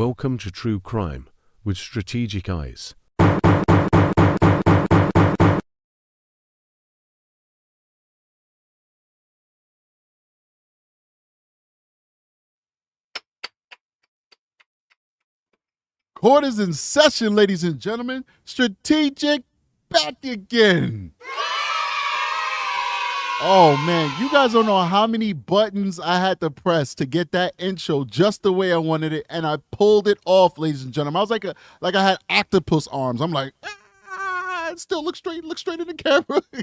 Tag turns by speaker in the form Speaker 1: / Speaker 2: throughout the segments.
Speaker 1: Welcome to True Crime with Strategic Eyes.
Speaker 2: Court is in session, ladies and gentlemen. Strategic back again. Oh man, you guys don't know how many buttons I had to press to get that intro just the way I wanted it, and I pulled it off, ladies and gentlemen. I was like I had octopus arms. I'm like, it still look straight in the camera. I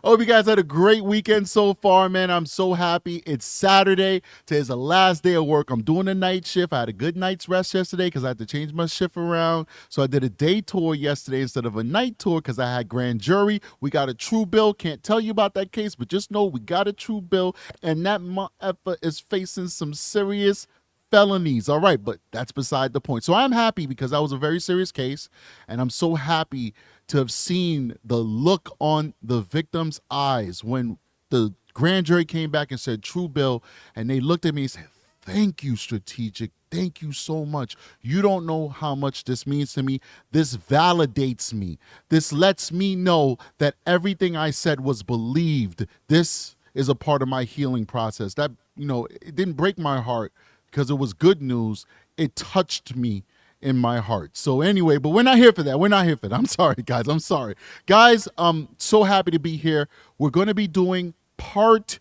Speaker 2: hope you guys had a great weekend so far, man. I'm so happy. It's Saturday. Today's the last day of work. I'm doing a night shift. I had a good night's rest yesterday because I had to change my shift around. So I did a day tour yesterday instead of a night tour because I had grand jury. We got a true bill. Can't tell you about that case, but just know we got a true bill, and that motherfucker is facing some serious felonies. All right, but that's beside the point. So I'm happy because that was a very serious case, and I'm so happy to have seen the look on the victim's eyes when the grand jury came back and said true bill, and they looked at me and said, "Thank you, Strategic. Thank you so much. You don't know how much this means to me. This validates me. This lets me know that everything I said was believed. This is a part of my healing process." That, it didn't break my heart because it was good news. It touched me in my heart. So anyway, but we're not here for that. We're not here for that. I'm sorry, guys. I'm sorry. Guys, I'm so happy to be here. We're going to be doing part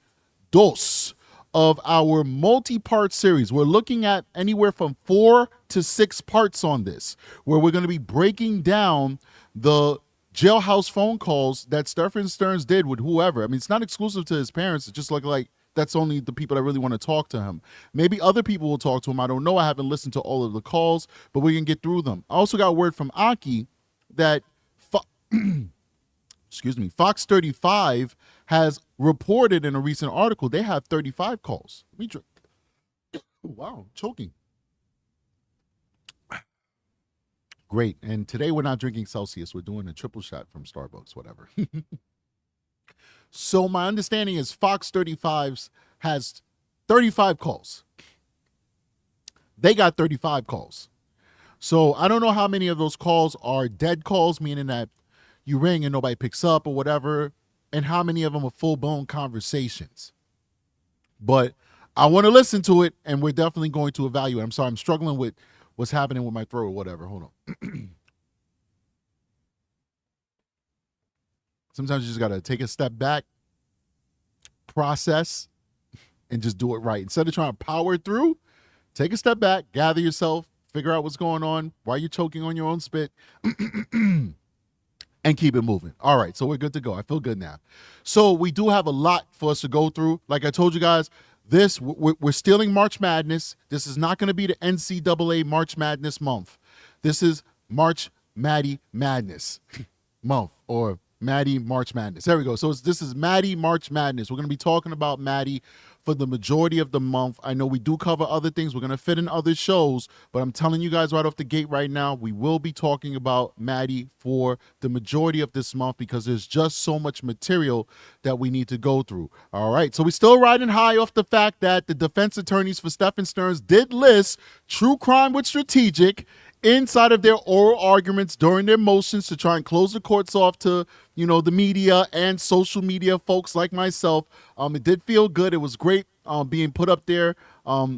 Speaker 2: dos of our multi-part series. We're looking at anywhere from 4 to 6 parts on this, where we're going to be breaking down the jailhouse phone calls that Stephan STERNS did with whoever. I mean, it's not exclusive to his parents. It's just like that's only the people that really want to talk to him. Maybe other people will talk to him. I don't know. I haven't listened to all of the calls, but we can get through them. I also got word from Aki that Fox 35 has reported in a recent article they have 35 calls. Let me drink. Wow, choking. Great. And today we're not drinking Celsius. We're doing a triple shot from Starbucks, whatever. So my understanding is Fox 35 has 35 calls. They got 35 calls. So I don't know how many of those calls are dead calls, meaning that you ring and nobody picks up or whatever, and how many of them are full-blown conversations. But I want to listen to it, and we're definitely going to evaluate. I'm sorry, I'm struggling with what's happening with my throat or whatever. Hold on. Sometimes you just got to take a step back, process, and just do it right. Instead of trying to power through, take a step back, gather yourself, figure out what's going on, why you're choking on your own spit, and keep it moving. All right, so we're good to go. I feel good now. So we do have a lot for us to go through. Like I told you guys, we're stealing March Madness. This is not going to be the NCAA March Madness month. This is March Maddy Madness month, or Maddy March Madness. There we go. So this is Maddy March Madness. We're going to be talking about Maddy for the majority of the month. I know we do cover other things. We're going to fit in other shows, but I'm telling you guys right off the gate right now, we will be talking about Maddy for the majority of this month because there's just so much material that we need to go through. All right. So we're still riding high off the fact that the defense attorneys for Stephan STERNS did list True Crime with Strategic inside of their oral arguments during their motions to try and close the courts off to, the media and social media folks like myself. It did feel good. It was great being put up there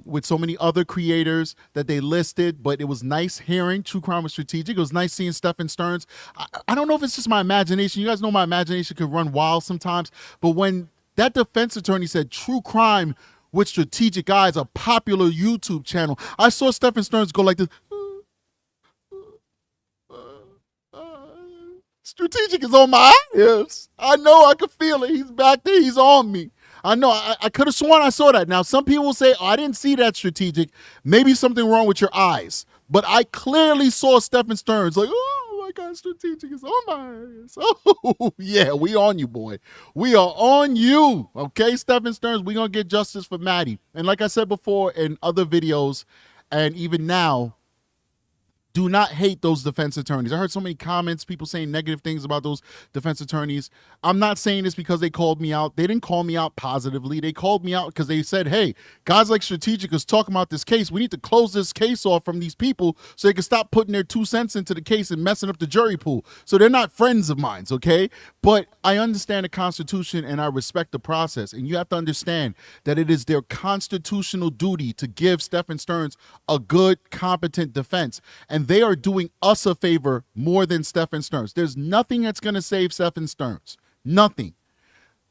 Speaker 2: with so many other creators that they listed, but it was nice hearing True Crime with Strategic. It was nice seeing Stephan STERNS. I don't know if it's just my imagination. You guys know my imagination could run wild sometimes, but when that defense attorney said True Crime with Strategic Eyes, a popular YouTube channel, I saw Stephan STERNS go like this. Strategic is on my ears. I know, I can feel it. He's back there. He's on me. I know. I could have sworn I saw that. Now, some people will say, I didn't see that, Strategic. Maybe something wrong with your eyes. But I clearly saw Stephan STERNS like, oh, my God, Strategic is on my ears. Oh, yeah, we on you, boy. We are on you. Okay, Stephan STERNS, we're going to get justice for Maddy. And like I said before in other videos, and even now, do not hate those defense attorneys. I heard so many comments, people saying negative things about those defense attorneys. I'm not saying this because they called me out. They didn't call me out positively. They called me out because they said, hey, guys like Strategic is talking about this case. We need to close this case off from these people so they can stop putting their 2 cents into the case and messing up the jury pool. So they're not friends of mine, okay? But I understand the Constitution and I respect the process. And you have to understand that it is their constitutional duty to give Stephan STERNS a good, competent defense. And they are doing us a favor more than Stephan STERNS. There's nothing that's going to save Stephan STERNS. Nothing.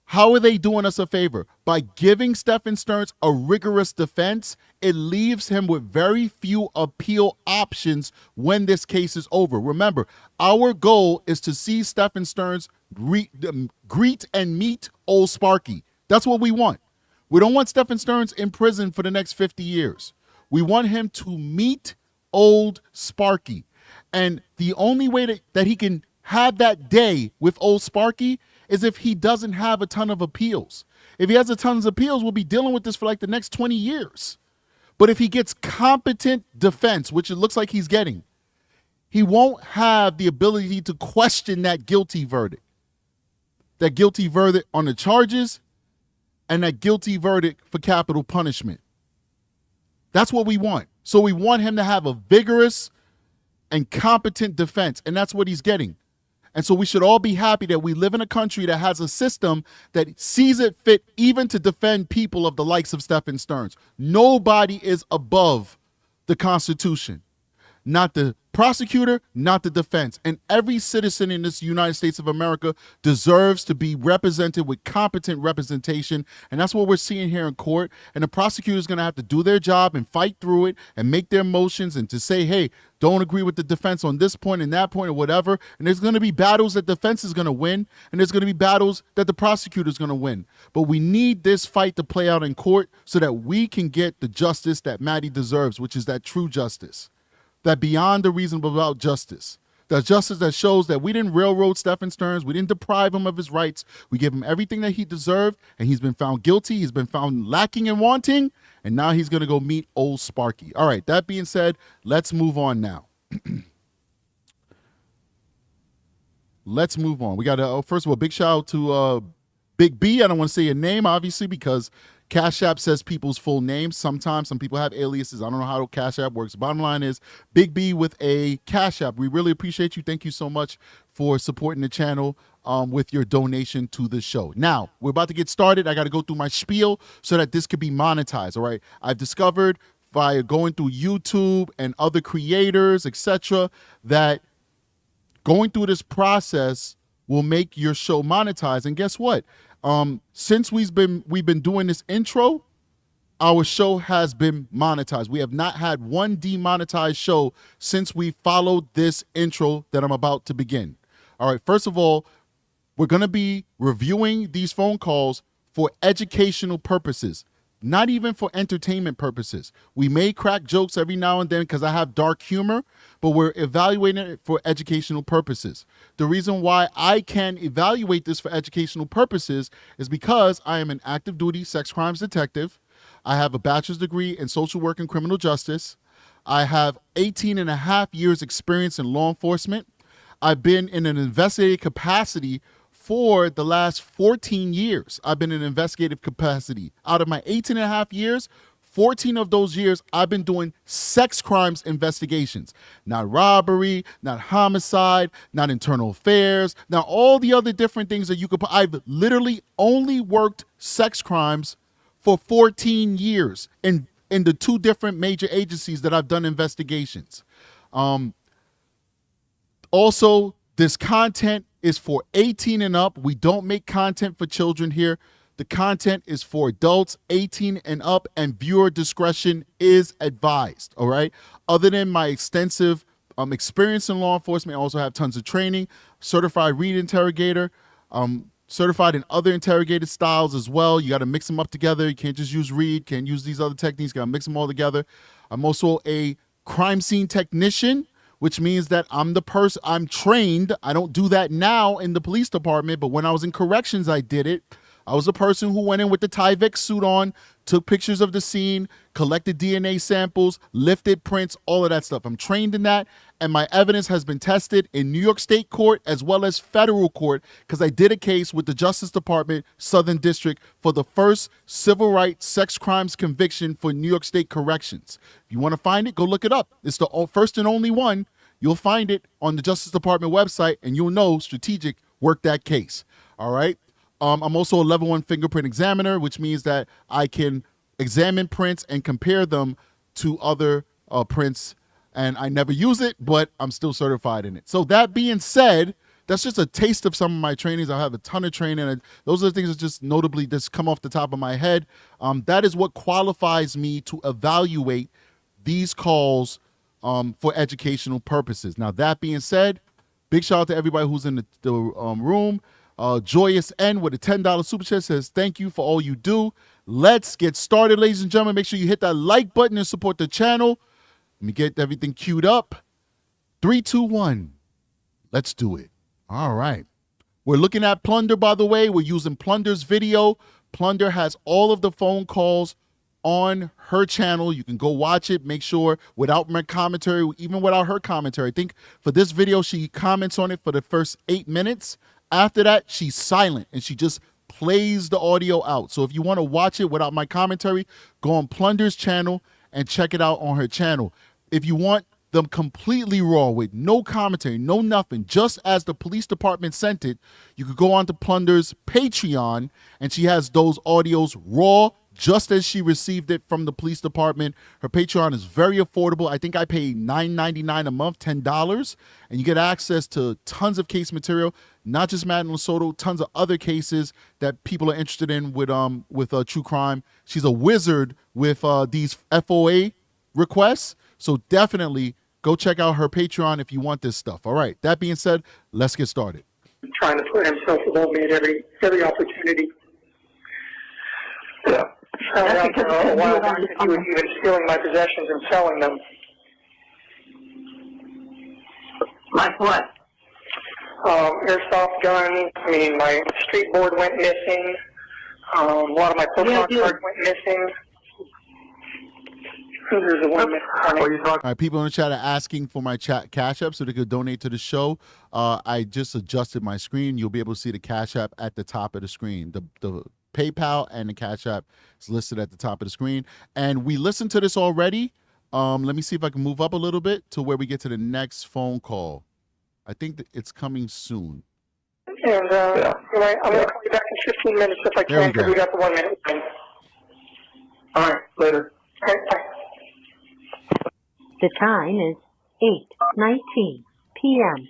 Speaker 2: How are they doing us a favor? By giving Stephan STERNS a rigorous defense, it leaves him with very few appeal options when this case is over. Remember, our goal is to see Stephan STERNS greet and meet old Sparky. That's what we want. We don't want Stephan STERNS in prison for the next 50 years. We want him to meet old Sparky. And the only way that he can have that day with old Sparky is if he doesn't have a ton of appeals. If he has a ton of appeals, we'll be dealing with this for like the next 20 years. But if he gets competent defense, which it looks like he's getting, he won't have the ability to question that guilty verdict. That guilty verdict on the charges and that guilty verdict for capital punishment. That's what we want. So we want him to have a vigorous and competent defense, and that's what he's getting. And so we should all be happy that we live in a country that has a system that sees it fit even to defend people of the likes of Stephan STERNS. Nobody is above the Constitution. Not the prosecutor, not the defense. And every citizen in this United States of America deserves to be represented with competent representation. And that's what we're seeing here in court. And the prosecutor is going to have to do their job and fight through it and make their motions and to say, hey, don't agree with the defense on this point and that point or whatever. And there's going to be battles that the defense is going to win. And there's going to be battles that the prosecutor is going to win. But we need this fight to play out in court so that we can get the justice that Maddie deserves, which is that true justice. That beyond the reasonable doubt justice. The justice that shows that we didn't railroad Stephan STERNS. We didn't deprive him of his rights. We gave him everything that he deserved, and he's been found guilty. He's been found lacking and wanting, and now he's going to go meet old Sparky. All right, that being said, let's move on now. Let's move on. We got to, first of all, big shout out to Big B. I don't want to say your name, obviously, because CashApp says people's full names. Sometimes some people have aliases. I don't know how CashApp works. Bottom line is Big B with a CashApp. We really appreciate you. Thank you so much for supporting the channel with your donation to the show. Now, we're about to get started. I got to go through my spiel so that this could be monetized, all right? I've discovered by going through YouTube and other creators, etc., that going through this process will make your show monetized. And guess what? Since we've been doing this intro, our show has been monetized. We have not had one demonetized show since we followed this intro that I'm about to begin. All right, first of all, we're going to be reviewing these phone calls for educational purposes, not even for entertainment purposes. We may crack jokes every now and then because I have dark humor, but we're evaluating it for educational purposes. The reason why I can evaluate this for educational purposes is because I am an active duty sex crimes detective. I have a bachelor's degree in social work and criminal justice. I have 18 and a half years experience in law enforcement. I've been in an investigative capacity for the last 14 years. I've been in investigative capacity. Out of my 18 and a half years, 14 of those years, I've been doing sex crimes investigations. Not robbery, not homicide, not internal affairs, not all the other different things that you could put. I've literally only worked sex crimes for 14 years in the 2 different major agencies that I've done investigations. Also, this content is for 18 and up. We don't make content for children here. The content is for adults 18 and up, and viewer discretion is advised, all right? Other than my extensive experience in law enforcement, I also have tons of training, certified read interrogator, certified in other interrogated styles as well. You got to mix them up together. You can't just use read, can't use these other techniques, got to mix them all together. I'm also a crime scene technician, which means that I'm the person, I'm trained. I don't do that now in the police department, but when I was in corrections, I did it. I was the person who went in with the Tyvek suit on, took pictures of the scene, collected DNA samples, lifted prints, all of that stuff. I'm trained in that, and my evidence has been tested in New York State Court as well as federal court because I did a case with the Justice Department, Southern District, for the first civil rights sex crimes conviction for New York State Corrections. If you want to find it, go look it up. It's the first and only one. You'll find it on the Justice Department website, and you'll know Strategic worked that case. All right? I'm also a level 1 fingerprint examiner, which means that I can examine prints and compare them to other prints, and I never use it, but I'm still certified in it. So that being said, that's just a taste of some of my trainings. I have a ton of training, and those are the things that just notably just come off the top of my head. That is what qualifies me to evaluate these calls for educational purposes. Now, that being said, big shout out to everybody who's in the room. Joyous N with a $10 super chat says, thank you for all you do. Let's get started, ladies and gentlemen. Make sure you hit that like button and support the channel. Let me get everything queued up. 3, 2, 1. Let's do it. All right. We're looking at Plunder, by the way. We're using Plunder's video. Plunder has all of the phone calls on her channel. You can go watch it. Make sure without my commentary, even without her commentary. I think for this video, she comments on it for the first 8 minutes. After that, she's silent and she just plays the audio out. So if you want to watch it without my commentary, go on Plunder's channel and check it out on her channel. If you want them completely raw with no commentary, no nothing, just as the police department sent it, you could go on to Plunder's Patreon and she has those audios raw just as she received it from the police department. Her Patreon is very affordable. I think I pay $9.99 a month, $10, and you get access to tons of case material, not just Madden Lesotho, tons of other cases that people are interested in with true crime. She's a wizard with these FOA requests, so definitely go check out her Patreon if you want this stuff. All right, that being said, let's get started.
Speaker 3: Trying to put himself above me at every opportunity. Yeah. Found out a while back that he was even stealing my possessions and selling them.
Speaker 4: Like what?
Speaker 3: Airsoft guns. I mean, my street board went missing. A lot of my Pokemon cards went missing. There's the one missing.
Speaker 2: All right, people in the chat are asking for my Cash App so they could donate to the show. I just adjusted my screen. You'll be able to see the Cash App at the top of the screen. The PayPal and the Cash App is listed at the top of the screen. And we listened to this already. Let me see if I can move up a little bit to where we get to the next phone call. I think that it's coming soon.
Speaker 3: And I'm going to call you back in 15 minutes if I can, because we got the 1 minute thing.
Speaker 4: All right, later.
Speaker 3: All right, bye.
Speaker 5: The time is 8:19 p.m.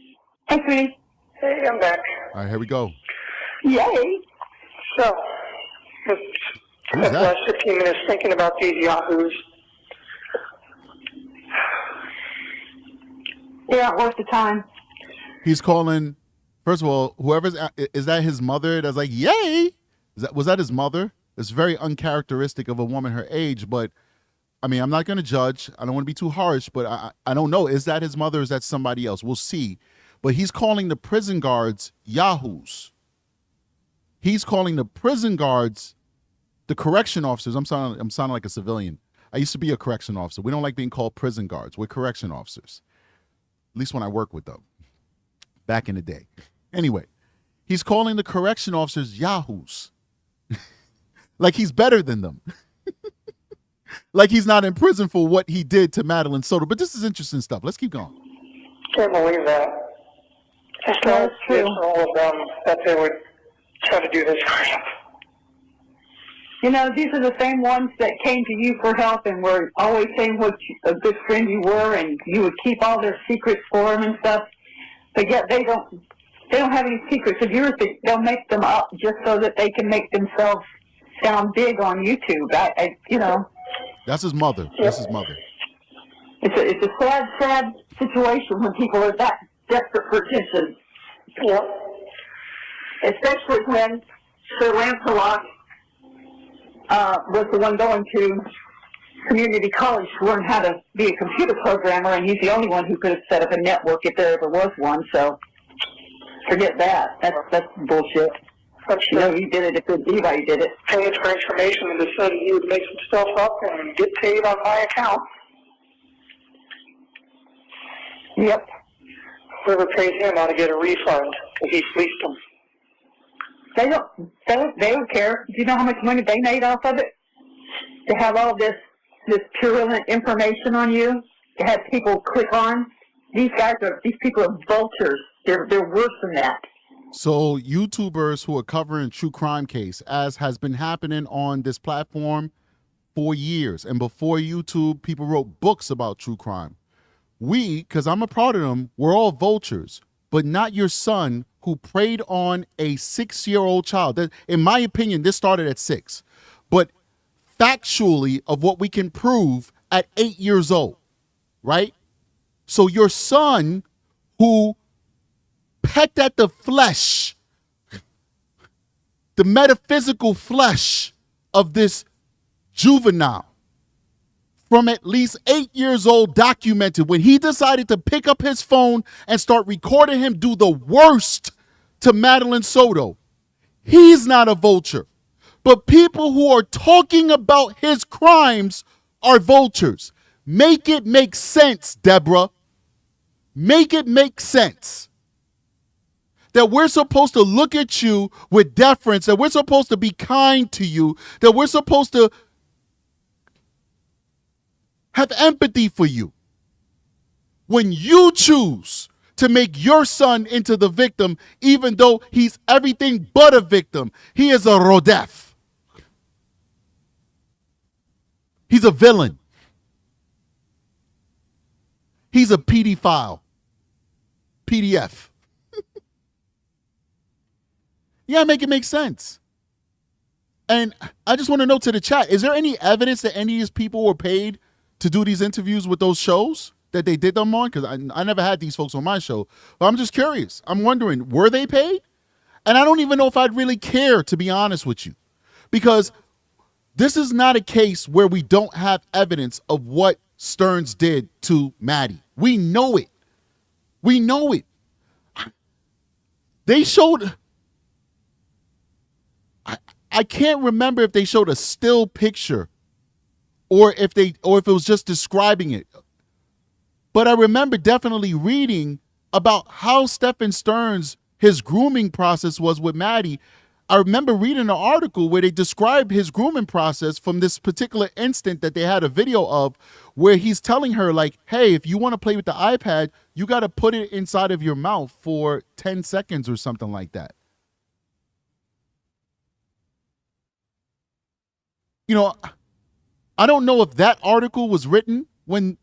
Speaker 4: Hey, sweetie.
Speaker 3: Hey, I'm back.
Speaker 2: All right, here we go.
Speaker 4: Yay.
Speaker 3: So,
Speaker 2: Who's that?
Speaker 3: the last 15 minutes thinking about these yahoos.
Speaker 4: Yeah, worth the time.
Speaker 2: He's calling, first of all, whoever's, is that his mother that's like, yay? Was that his mother? It's very uncharacteristic of a woman her age, but I mean, I'm not going to judge. I don't want to be too harsh, but I don't know. Is that his mother or is that somebody else? We'll see. But he's calling the prison guards yahoos. He's calling the prison guards the correction officers. I'm sounding like a civilian. I used to be a correction officer. We don't like being called prison guards. We're correction officers. At least when I work with them. Back in the day. Anyway, he's calling the correction officers yahoos. Like he's better than them. Like he's not in prison for what he did to Madeline Soto. But this is interesting stuff. Let's keep going.
Speaker 3: Can't believe that. Just
Speaker 4: That's true.
Speaker 3: all of them that they would try to do this crap.
Speaker 4: You know, these are the same ones that came to you for help and were always saying what a good friend you were, and you would keep all their secrets for them and stuff. But yet they don't have any secrets of yours. They'll make them up just so that they can make themselves sound big on YouTube. You know.
Speaker 2: That's his mother.
Speaker 4: Yep.
Speaker 2: That's his mother.
Speaker 4: It's a sad situation when people are that desperate for attention.
Speaker 3: Yeah.
Speaker 4: Especially when Sir Lancelot was the one going to community college to learn how to be a computer programmer, and he's the only one who could have set up a network if there ever was one, so forget that. That's bullshit.
Speaker 3: I'm
Speaker 4: You know,
Speaker 3: sure
Speaker 4: you did it if anybody did it.
Speaker 3: pays for information and decided he would make some stuff up and get paid on my account.
Speaker 4: Yep.
Speaker 3: Whoever paid him ought to get a refund if he fleeced them.
Speaker 4: They don't care. Do you know how much money they made off of it? To have all this purulent information on you, to have people click on. These people are vultures. They're worse than that.
Speaker 2: So YouTubers who are covering true crime case, as has been happening on this platform for years, and before YouTube, people wrote books about true crime. We, because I'm a part of them, we're all vultures, but not your son who preyed on a 6-year-old child. In my opinion, this started at 6. But factually, of what we can prove at 8 years old, right? So your son who pecked at the flesh, the metaphysical flesh of this juvenile from at least 8 years old, documented when he decided to pick up his phone and start recording him do the worst to Madeline Soto. He's not a vulture. But people who are talking about his crimes are vultures. Make it make sense, Deborah. Make it make sense. That we're supposed to look at you with deference, that we're supposed to be kind to you, that we're supposed to have empathy for you. When you choose to make your son into the victim, even though he's everything but a victim, he is a rodef. He's a villain. He's a PDF. Yeah, make it make sense. And I just want to know to the chat, is there any evidence that any of these people were paid to do these interviews with those shows that they did them on? Because I never had these folks on my show. But I'm just curious. I'm wondering, were they paid? And I don't even know if I'd really care, to be honest with you. Because this is not a case where we don't have evidence of what Stearns did to Maddie. We know it. We know it. They showed... I can't remember if they showed a still picture or if it was just describing it. But I remember definitely reading about how Stephan STERNS, his grooming process was with Maddie. I remember reading an article where they described his grooming process from this particular instant that they had a video of, where he's telling her, like, hey, if you want to play with the iPad, you got to put it inside of your mouth for 10 seconds or something like that. You know, I don't know if that article was written when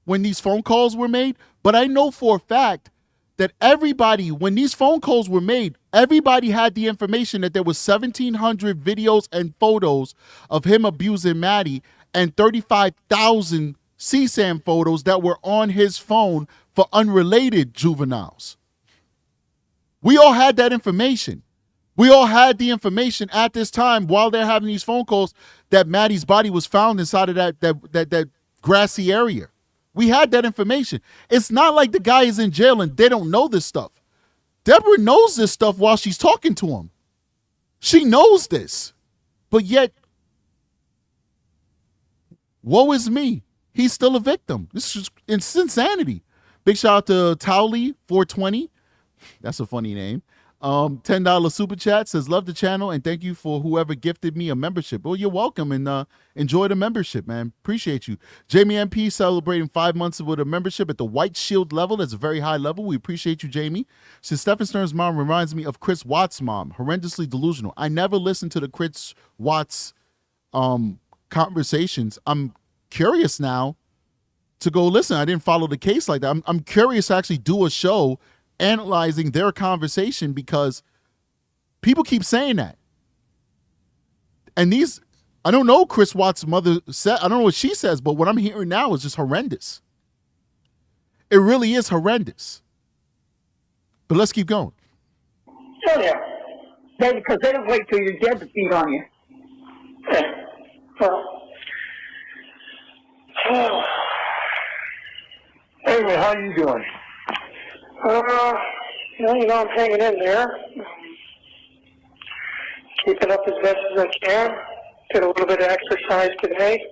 Speaker 2: these phone calls were made, but I know for a fact that everybody, when these phone calls were made, everybody had the information that there was 1,700 videos and photos of him abusing Maddie and 35,000 CSAM photos that were on his phone for unrelated juveniles. We all had that information. We all had the information at this time while they're having these phone calls that Maddie's body was found inside of that grassy area. We had that information. It's not like the guy is in jail and they don't know this stuff. Deborah knows this stuff while she's talking to him. She knows this. But yet, woe is me. He's still a victim. It's insanity. Big shout out to Towley420. That's a funny name. $10 super chat says, love the channel and thank you for whoever gifted me a membership. Well, you're welcome and enjoy the membership, man. Appreciate you. Jamie MP celebrating 5 months with a membership at the White Shield level. That's a very high level. We appreciate you, Jamie. Says, Stephan STERNS' mom reminds me of Chris Watts' mom, horrendously delusional. I never listened to the Chris Watts conversations. I'm curious now to go listen. I didn't follow the case like that. I'm curious to actually do a show analyzing their conversation because people keep saying that. And these, I don't know Chris Watts' mother said, I don't know what she says, but what I'm hearing now is just horrendous. It really is horrendous. But let's keep going.
Speaker 4: Oh, yeah. Because they don't wait till you're dead to feed on you.
Speaker 3: Yeah. Well, anyway, how you doing? I'm hanging in there. Keeping up as best as I can. Did a little bit of exercise today.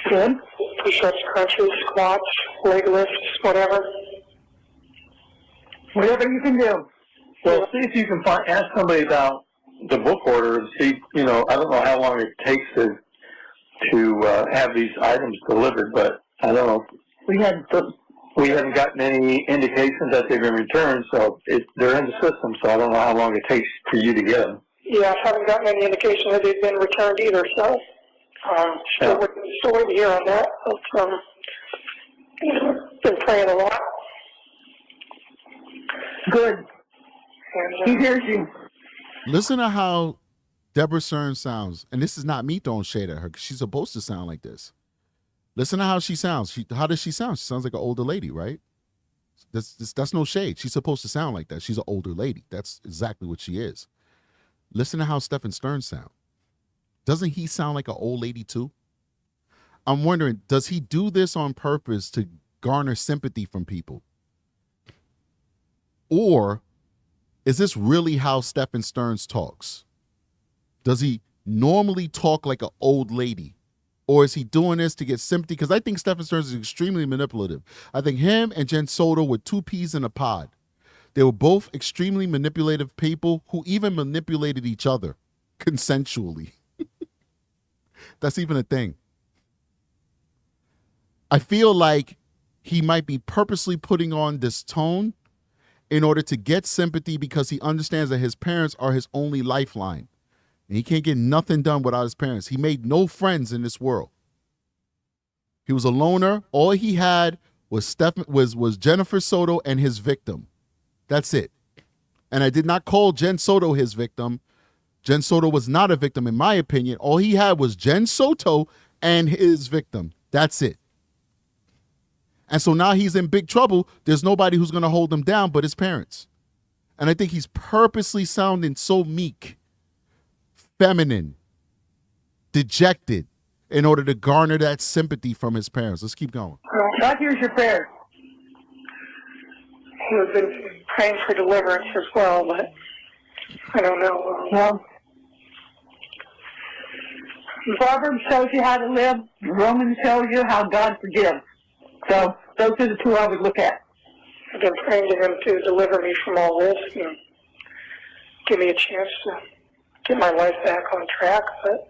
Speaker 4: Good.
Speaker 3: Push-ups, crunches, squats, leg lifts, whatever.
Speaker 4: Whatever you can do.
Speaker 6: Well, see if you can ask somebody about the book order and see, I don't know how long it takes to have these items delivered, but I don't know. We haven't gotten any indications that they've been returned, so they're in the system, so I don't know how long it takes for you to get them.
Speaker 3: Yeah, I haven't gotten any indication that they've been returned either, so still waiting to hear on that. But, been praying a lot.
Speaker 4: Good.
Speaker 3: And,
Speaker 4: He hears you.
Speaker 2: Listen to how Deborah STERNS sounds. And this is not me throwing shade at her, because she's supposed to sound like this. Listen to how she sounds. How does she sound? She sounds like an older lady, right? That's no shade. She's supposed to sound like that. She's an older lady. That's exactly what she is. Listen to how Stephan STERNS sound. Doesn't he sound like an old lady too? I'm wondering, does he do this on purpose to garner sympathy from people? Or is this really how Stephan STERNS talks? Does he normally talk like an old lady? Or is he doing this to get sympathy? Because I think Stephan STERNS is extremely manipulative. I think him and Jen Soto were two peas in a pod. They were both extremely manipulative people who even manipulated each other consensually. That's even a thing. I feel like he might be purposely putting on this tone in order to get sympathy, because he understands that his parents are his only lifeline. And he can't get nothing done without his parents. He made no friends in this world. He was a loner. All he had was was Jennifer Soto and his victim. That's it. And I did not call Jen Soto his victim. Jen Soto was not a victim, in my opinion. All he had was Jen Soto and his victim. That's it. And so now he's in big trouble. There's nobody who's going to hold him down but his parents. And I think he's purposely sounding so meek, feminine, dejected, in order to garner that sympathy from his parents. Let's keep going.
Speaker 4: God hears your prayers.
Speaker 3: We've been praying for deliverance as well, but I don't know.
Speaker 4: Well, Proverbs shows you how to live. Romans shows you how God forgives. So those are the two I would look at.
Speaker 3: I've been praying to him to deliver me from all this and give me a chance to get my life back on track, but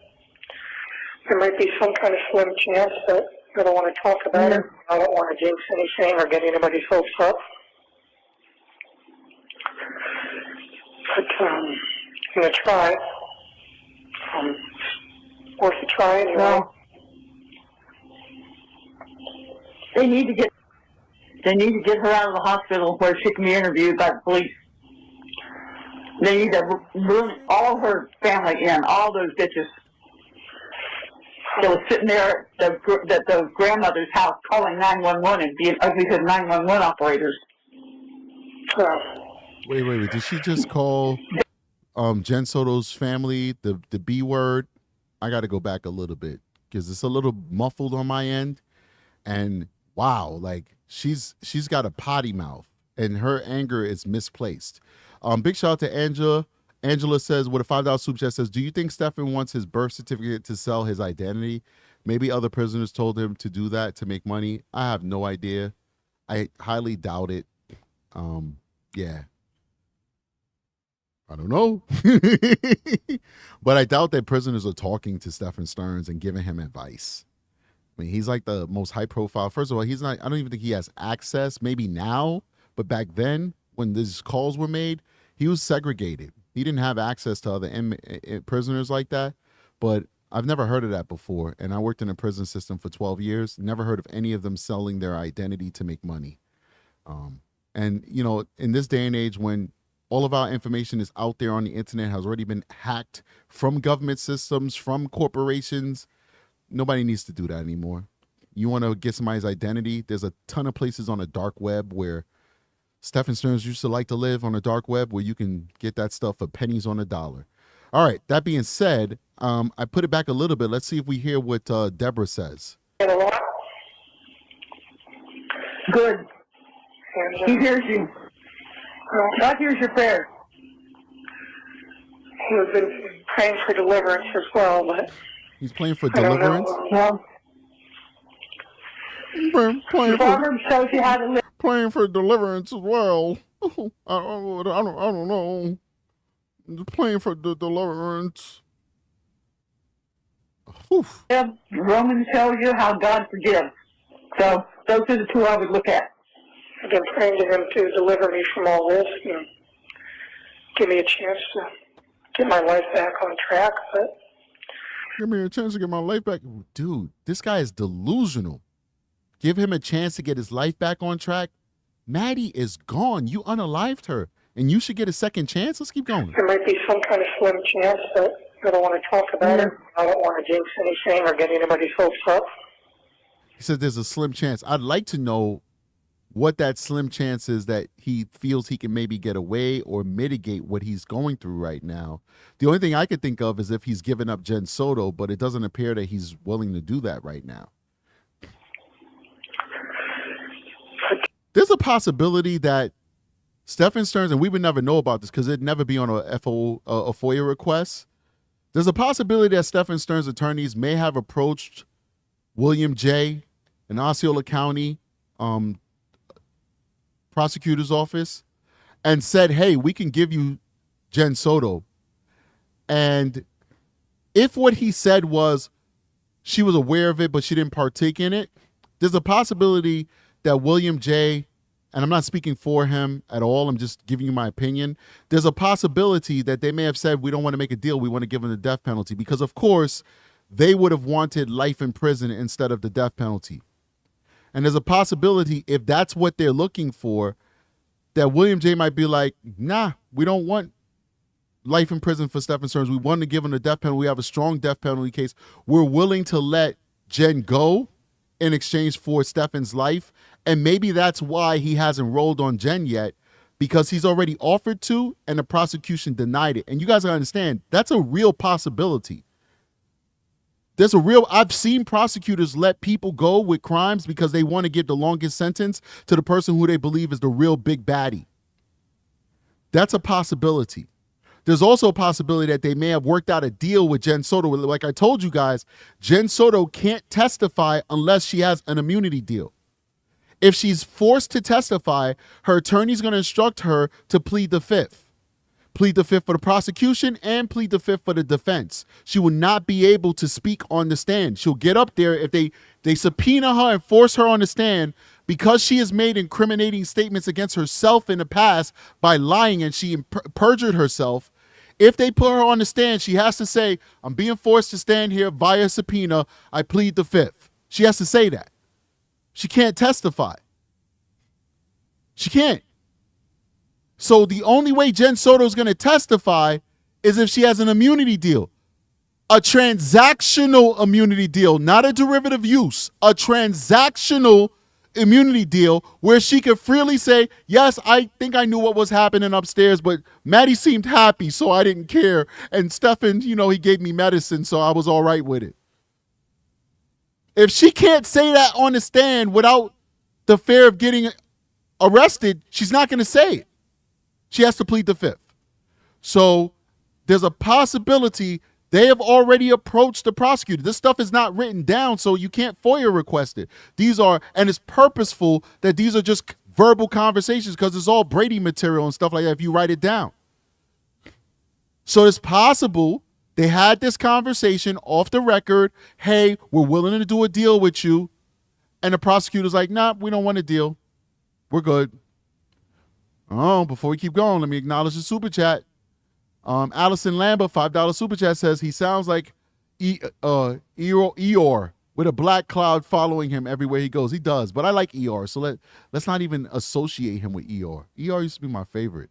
Speaker 3: there might be some kind of slim chance that I don't want to talk about it. I don't want to jinx anything or get anybody's hopes up. But I'm going to try. Worth a try anyway.
Speaker 4: Well, they need to get her out of the hospital where she can be interviewed by the police. They need to bring all her family in, all those bitches. They were sitting there at the grandmother's house calling 911 and being ugly to 911 operators.
Speaker 2: Wait. Did she just call Jen Soto's family the B word? I got to go back a little bit because it's a little muffled on my end. And wow, like she's got a potty mouth and her anger is misplaced. Big shout out to Angela. Angela says, with a $5 super chat, says, do you think Stephan wants his birth certificate to sell his identity? Maybe other prisoners told him to do that to make money. I have no idea. I highly doubt it. Yeah. I don't know. But I doubt that prisoners are talking to Stephan STERNS and giving him advice. I mean, he's like the most high profile. First of all, he's not, I don't even think he has access, maybe now, but back then when these calls were made, he was segregated. He didn't have access to other prisoners like that. But I've never heard of that before. And I worked in a prison system for 12 years. Never heard of any of them selling their identity to make money. And, you know, in this day and age when all of our information is out there on the internet, has already been hacked from government systems, from corporations, nobody needs to do that anymore. You want to get somebody's identity? There's a ton of places on the dark web where Stephan STERNS used to like to live, on the dark web, where you can get that stuff for pennies on a dollar. All right, that being said, I put it back a little bit. Let's see if we hear what Deborah says.
Speaker 4: Good. He hears you. God hears your prayers.
Speaker 3: who've been praying for deliverance as well, but
Speaker 2: He's playing for
Speaker 3: I don't
Speaker 2: deliverance.
Speaker 3: know.
Speaker 4: Well,
Speaker 2: Playing
Speaker 4: Proverbs shows you how to live.
Speaker 2: for deliverance as well. I don't know. Playing for the deliverance. Oof.
Speaker 4: Romans shows you how God forgives. So those are the two I would look at.
Speaker 3: I've been praying to him to deliver me from all this and give me a chance to get my life back on track, but
Speaker 2: Give me a chance to get my life back. Dude, this guy is delusional. Give him a chance to get his life back on track. Maddie is gone. You unalived her, and you should get a second chance. Let's keep going.
Speaker 3: there might be some kind of slim chance that I don't want to talk about it. I don't want to jinx anything or get anybody's hopes up.
Speaker 2: He said there's a slim chance. I'd like to know what that slim chance is that he feels he can maybe get away or mitigate what he's going through right now. The only thing I could think of is if he's given up Jen Soto, but it doesn't appear that he's willing to do that right now. There's a possibility that Stephan STERNS, and we would never know about this because it'd never be on a FOIA request. There's a possibility that Stephan STERNS attorneys may have approached William J. in Osceola County prosecutor's office and said, hey, we can give you Jen Soto. And if what he said was she was aware of it, but she didn't partake in it, there's a possibility that William J., and I'm not speaking for him at all, I'm just giving you my opinion, there's a possibility that they may have said, we don't want to make a deal, we want to give him the death penalty, because of course, they would have wanted life in prison instead of the death penalty. And there's a possibility, if that's what they're looking for, that William J. might be like, nah, we don't want life in prison for Stephan STERNS. We want to give him the death penalty. We have a strong death penalty case. We're willing to let Jen go in exchange for Stephan's life. And maybe that's why he hasn't rolled on Jen yet, because he's already offered to and the prosecution denied it. And you guys gotta understand, that's a real possibility. I've seen prosecutors let people go with crimes because they want to give the longest sentence to the person who they believe is the real big baddie. That's a possibility. There's also a possibility that they may have worked out a deal with Jen Soto. Like I told you guys, Jen Soto can't testify unless she has an immunity deal. If she's forced to testify, her attorney's going to instruct her to plead the fifth. Plead the fifth for the prosecution and plead the fifth for the defense. She will not be able to speak on the stand. She'll get up there if they subpoena her and force her on the stand because she has made incriminating statements against herself in the past by lying and she perjured herself. If they put her on the stand, she has to say, I'm being forced to stand here via subpoena. I plead the fifth. She has to say that. She can't testify. She can't. So the only way Jen Soto is going to testify is if she has an immunity deal. A transactional immunity deal, not a derivative use. A transactional immunity deal where she could freely say, yes, I think I knew what was happening upstairs, but Maddie seemed happy, so I didn't care. And Stephan, he gave me medicine, so I was all right with it. If she can't say that on the stand without the fear of getting arrested, she's not going to say it. She has to plead the fifth. So there's a possibility they have already approached the prosecutor. This stuff is not written down, so you can't FOIA request it. And it's purposeful that these are just verbal conversations because it's all Brady material and stuff like that if you write it down. So it's possible they had this conversation off the record. Hey, we're willing to do a deal with you. And the prosecutor's like, nah, we don't want a deal. We're good. Oh, before we keep going, let me acknowledge the super chat. Allison Lambert, $5 super chat says he sounds like Eeyore with a black cloud following him everywhere he goes. He does, but I like Eeyore, so let's not even associate him with Eeyore. Eeyore used to be my favorite.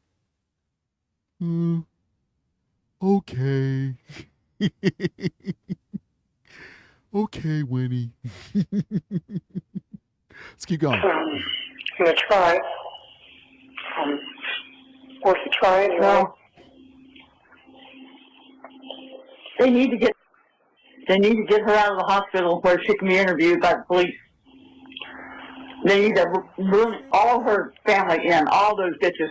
Speaker 2: Okay. Okay, Winnie. Let's keep going.
Speaker 3: I'm going to try. Worth a try anyway.
Speaker 4: Well, they need to get her out of the hospital where she can be interviewed by the police. They need to bring all her family in, all those bitches.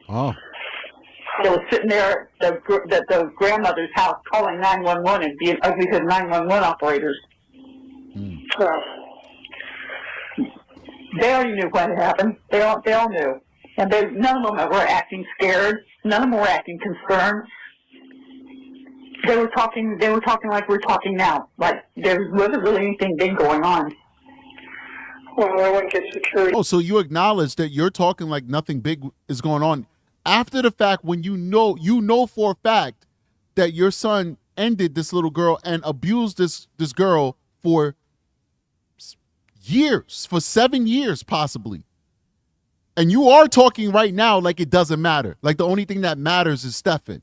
Speaker 2: Oh.
Speaker 4: that was sitting there at the grandmother's house calling 911 and being ugly to 911 operators. They already knew what had happened. They all knew. And none of them were acting scared. None of them were acting concerned. They were talking like we're talking now. Like there wasn't really anything big going on.
Speaker 3: Well, I wouldn't get security.
Speaker 2: Oh, so you acknowledge that you're talking like nothing big is going on after the fact, when you know for a fact that your son ended this little girl and abused this girl for years, for 7 years possibly. And you are talking right now like it doesn't matter. Like the only thing that matters is Stephan.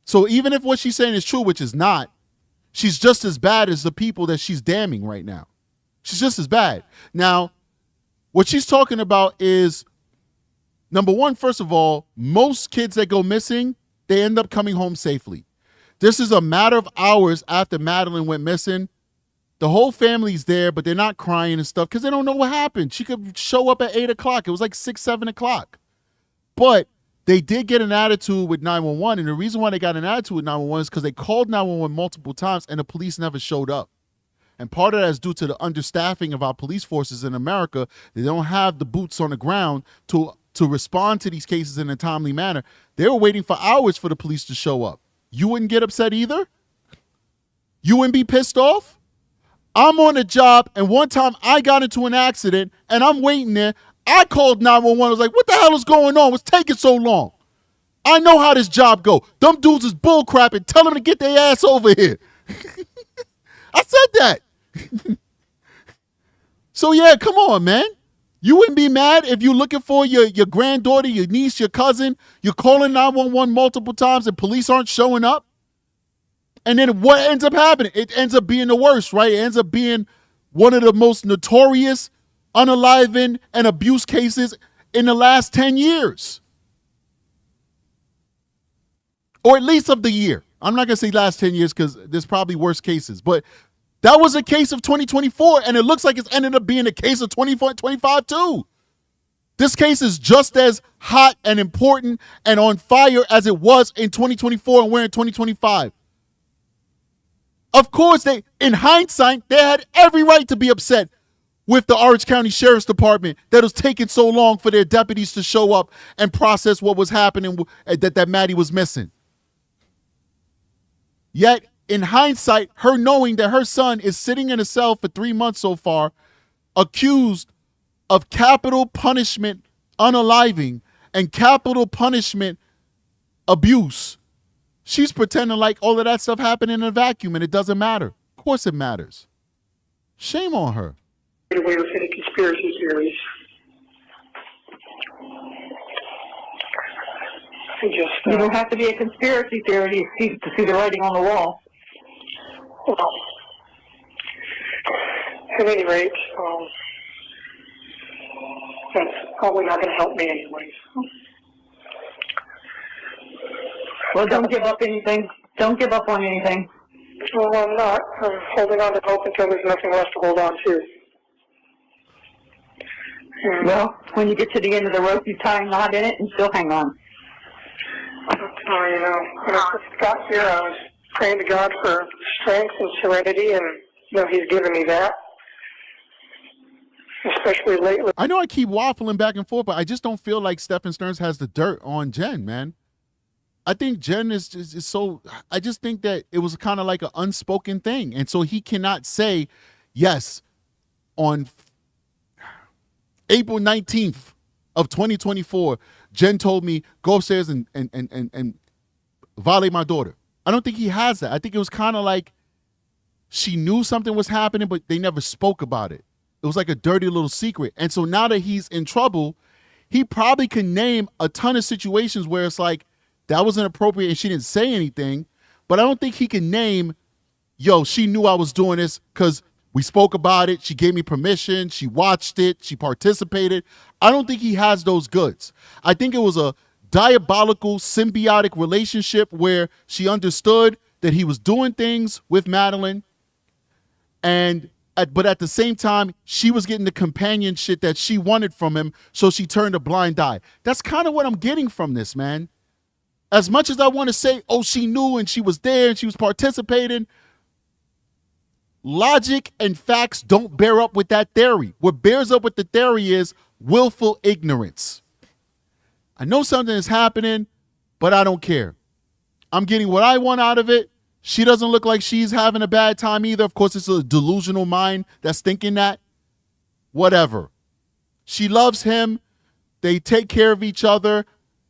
Speaker 2: So even if what she's saying is true, which is not, she's just as bad as the people that she's damning right now. She's just as bad. Now, what she's talking about is, number one, first of all, most kids that go missing, they end up coming home safely. This is a matter of hours after Madeline went missing. The whole family's there, but they're not crying and stuff because they don't know what happened. She could show up at 8 o'clock. It was like 6, 7 o'clock. But they did get an attitude with 911, and the reason why they got an attitude with 911 is because they called 911 multiple times and the police never showed up. And part of that is due to the understaffing of our police forces in America. They don't have the boots on the ground to respond to these cases in a timely manner. They were waiting for hours for the police to show up. You wouldn't get upset either? You wouldn't be pissed off? I'm on a job, and one time I got into an accident, and I'm waiting there. I called 911. I was like, what the hell is going on? What's taking so long? I know how this job go. Them dudes is bullcrapping. Tell them to get their ass over here. I said that. So, yeah, come on, man. You wouldn't be mad if you're looking for your granddaughter, your niece, your cousin. You're calling 911 multiple times and police aren't showing up. And then what ends up happening? It ends up being the worst, right? It ends up being one of the most notorious unaliving and abuse cases in the last 10 years. Or at least of the year. I'm not going to say last 10 years because there's probably worse cases. But that was a case of 2024, and it looks like it's ended up being a case of 2025 too. This case is just as hot and important and on fire as it was in 2024, and we're in 2025. Of course, in hindsight, they had every right to be upset with the Orange County Sheriff's Department that was taking so long for their deputies to show up and process what was happening, that Maddie was missing. Yet, in hindsight, her knowing that her son is sitting in a cell for 3 months so far, accused of capital punishment unaliving and capital punishment abuse, she's pretending like all of that stuff happened in a vacuum and it doesn't matter. Of course it matters. Shame on her.
Speaker 3: Away with any conspiracy theories.
Speaker 4: You don't have to be a conspiracy theory to see the writing on the wall.
Speaker 3: Well, at any rate, that's probably not going to help me anyways.
Speaker 4: Well, don't give up anything. Don't give up on anything.
Speaker 3: Well, I'm not. I'm holding on to hope until there's nothing left to hold on to. And,
Speaker 4: well, when you get to the end of the rope, you tie a knot in it and still hang on.
Speaker 3: You know, when I first got here, I was praying to God for strength and serenity, and, He's given me that. Especially lately.
Speaker 2: I know I keep waffling back and forth, but I just don't feel like Stephan STERNS has the dirt on Jen, man. I think Jen is so, I just think that it was kind of like an unspoken thing. And so he cannot say, yes, on April 19th of 2024, Jen told me, go upstairs and violate my daughter. I don't think he has that. I think it was kind of like she knew something was happening, but they never spoke about it. It was like a dirty little secret. And so now that he's in trouble, he probably can name a ton of situations where it's like, that was inappropriate and she didn't say anything. But I don't think he can name, yo, she knew I was doing this because we spoke about it. She gave me permission. She watched it. She participated. I don't think he has those goods. I think it was a diabolical, symbiotic relationship where she understood that he was doing things with Madeline, but at the same time, she was getting the companionship that she wanted from him, so she turned a blind eye. That's kind of what I'm getting from this, man. As much as I want to say, oh, she knew and she was there and she was participating, logic and facts don't bear up with that theory. What bears up with the theory is willful ignorance. I know something is happening, but I don't care. I'm getting what I want out of it. She doesn't look like she's having a bad time either. Of course, it's a delusional mind that's thinking that. Whatever. She loves him. They take care of each other.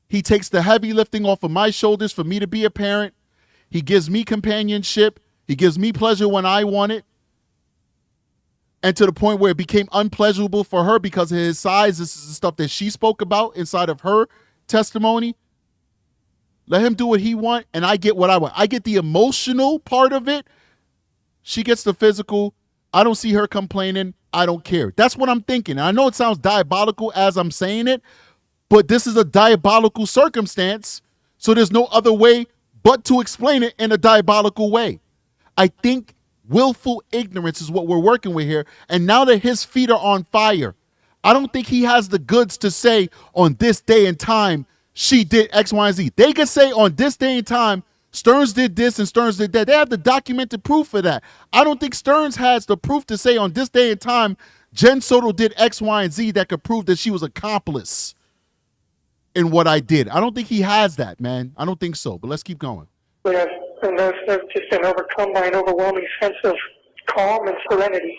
Speaker 2: He takes the heavy lifting off of my shoulders for me to be a parent. He gives me companionship. He gives me pleasure when I want it. And to the point where it became unpleasurable for her because of his size. This is the stuff that she spoke about inside of her testimony. Let him do what he wants, and I get what I want. I get the emotional part of it. She gets the physical. I don't see her complaining. I don't care. That's what I'm thinking. And I know it sounds diabolical as I'm saying it, but this is a diabolical circumstance, so there's no other way but to explain it in a diabolical way. I think willful ignorance is what we're working with here, and now that his feet are on fire, I don't think he has the goods to say on this day and time she did X, Y, and Z. They could say on this day and time Stearns did this and Stearns did that. They have the documented proof for that. I don't think Stearns has the proof to say on this day and time Jen Soto did X, Y, and Z that could prove that she was accomplice in what I did. I don't think he has that, man. I don't think so, but let's keep going.
Speaker 3: Yeah, and they've just been overcome by an overwhelming sense of calm and serenity.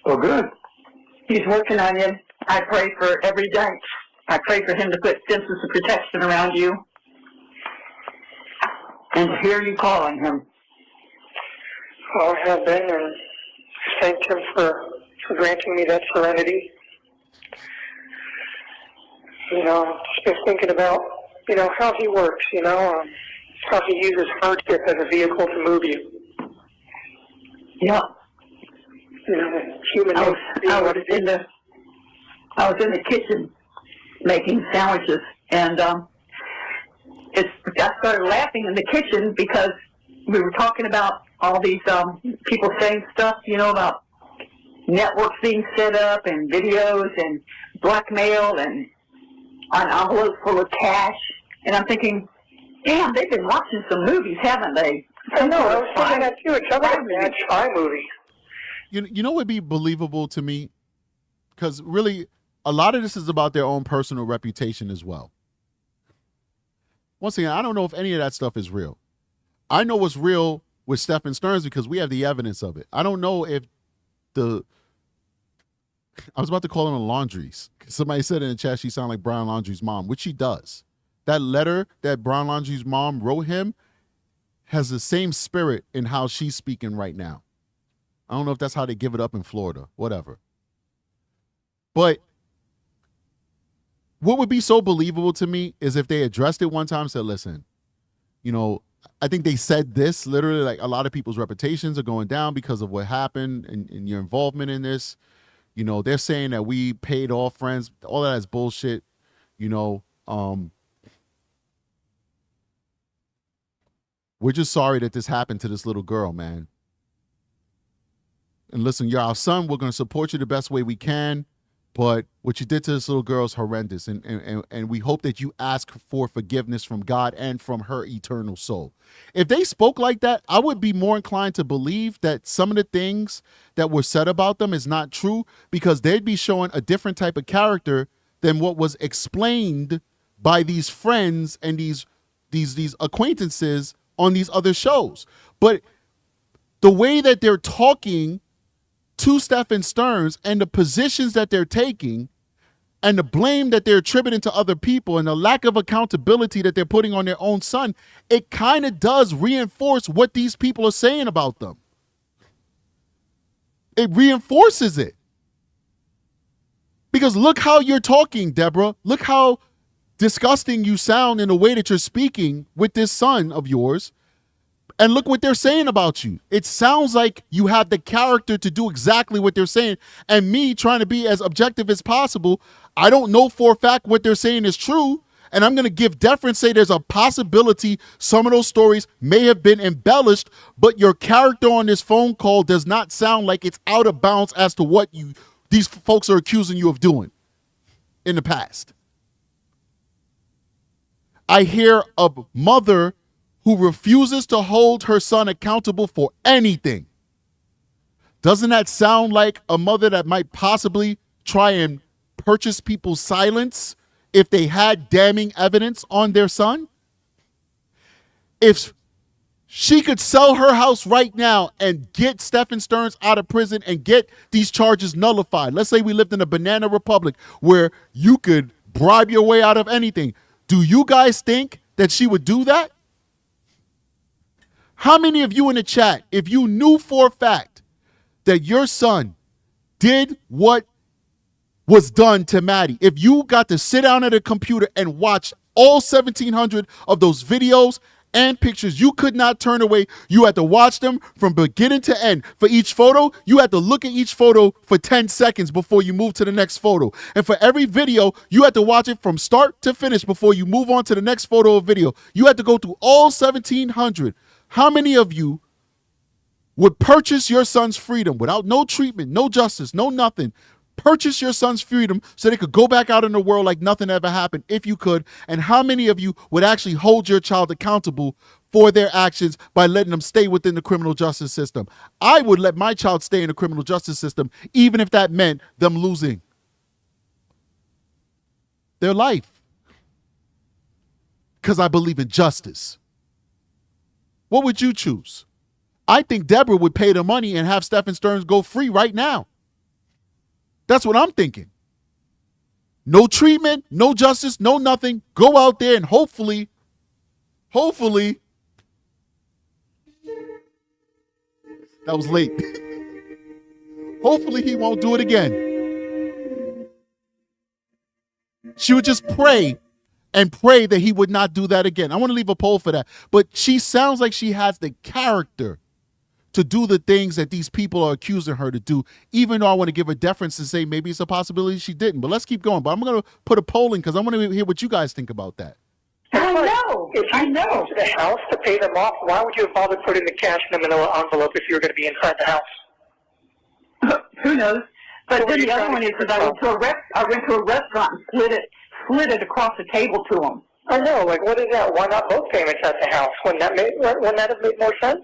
Speaker 6: Oh, good.
Speaker 4: He's working on you. I pray for every day. I pray for him to put fences of protection around you and to hear you calling him.
Speaker 3: I have been, and thank him for granting me that serenity. Just been thinking about, how he works, how he uses hardship as a vehicle to move you.
Speaker 4: Yeah.
Speaker 3: Human
Speaker 4: I
Speaker 3: being.
Speaker 4: was in the kitchen making sandwiches, and I started laughing in the kitchen because we were talking about all these people saying stuff, about networks being set up and videos and blackmail and an envelope full of cash. And I'm thinking, damn, they've been watching some movies, haven't they?
Speaker 3: I know, I was thinking that too. It's like a bad spy movie.
Speaker 2: You know what would be believable to me? Because really, a lot of this is about their own personal reputation as well. Once again, I don't know if any of that stuff is real. I know what's real with Stephan STERNS because we have the evidence of it. I don't know if I was about to call him a Laundries. Somebody said in the chat she sounded like Brian Laundrie's mom, which she does. That letter that Brian Laundrie's mom wrote him has the same spirit in how she's speaking right now. I don't know if that's how they give it up in Florida, whatever. But what would be so believable to me is if they addressed it one time and said, listen, I think they said this literally, like, a lot of people's reputations are going down because of what happened and your involvement in this. They're saying that we paid off friends. All that is bullshit. We're just sorry that this happened to this little girl, man. And listen, you're our son. We're going to support you the best way we can. But what you did to this little girl is horrendous. And we hope that you ask for forgiveness from God and from her eternal soul. If they spoke like that, I would be more inclined to believe that some of the things that were said about them is not true, because they'd be showing a different type of character than what was explained by these friends and these acquaintances on these other shows. But the way that they're talking to Stephan STERNS and the positions that they're taking and the blame that they're attributing to other people and the lack of accountability that they're putting on their own son, it kind of does reinforce what these people are saying about them. It reinforces it. Because look how you're talking, Deborah. Look how disgusting you sound in the way that you're speaking with this son of yours. And look what they're saying about you. It sounds like you have the character to do exactly what they're saying. And me trying to be as objective as possible, I don't know for a fact what they're saying is true. And I'm going to give deference, say there's a possibility some of those stories may have been embellished, but your character on this phone call does not sound like it's out of bounds as to what these folks are accusing you of doing in the past. I hear a mother who refuses to hold her son accountable for anything. Doesn't that sound like a mother that might possibly try and purchase people's silence if they had damning evidence on their son? If she could sell her house right now and get Stephan STERNS out of prison and get these charges nullified. Let's say we lived in a banana republic where you could bribe your way out of anything. Do you guys think that she would do that? How many of you in the chat, if you knew for a fact that your son did what was done to Maddie, if you got to sit down at a computer and watch all 1,700 of those videos and pictures, you could not turn away. You had to watch them from beginning to end. For each photo, you had to look at each photo for 10 seconds before you move to the next photo. And for every video, you had to watch it from start to finish before you move on to the next photo or video. You had to go through all 1,700. How many of you would purchase your son's freedom without no treatment, no justice, no nothing? Purchase your son's freedom so they could go back out in the world like nothing ever happened, if you could. And how many of you would actually hold your child accountable for their actions by letting them stay within the criminal justice system? I would let my child stay in the criminal justice system, even if that meant them losing their life, because I believe in justice. What would you choose? I think Deborah would pay the money and have Stephan STERNS go free right now. That's what I'm thinking. No treatment, no justice, no nothing. Go out there and hopefully, that was late. Hopefully he won't do it again. She would just pray and pray that he would not do that again. I want to leave a poll for that. But she sounds like she has the character to do the things that these people are accusing her to do, even though I want to give her deference and say maybe it's a possibility she didn't. But let's keep going. But I'm going to put a poll in because I want to hear what you guys think about that.
Speaker 4: I know.
Speaker 3: If you go to the house to pay them off, why would you have bothered putting the cash in a manila envelope if you were going to be inside the house?
Speaker 4: Who knows? But then the other one is that I went to a restaurant and slid it across the table to them.
Speaker 3: I know. Like, what is that? Why not both payments at the house? Wouldn't that have made more sense?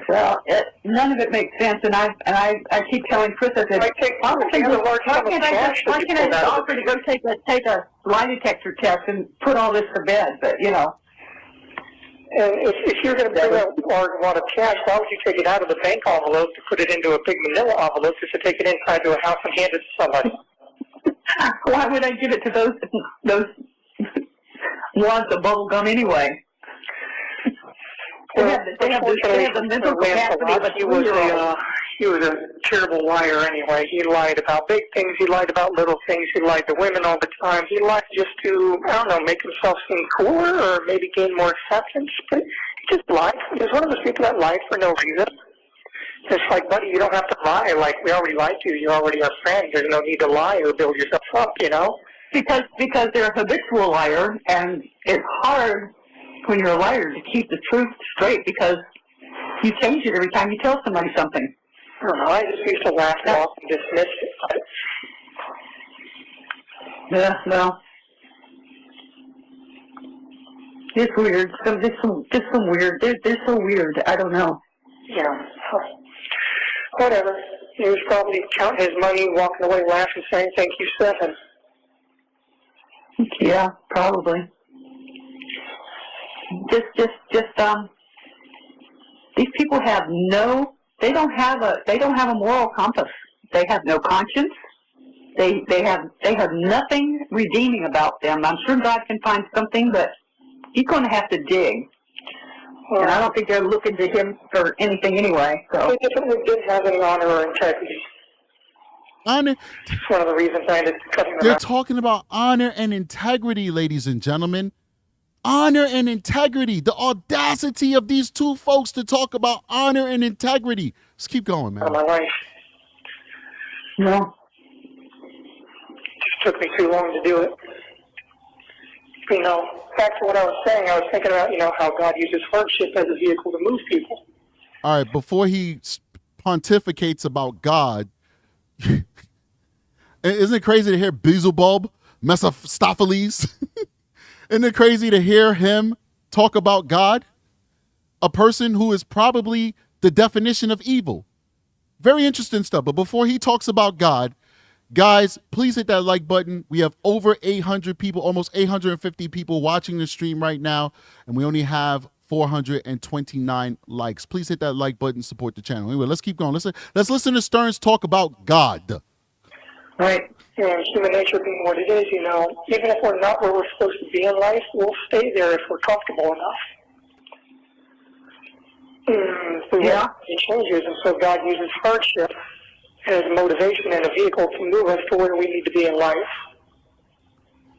Speaker 4: Well, none of it makes sense, and I keep telling Chris, I said, why can't I just offer to go take a lie detector test and put all this to bed? But you know.
Speaker 3: And if you're going to bring a large amount of cash, why would you take it out of the bank envelope to put it into a big manila envelope just to take it inside to a house and hand it to somebody?
Speaker 4: Why would I give it to those wads of bubble gum anyway? They have the mental capacity of a 2-year-old.
Speaker 3: He was a terrible liar anyway. He lied about big things. He lied about little things. He lied to women all the time. He lied just to, I don't know, make himself seem cooler or maybe gain more acceptance. But he just lied. He was one of those people that lied for no reason. It's like, buddy, you don't have to lie. Like, we already lied to you. You're already our friend. There's no need to lie or build yourself up, you know?
Speaker 4: Because they're a habitual liar, and it's hard when you're a liar to keep the truth straight because you change it every time you tell somebody something.
Speaker 3: I don't know. I just used to laugh it off and dismiss it.
Speaker 4: Yeah, well, it's weird. Just some weird. They're so weird. I don't know.
Speaker 3: Yeah. Whatever. He was probably counting his money, walking away laughing, saying, "Thank you, Stephan."
Speaker 4: Yeah, probably. Just these people have they don't have a moral compass. They have no conscience. They have nothing redeeming about them. I'm sure God can find something, but He's going to have to dig. Well, and I don't think they're looking to Him for anything anyway. So
Speaker 3: they definitely didn't have any honor or integrity.
Speaker 2: Honor.
Speaker 3: That's one of the reasons I ended up cutting them
Speaker 2: They're
Speaker 3: out.
Speaker 2: talking about honor and integrity, ladies and gentlemen. Honor and integrity. The audacity of these two folks to talk about honor and integrity. Let's keep going, man.
Speaker 3: For my life.
Speaker 4: no.
Speaker 3: It just took me too long to do it. You know, back to what I was saying, I was thinking about, you know, how God uses hardship as a vehicle to move people.
Speaker 2: All right, before he pontificates about God, isn't it crazy to hear Beelzebub, Mephistopheles, Isn't it crazy to hear him talk about God? A person who is probably the definition of evil. Very interesting stuff. But before he talks about God, guys, please hit that like button. We have over 800 people, almost 850 people watching the stream right now, and we only have 429 likes. Please hit that like button, support the channel. Anyway, let's keep going. Let's listen to Stearns talk about God.
Speaker 3: Right. Human nature being what it is, even if we're not where we're supposed to be in life, we'll stay there if we're comfortable enough. We want changes, and so God uses hardship as motivation and a vehicle to move us to where we need to be in life.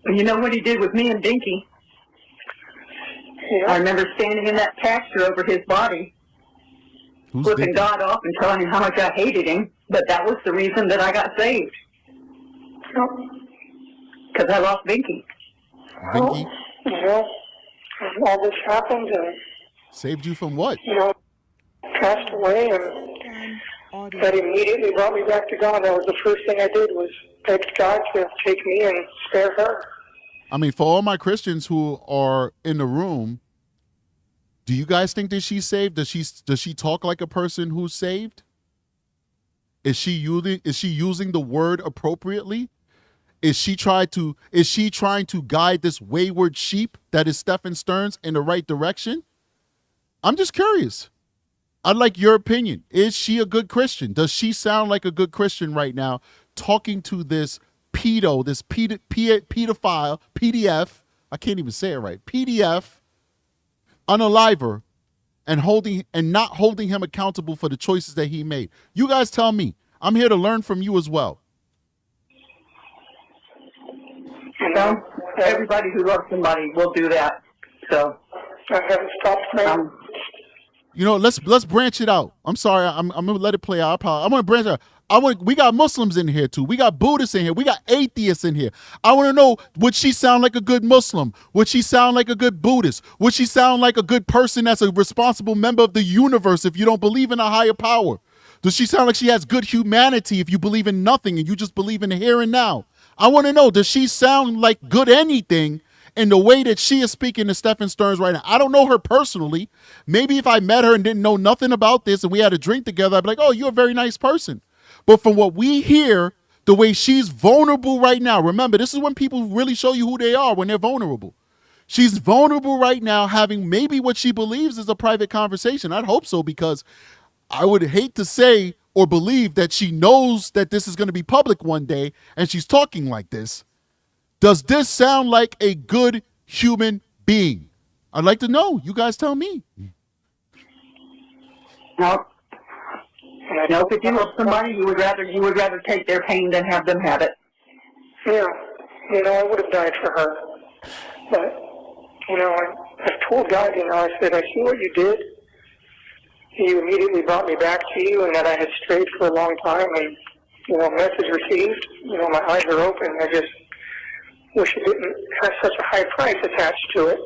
Speaker 4: You know what he did with me and Dinky?
Speaker 3: Yeah.
Speaker 4: I remember standing in that pasture over his body, flipping God off and telling him how much I hated him, but that was the reason that I got saved. Because I lost Dinky.
Speaker 2: Dinky?
Speaker 3: All this happened and...
Speaker 2: Saved you from what?
Speaker 3: Passed away, and that immediately brought me back to God. That was the first thing I did, was beg God to take me and spare her.
Speaker 2: I mean, for all my Christians who are in the room, do you guys think that she's saved? Does she talk like a person who's saved? Is she using the word appropriately? Is she trying to guide this wayward sheep that is Stephan STERNS in the right direction? I'm just curious. I'd like your opinion. Is she a good Christian? Does she sound like a good Christian right now, talking to this pedophile, PDF, I can't even say it right, PDF, unaliver, and not holding him accountable for the choices that he made? You guys tell me. I'm here to learn from you as well.
Speaker 4: Everybody who loves somebody will do that. So
Speaker 3: I haven't stopped praying.
Speaker 2: Let's branch it out. I'm sorry, I'm gonna let it play out. I want to branch it out. We got Muslims in here too. We got Buddhists in here. We got atheists in here. I want to know, would she sound like a good Muslim? Would she sound like a good Buddhist? Would she sound like a good person that's a responsible member of the universe if you don't believe in a higher power? Does she sound like she has good humanity if you believe in nothing and you just believe in the here and now? I want to know, does she sound like good anything in the way that she is speaking to Stephan STERNS right now? I don't know her personally. Maybe if I met her and didn't know nothing about this and we had a drink together, I'd be like, oh, you're a very nice person. But from what we hear, the way she's vulnerable right now, remember, this is when people really show you who they are, when they're vulnerable. She's vulnerable right now, having maybe what she believes is a private conversation. I'd hope so, because I would hate to say or believe that she knows that this is going to be public one day and she's talking like this. Does this sound like a good human being? I'd like to know. You guys tell me.
Speaker 4: No. No, if you love somebody, you would rather take their pain than have them have it.
Speaker 3: Yeah. I would have died for her. But, I've told God, I said, I see what you did. You immediately brought me back to you, and that I had strayed for a long time, and, message received. My eyes are open. I just wish it didn't have such a high price attached to it.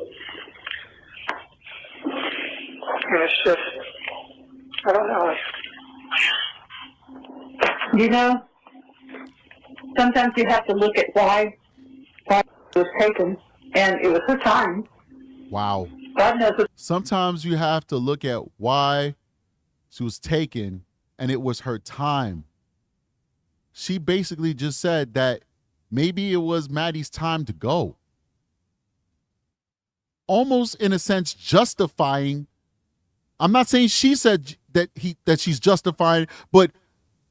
Speaker 3: And it's just, I don't know.
Speaker 4: Sometimes you have to look at why it was taken, and it was her time.
Speaker 2: Wow.
Speaker 4: God knows it.
Speaker 2: Sometimes you have to look at why she was taken, and it was her time. She basically just said that maybe it was Maddie's time to go. Almost in a sense justifying. I'm not saying she said that she's justifying, but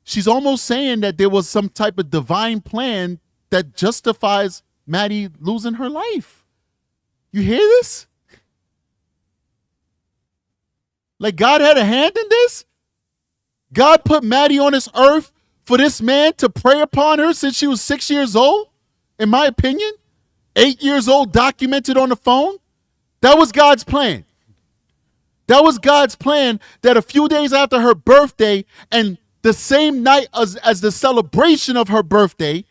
Speaker 2: she's almost saying that there was some type of divine plan that justifies Maddie losing her life. You hear this? Like God had a hand in this? God put Maddie on this earth for this man to prey upon her since she was 6 years old? In my opinion, 8 years old, documented on the phone. That was God's plan. That was God's plan, that a few days after her birthday and the same night as the celebration of her birthday,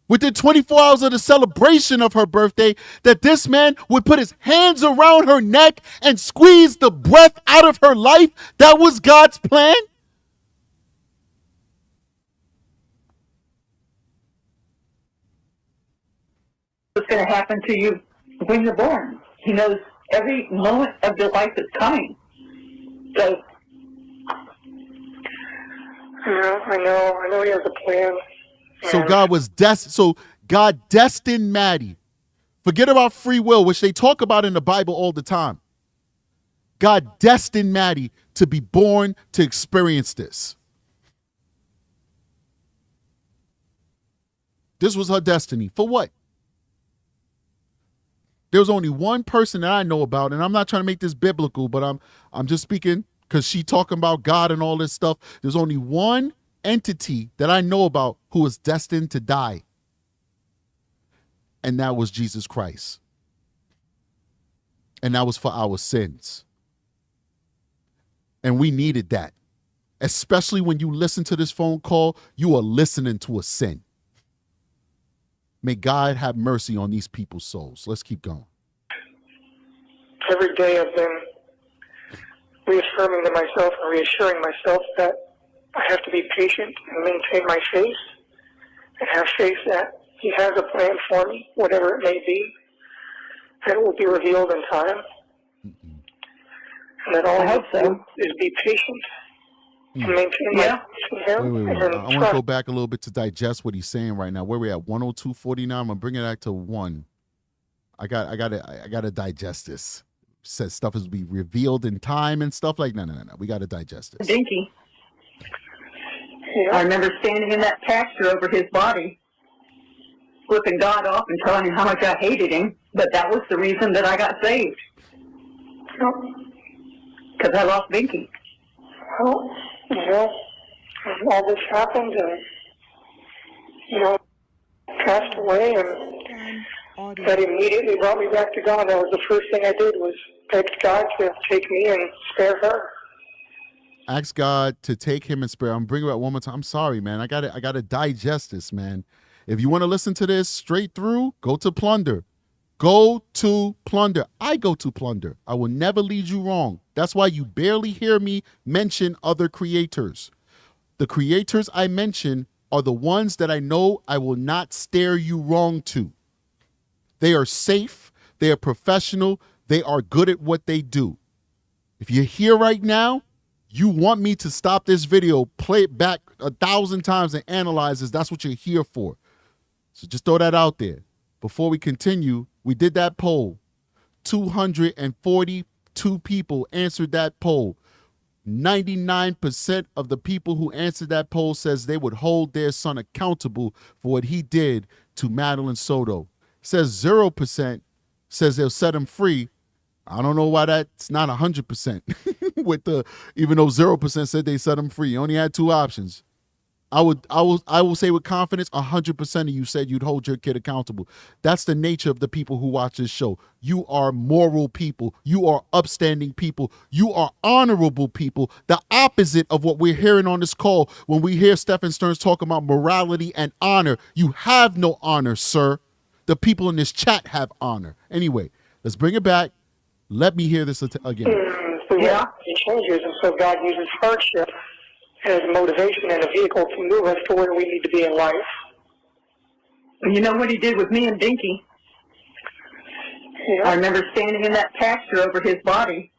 Speaker 2: within 24 hours of the celebration of her birthday, that this man would put his hands around her neck and squeeze the breath out of her life. That was God's plan.
Speaker 4: What's going to happen to you when you're born. He knows every moment of your life that's coming. So,
Speaker 3: Yeah, I know he has a plan.
Speaker 2: So God destined Maddie. Forget about free will, which they talk about in the Bible all the time. God destined Maddie to be born to experience this. This was her destiny. For what? There was only one person that I know about, and I'm not trying to make this biblical, but I'm just speaking because she talking about God and all this stuff. There's only one entity that I know about who was destined to die, and that was Jesus Christ. And that was for our sins. And we needed that. Especially when you listen to this phone call, you are listening to a sin. May God have mercy on these people's souls. Let's keep going.
Speaker 3: Every day I've been reaffirming to myself and reassuring myself that I have to be patient and maintain my faith and have faith that he has a plan for me, whatever it may be, and it will be revealed in time. And that all I have to do is be patient and maintain my faith in him.
Speaker 2: Wait. I want to go back a little bit to digest what he's saying right now. Where we at? 102.49. I'm gonna bring it back to 1. I gotta digest this. Says stuff is to be revealed in time and stuff like no. We gotta digest this.
Speaker 4: Dinky.
Speaker 3: Yeah.
Speaker 4: I remember standing in that pasture over his body, flipping God off and telling him how much I hated him, but that was the reason that I got saved. Because I lost Dinky.
Speaker 3: Well, all this happened and, passed away, and that immediately brought me back to God. That was the first thing I did was beg God to take me and spare her.
Speaker 2: Ask God to take him and spare. I'm bringing it back one more time. I'm sorry, man. I gotta digest this, man. If you want to listen to this straight through, go to Plunder. Go to Plunder. I go to Plunder. I will never lead you wrong. That's why you barely hear me mention other creators. The creators I mention are the ones that I know I will not steer you wrong to. They are safe. They are professional. They are good at what they do. If you're here right now, you want me to stop this video, play it back 1,000 times and analyze this. That's what you're here for. So just throw that out there. Before we continue, we did that poll. 242 people answered that poll. 99% of the people who answered that poll says they would hold their son accountable for what he did to Madeline Soto. Says 0% says they'll set him free. I don't know why that's not 100% with even though 0% said they set him free. You only had 2 options. I will say with confidence, 100% of you said you'd hold your kid accountable. That's the nature of the people who watch this show. You are moral people. You are upstanding people. You are honorable people. The opposite of what we're hearing on this call when we hear Stephan STERNS talking about morality and honor. You have no honor, sir. The people in this chat have honor. Anyway, let's bring it back. Let me hear this again.
Speaker 3: Yeah, he changes, and so God uses hardship as motivation and a vehicle to move us to where we need to be in life.
Speaker 4: You know what he did with me and Dinky?
Speaker 3: Yeah.
Speaker 4: I remember standing in that pasture over his body,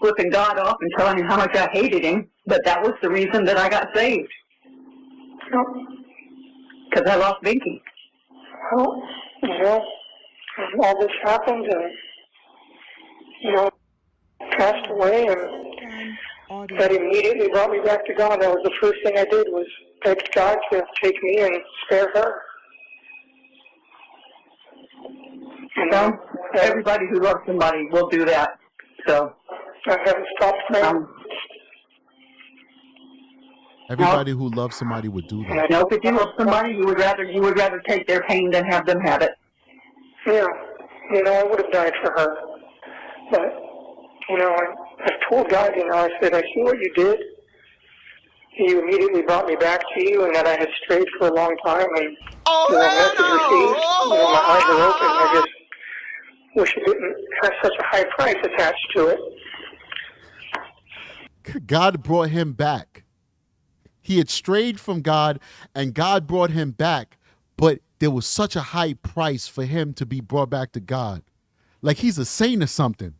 Speaker 4: flipping God off and telling him how much I hated him, but that was the reason that I got saved. Because I lost Dinky.
Speaker 3: Well, all this happened and, passed away, and that immediately brought me back to God. That was the first thing I did was beg God to take me and spare her. And
Speaker 4: everybody who loves somebody will do that. So
Speaker 3: I haven't stopped praying.
Speaker 2: Everybody who loves somebody would do that.
Speaker 4: I know if you love somebody, you would rather take their pain than have them have it.
Speaker 3: Yeah, I would have died for her, but I told God, I said, I see what you did. You immediately brought me back to you, and that I had strayed for a long time, and message received. My eyes are open. I just wish it didn't have such a high price attached to it.
Speaker 2: God brought him back. He had strayed from God, and God brought him back, but there was such a high price for him to be brought back to God. Like he's a saint or something.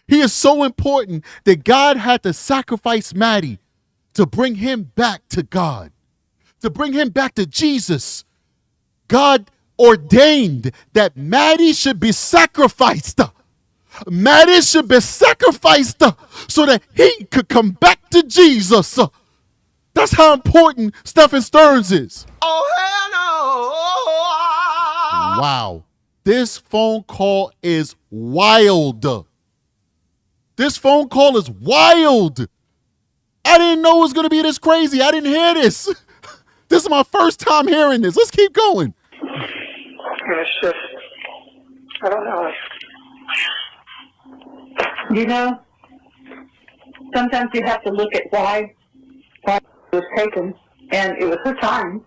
Speaker 2: He is so important that God had to sacrifice Maddie to bring him back to God, to bring him back to Jesus. God ordained that Maddie should be sacrificed. Maddie should be sacrificed so that he could come back to Jesus. That's how important Stephan STERNS is.
Speaker 7: Oh, hell no.
Speaker 2: Wow. This phone call is wild. This phone call is wild. I didn't know it was going to be this crazy. I didn't hear this. This is my first time hearing this. Let's keep going.
Speaker 3: It's just, I don't know.
Speaker 4: You know, sometimes you have to look at why it was taken, and it was her time.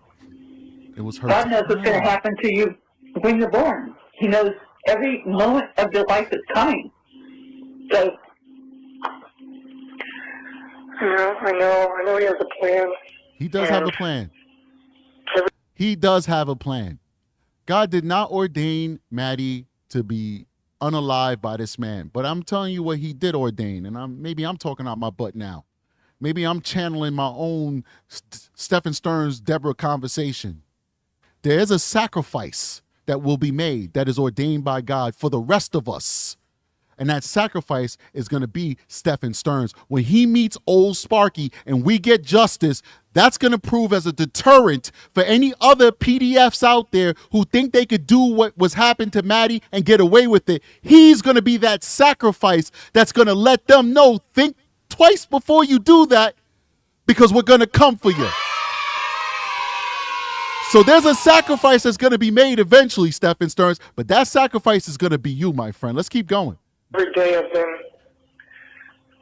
Speaker 2: It was her
Speaker 4: God knows what's going to happen to you when you're born. He knows every moment of your life is coming. So,
Speaker 3: Yeah, I know he has a plan.
Speaker 2: He does have a plan. He does have a plan. God did not ordain Maddie to be unalive by this man, but I'm telling you what he did ordain, and maybe I'm talking out my butt now. Maybe I'm channeling my own Stephan STERNS Deborah conversation. There is a sacrifice that will be made that is ordained by God for the rest of us. And that sacrifice is going to be Stephan STERNS. When he meets old Sparky and we get justice, that's going to prove as a deterrent for any other PDFs out there who think they could do what was happened to Maddie and get away with it. He's going to be that sacrifice that's going to let them know, think twice before you do that, because we're going to come for you. So there's a sacrifice that's going to be made eventually, Stephan STERNS, but that sacrifice is going to be you, my friend. Let's keep going.
Speaker 3: Every day I've been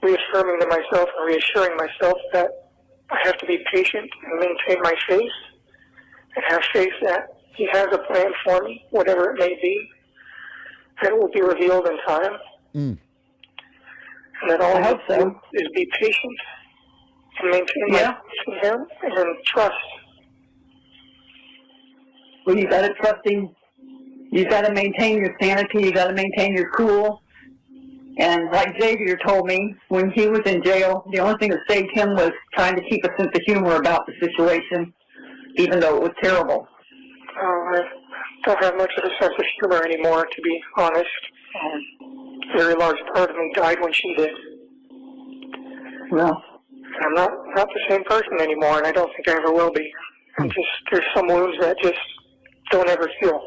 Speaker 3: reaffirming to myself and reassuring myself that I have to be patient and maintain my faith and have faith that he has a plan for me, whatever it may be, that it will be revealed in time. And that all I have to do is be patient and maintain my faith in him and trust.
Speaker 4: well, you got to trust him. You got to maintain your sanity. You got to maintain your cool. And like Xavier told me, when he was in jail, the only thing that saved him was trying to keep a sense of humor about the situation, even though it was terrible.
Speaker 3: I don't have much of a sense of humor anymore, to be honest. A very large part of me died when she did.
Speaker 4: Well,
Speaker 3: I'm not the same person anymore, and I don't think I ever will be. There's some wounds that just don't ever heal.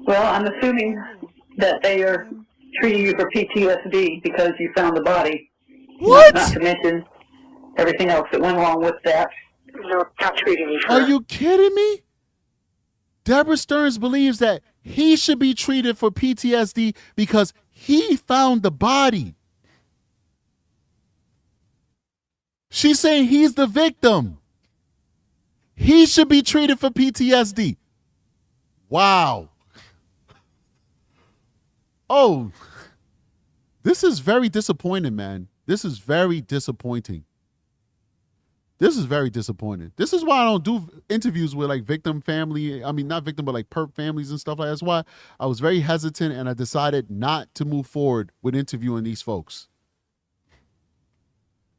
Speaker 4: Well, I'm assuming that they are treating you for PTSD because you found the body.
Speaker 2: What?
Speaker 4: Not to mention everything else that went along with that.
Speaker 3: No, not treating me for
Speaker 2: Are you kidding me? Deborah STERNS believes that he should be treated for PTSD because he found the body. She's saying he's the victim. He should be treated for PTSD. Wow. Oh, this is very disappointing, man. This is very disappointing. This is very disappointing. This is why I don't do interviews with like victim family. I mean, not victim, but like perp families and stuff like that. That's why I was very hesitant and I decided not to move forward with interviewing these folks.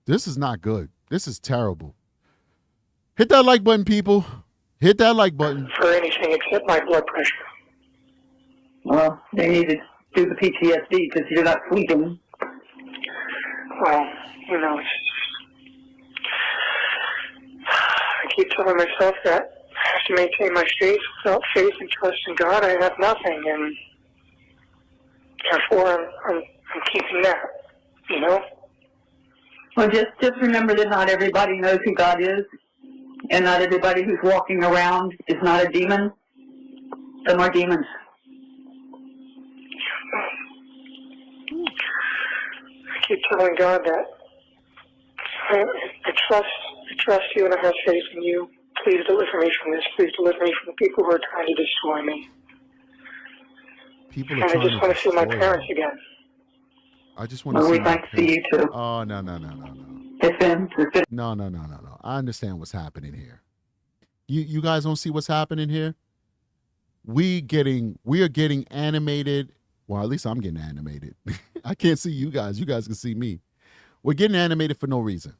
Speaker 2: This is not good. This is terrible. Hit that like button, people. Hit that like button.
Speaker 3: for anything except my blood pressure.
Speaker 4: Well, they need to do the PTSD because you're not sleeping.
Speaker 3: Well, you know, it's I keep telling myself that I have to maintain my faith. Without faith and trust in God, I have nothing, and therefore I'm keeping that, you know?
Speaker 4: Well, just remember that not everybody knows who God is, and not everybody who's walking around is not a demon. Some are demons.
Speaker 3: I keep telling God that I trust you and I have faith in you. Please deliver me from this. Please deliver me from the people who are trying to destroy me.
Speaker 2: People
Speaker 3: And
Speaker 2: are
Speaker 3: I
Speaker 2: trying
Speaker 3: just want to see my parents again.
Speaker 2: I just want to
Speaker 4: Well,
Speaker 2: see
Speaker 4: we'd like to see you too.
Speaker 2: Oh, no.
Speaker 4: It's been
Speaker 2: No. I understand what's happening here. You guys don't see what's happening here? We are getting animated. Well, at least I'm getting animated. I can't see you guys. You guys can see me. We're getting animated for no reason.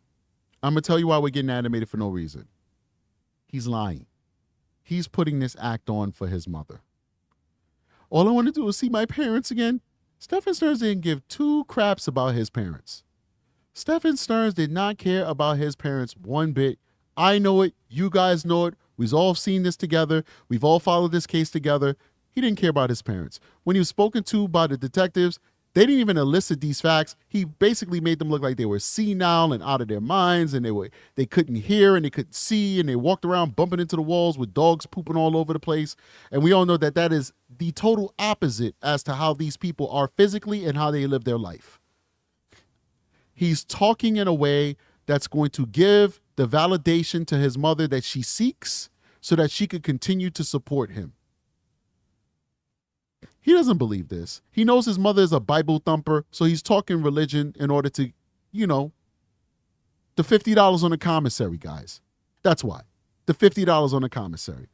Speaker 2: I'm going to tell you why we're getting animated for no reason. He's lying. He's putting this act on for his mother. All I want to do is see my parents again. Stephan STERNS didn't give two craps about his parents. Stephan STERNS did not care about his parents one bit. I know it. You guys know it. We've all seen this together. We've all followed this case together. He didn't care about his parents. When he was spoken to by the detectives, they didn't even elicit these facts. He basically made them look like they were senile and out of their minds, and they couldn't hear and they couldn't see, and they walked around bumping into the walls with dogs pooping all over the place. And we all know that that is the total opposite as to how these people are physically and how they live their life. He's talking in a way that's going to give the validation to his mother that she seeks so that she could continue to support him. He doesn't believe this. He knows his mother is a Bible thumper, so he's talking religion in order to, the $50 on the commissary, guys. That's why. The $50 on the commissary.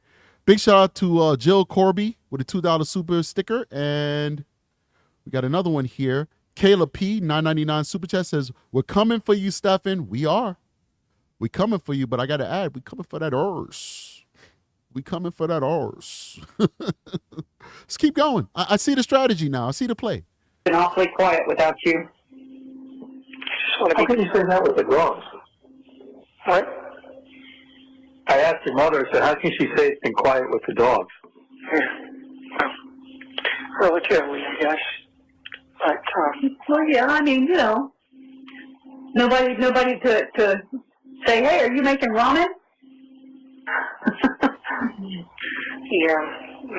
Speaker 2: Big shout out to Jill Corby with a $2 super sticker. And we got another one here. Kayla P, $9.99 super chat says, we're coming for you, Stephan. We are. We coming for you, but I got to add, we coming for that arse. We coming for that arse. Let's keep going. I see the strategy now. I see the play.
Speaker 4: Been awfully quiet without you.
Speaker 6: How can you say that with the dogs?
Speaker 3: What?
Speaker 6: I asked your mother, I said, how can she say it's been quiet with the dogs?
Speaker 3: Well, relatively, I guess. But,
Speaker 4: Well, yeah, I mean, nobody to say, hey, are you making ramen?
Speaker 3: yeah,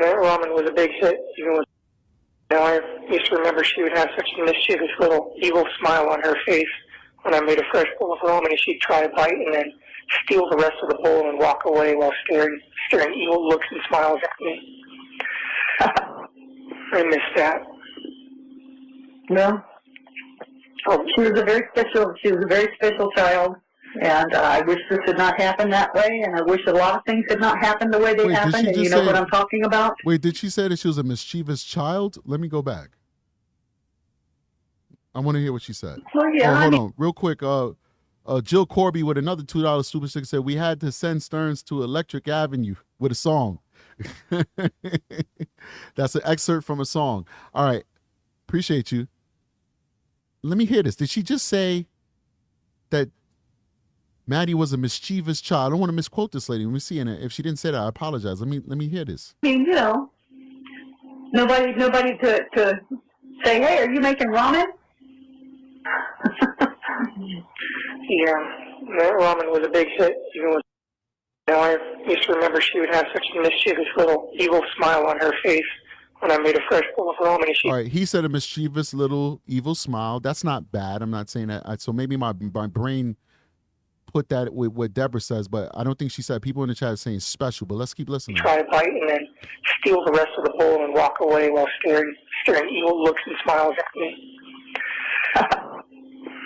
Speaker 3: that ramen was a big hit. Even with, I used to remember she would have such a mischievous little evil smile on her face when I made a fresh bowl of ramen, and she'd try to bite and then steal the rest of the bowl and walk away while staring evil looks and smiles at me. I miss that.
Speaker 4: No. Oh, she was a very special child, and I wish this had not happened that way, and I wish a lot of things had not happened the way they happened, and you know what I'm talking about?
Speaker 2: Wait, did she say that she was a mischievous child? Let me go back. I want to hear what she said.
Speaker 4: Well, yeah,
Speaker 2: hold on. Real quick, Jill Corby with another $2 super sticker said, we had to send Stearns to Electric Avenue with a song. That's an excerpt from a song. All right. Appreciate you. Let me hear this. Did she just say that Maddie was a mischievous child? I don't want to misquote this lady. Let me see. And if she didn't say that, I apologize. Let me hear this.
Speaker 4: I mean, nobody to say, hey, are you making ramen?
Speaker 3: Yeah, that ramen was a big hit. Even with, I used to remember she would have such a mischievous little evil smile on her face when I made a fresh bowl of ramen.
Speaker 2: All right, he said a mischievous little evil smile. That's not bad. I'm not saying that. So maybe my brain put that with what Deborah says, but I don't think she said. People in the chat are saying special, but let's keep listening.
Speaker 3: Try to bite and then steal the rest of the bowl and walk away while staring evil looks and smiles at me.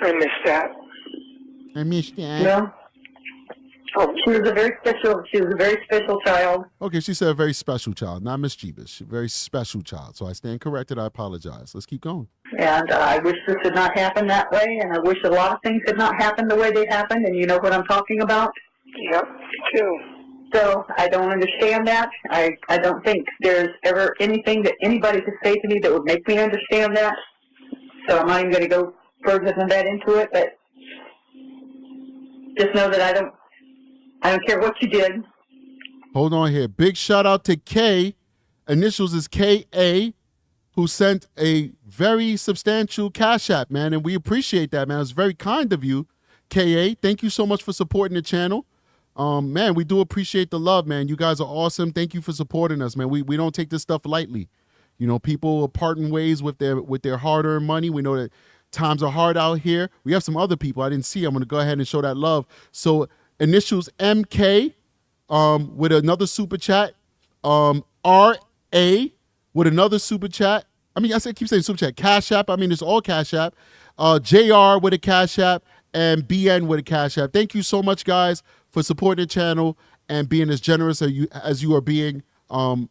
Speaker 3: I miss that.
Speaker 2: I miss that.
Speaker 4: No. Oh, she was a very special child.
Speaker 2: Okay, she said a very special child, not mischievous. A very special child. So I stand corrected. I apologize. Let's keep going.
Speaker 4: And I wish this had not happened that way, and I wish a lot of things had not happened the way they happened, and you know what I'm talking about?
Speaker 3: Yep, me too.
Speaker 4: So I don't understand that. I don't think there's ever anything that anybody could say to me that would make me understand that. So I'm not even going to go further than that into it, but just know that I don't care what you did.
Speaker 2: Hold on here. Big shout out to K, initials is K-A, who sent a very substantial Cash App, man, and we appreciate that, man. It's very kind of you, K-A. Thank you so much for supporting the channel. Man, we do appreciate the love, man. You guys are awesome. Thank you for supporting us, man. We don't take this stuff lightly. You know, people are parting ways with their hard-earned money. We know that times are hard out here. We have some other people I didn't see. I'm going to go ahead and show that love. So initials MK with another super chat. RA with another super chat. I mean, keep saying super chat. Cash App. I mean, it's all Cash App. JR with a Cash App and BN with a Cash App. Thank you so much, guys, for supporting the channel. and being as generous as you are being.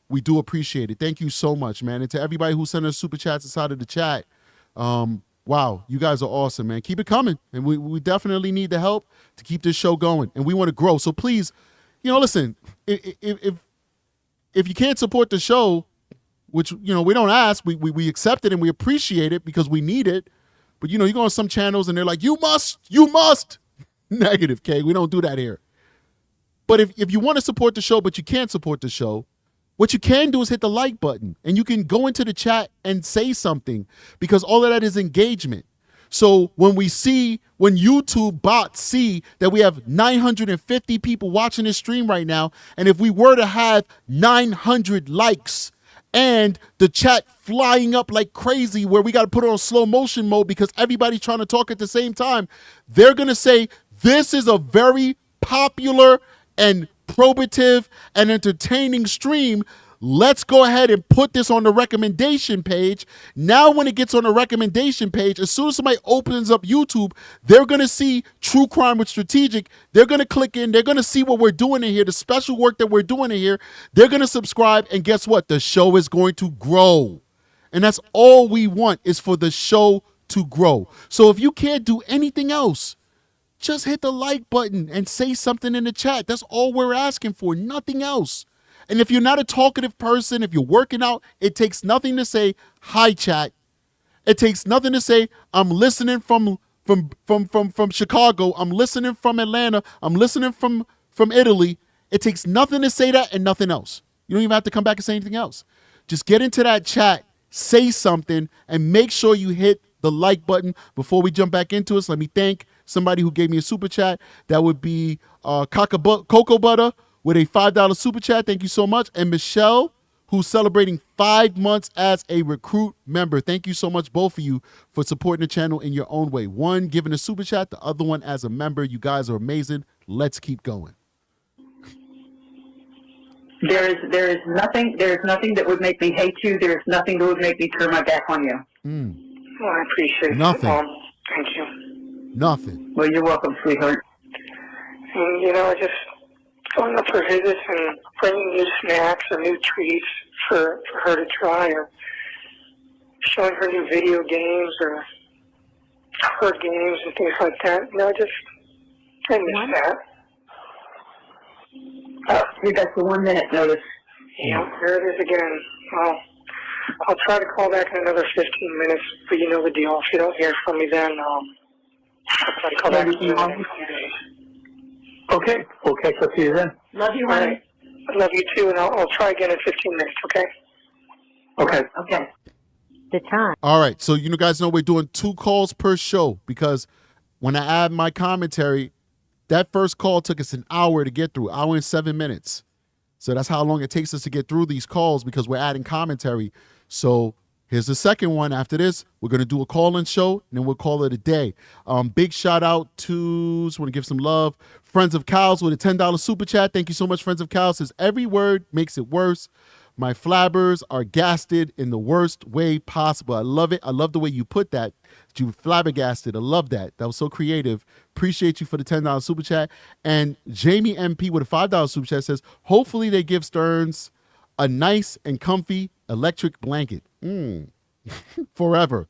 Speaker 2: We do appreciate it. Thank you so much, man. And to everybody who sent us super chats inside of the chat, wow, you guys are awesome, man. Keep it coming. And we definitely need the help to keep this show going. And we want to grow. So please, listen, if you can't support the show, which, we don't ask, we accept it and we appreciate it because we need it. But, you go on some channels and they're like, you must. Negative, okay? We don't do that here. But if you want to support the show, but you can't support the show, what you can do is hit the like button and you can go into the chat and say something because all of that is engagement. So when YouTube bots see that we have 950 people watching this stream right now, and if we were to have 900 likes and the chat flying up like crazy where we got to put it on slow motion mode because everybody's trying to talk at the same time, they're going to say, this is a very popular and probative and entertaining stream. Let's go ahead and put this on the recommendation page. Now, when it gets on the recommendation page, as soon as somebody opens up YouTube, they're going to see True Crime with Strategic. They're going to click in. They're going to see what we're doing in here, the special work that we're doing in here. They're going to subscribe. And guess what? The show is going to grow. And that's all we want, is for the show to grow. So if you can't do anything else, just hit the like button and say something in the chat. That's all we're asking for, nothing else. And if you're not a talkative person, if you're working out, it takes nothing to say, hi, chat. It takes nothing to say, I'm listening from Chicago. I'm listening from Atlanta. I'm listening from Italy. It takes nothing to say that and nothing else. You don't even have to come back and say anything else. Just get into that chat, say something, and make sure you hit the like button. Before we jump back into it, so let me thank somebody who gave me a super chat. That would be Cocoa Butter with a $5 super chat. Thank you so much. And Michelle, who's celebrating 5 months as a recruit member. Thank you so much, both of you, for supporting the channel in your own way. One giving a super chat, the other one as a member. You guys are amazing. Let's keep going.
Speaker 4: There is nothing that would make me hate you. There is nothing that would make me turn my back on you.
Speaker 3: Well, I appreciate
Speaker 2: Nothing.
Speaker 3: it. Thank you.
Speaker 2: Nothing.
Speaker 4: Well, you're welcome, sweetheart.
Speaker 3: And, just going up for visits and bringing new snacks or new treats for her to try, or showing her new video games or card games and things like that. I miss that.
Speaker 4: You got the 1 minute notice.
Speaker 3: Yeah, there it is again. Well, I'll try to call back in another 15 minutes, but you know the deal. If you don't hear from me then, I'll try to call back in the next few days.
Speaker 6: Okay, we'll catch up to you then.
Speaker 4: Love you,
Speaker 3: All
Speaker 4: honey.
Speaker 3: right. I love you too, and I'll try again in 15 minutes, okay?
Speaker 6: Okay.
Speaker 4: Okay.
Speaker 5: The time.
Speaker 2: All right. So you guys know we're doing 2 calls per show because when I add my commentary, that first call took us an hour to get through, hour and 7 minutes. So that's how long it takes us to get through these calls because we're adding commentary. So here's the second one. After this, we're going to do a call-in show, and then we'll call it a day. Big shout-out to, just want to give some love, Friends of Cows with a $10 super chat. Thank you so much, Friends of Cows. Says, every word makes it worse. My flabbers are gasted in the worst way possible. I love it. I love the way you put that. You flabbergasted. I love that. That was so creative. Appreciate you for the $10 super chat. And Jamie MP with a $5 super chat says, hopefully they give Stearns a nice and comfy electric blanket. Forever.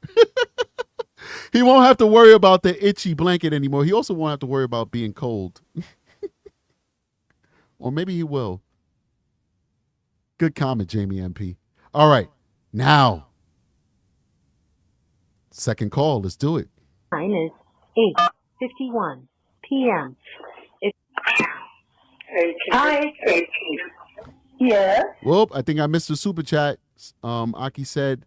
Speaker 2: He won't have to worry about the itchy blanket anymore. He also won't have to worry about being cold. Or maybe he will. Good comment, Jamie MP. All right. Now, second call. Let's do it.
Speaker 5: Time is 8:51 p.m.
Speaker 3: Hey,
Speaker 4: Hi.
Speaker 3: Hey,
Speaker 4: Yes.
Speaker 2: Whoop, I think I missed the super chat. Aki said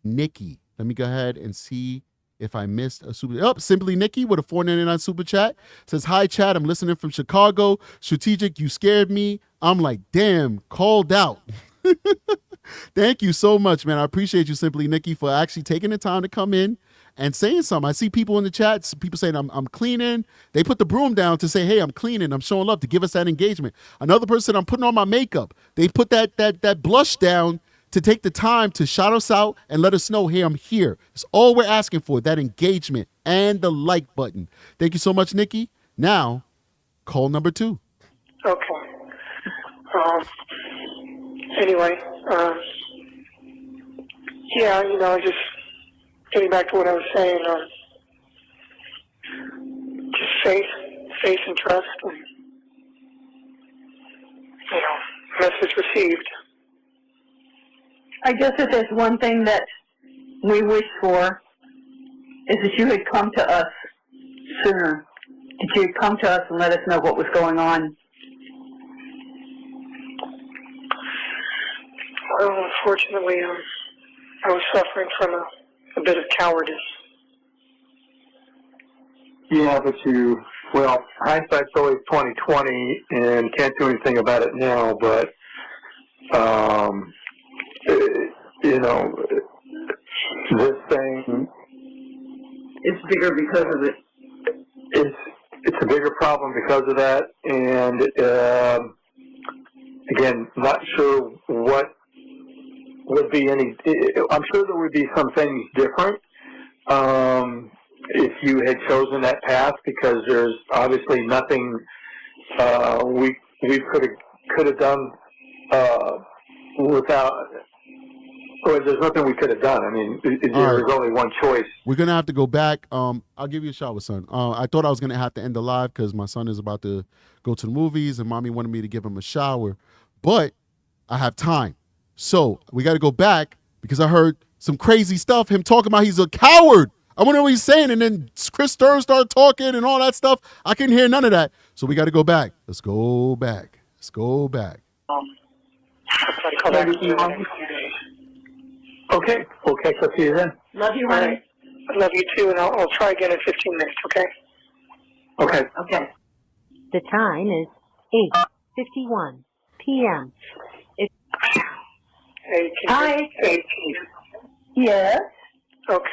Speaker 2: Nikki. Let me go ahead and see if I missed a super. Oh, Simply Nikki with a $4.99 super chat. Says, hi, chat. I'm listening from Chicago. Strategic, you scared me. I'm like, damn, called out. Thank you so much, man. I appreciate you, Simply Nikki, for actually taking the time to come in and saying something. I see people in the chat, people saying, I'm cleaning. They put the broom down to say, hey, I'm cleaning. I'm showing love, to give us that engagement. Another person, I'm putting on my makeup. They put that blush down to take the time to shout us out and let us know, hey, I'm here. It's all we're asking for, that engagement and the like button. Thank you so much, Nikki. Now, call number 2.
Speaker 3: okay. Anyway, yeah, just getting back to what I was saying, just faith and trust, and, message received.
Speaker 4: I guess if there's one thing that we wish for, is that you had come to us sooner. That you had come to us and let us know what was going on.
Speaker 3: Well, unfortunately, I was suffering from a bit of cowardice.
Speaker 6: Yeah, but hindsight's always 20/20, and can't do anything about it now. But this thing
Speaker 4: It's bigger because of it.
Speaker 6: It's a bigger problem because of that, and again, not sure what would be any. I'm sure there would be some things different if you had chosen that path, because there's obviously nothing we could have done without. Or there's nothing we could have done. I mean, there was only one choice.
Speaker 2: We're going to have to go back. I'll give you a shower, son. I thought I was going to have to end the live because my son is about to go to the movies and mommy wanted me to give him a shower. But I have time. So we got to go back because I heard some crazy stuff, him talking about he's a coward. I wonder what he's saying. And then Chris Stern started talking and all that stuff. I couldn't hear none of that. So we got to go back. Let's go back. Let's go back.
Speaker 3: I'll try to call back to you in a few days.
Speaker 6: Okay, we'll catch up to you then.
Speaker 4: Love you,
Speaker 3: All
Speaker 4: honey.
Speaker 3: right. I love you too, and I'll try again in 15 minutes, okay?
Speaker 6: Okay.
Speaker 4: Okay.
Speaker 5: The time is 8:51 p.m.
Speaker 3: Hey,
Speaker 4: Hi.
Speaker 3: Hey,
Speaker 4: Yes.
Speaker 3: okay.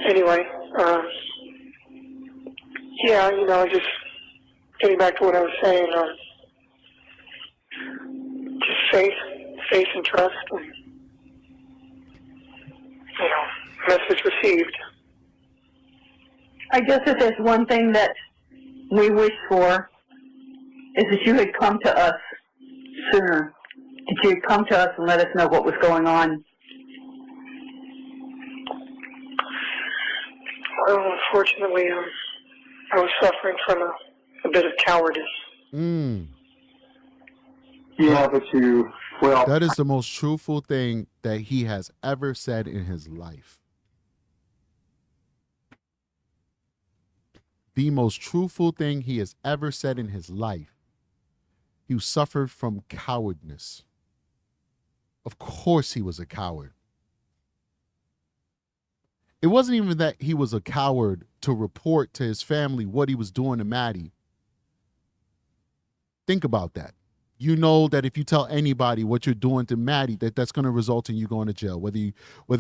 Speaker 3: Anyway, yeah, just getting back to what I was saying, just faith and trust, and, message received.
Speaker 4: I guess if there's one thing that we wish for, is that you had come to us sooner. That you had come to us and let us know what was going on.
Speaker 3: Well, unfortunately, I was suffering from a bit of cowardice.
Speaker 6: Yeah, but
Speaker 2: That is the most truthful thing that he has ever said in his life. The most truthful thing he has ever said in his life. He suffered from cowardness. Of course he was a coward. It wasn't even that he was a coward to report to his family what he was doing to Maddie. Think about that. You know that if you tell anybody what you're doing to Maddie, that's going to result in you going to jail. Whether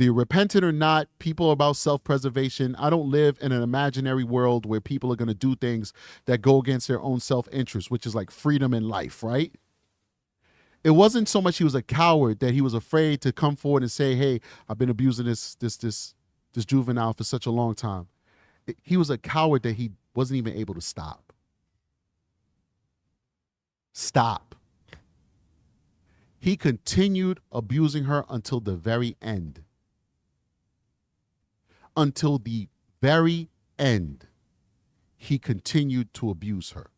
Speaker 2: you're repentant or not, people are about self-preservation. I don't live in an imaginary world where people are going to do things that go against their own self-interest, which is like freedom in life, right? It wasn't so much he was a coward that he was afraid to come forward and say, hey, I've been abusing this juvenile for such a long time. He was a coward that he wasn't even able to stop. He continued abusing her until the very end. Until the very end, he continued to abuse her.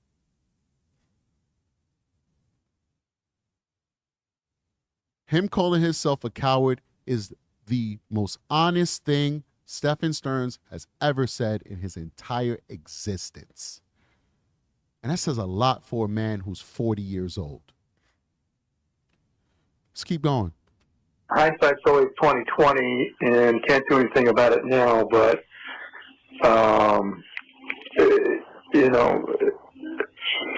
Speaker 2: Him calling himself a coward is the most honest thing Stephan STERNS has ever said in his entire existence. And that says a lot for a man who's 40 years old. Let's keep going.
Speaker 6: Hindsight's always 20/20, and can't do anything about it now. But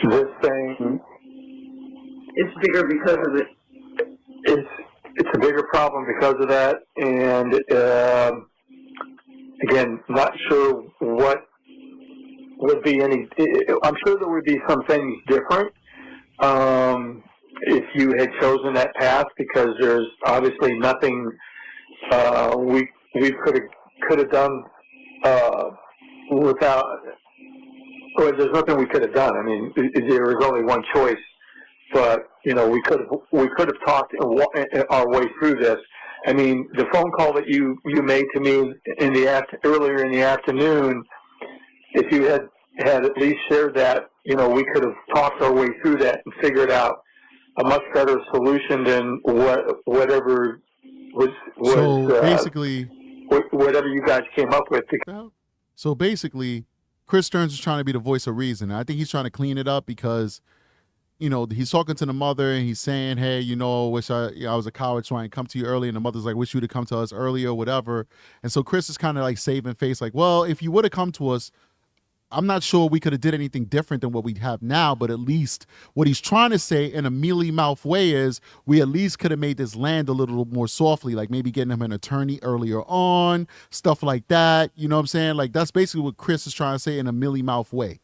Speaker 6: this thing.
Speaker 4: It's bigger because of it.
Speaker 6: It's a bigger problem because of that, and again, not sure what would be any. I'm sure there would be some things different if you had chosen that path, because there's obviously nothing we could have done without. well, there's nothing we could have done. I mean, there was only one choice, but you know, we could have talked our way through this. I mean, the phone call that you made to me earlier in the afternoon, if you had at least shared that, you know, we could have talked our way through that and figured out a much better solution than whatever was
Speaker 2: basically
Speaker 6: whatever you guys came up with.
Speaker 2: So basically, Chris Stearns is trying to be the voice of reason. I think he's trying to clean it up because, you know, he's talking to the mother and he's saying, hey, you know, wish I was a coward so I didn't come to you early. And the mother's like, wish you would have come to us earlier or whatever. And so Chris is kind of like saving face, like, well, if you would have come to us, I'm not sure we could have did anything different than what we have now, but at least what he's trying to say in a mealy-mouthed way is we at least could have made this land a little more softly, like maybe getting him an attorney earlier on, stuff like that. You know what I'm saying? Like that's basically what Chris is trying to say in a mealy-mouthed way,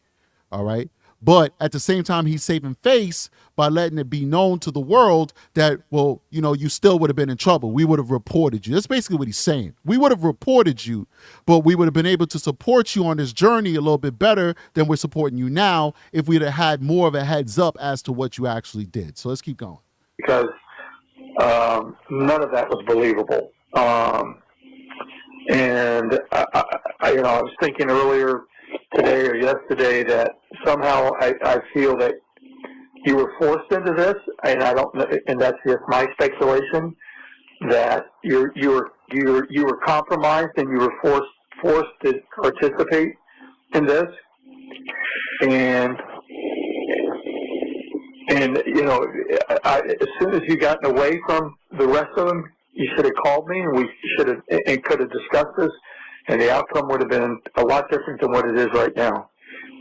Speaker 2: all right? But at the same time, he's saving face by letting it be known to the world that, well, you know, you still would have been in trouble. We would have reported you. That's basically what he's saying. We would have reported you, but we would have been able to support you on this journey a little bit better than we're supporting you now if we'd have had more of a heads up as to what you actually did. So let's keep going.
Speaker 6: Because none of that was believable. And I was thinking earlier today or yesterday that somehow I feel that you were forced into this, and I don't know, and that's just my speculation, that you were compromised and you were forced to participate in this, and you know, as soon as you gotten away from the rest of them, you should have called me and we should have and could have discussed this, and the outcome would have been a lot different than what it is right now.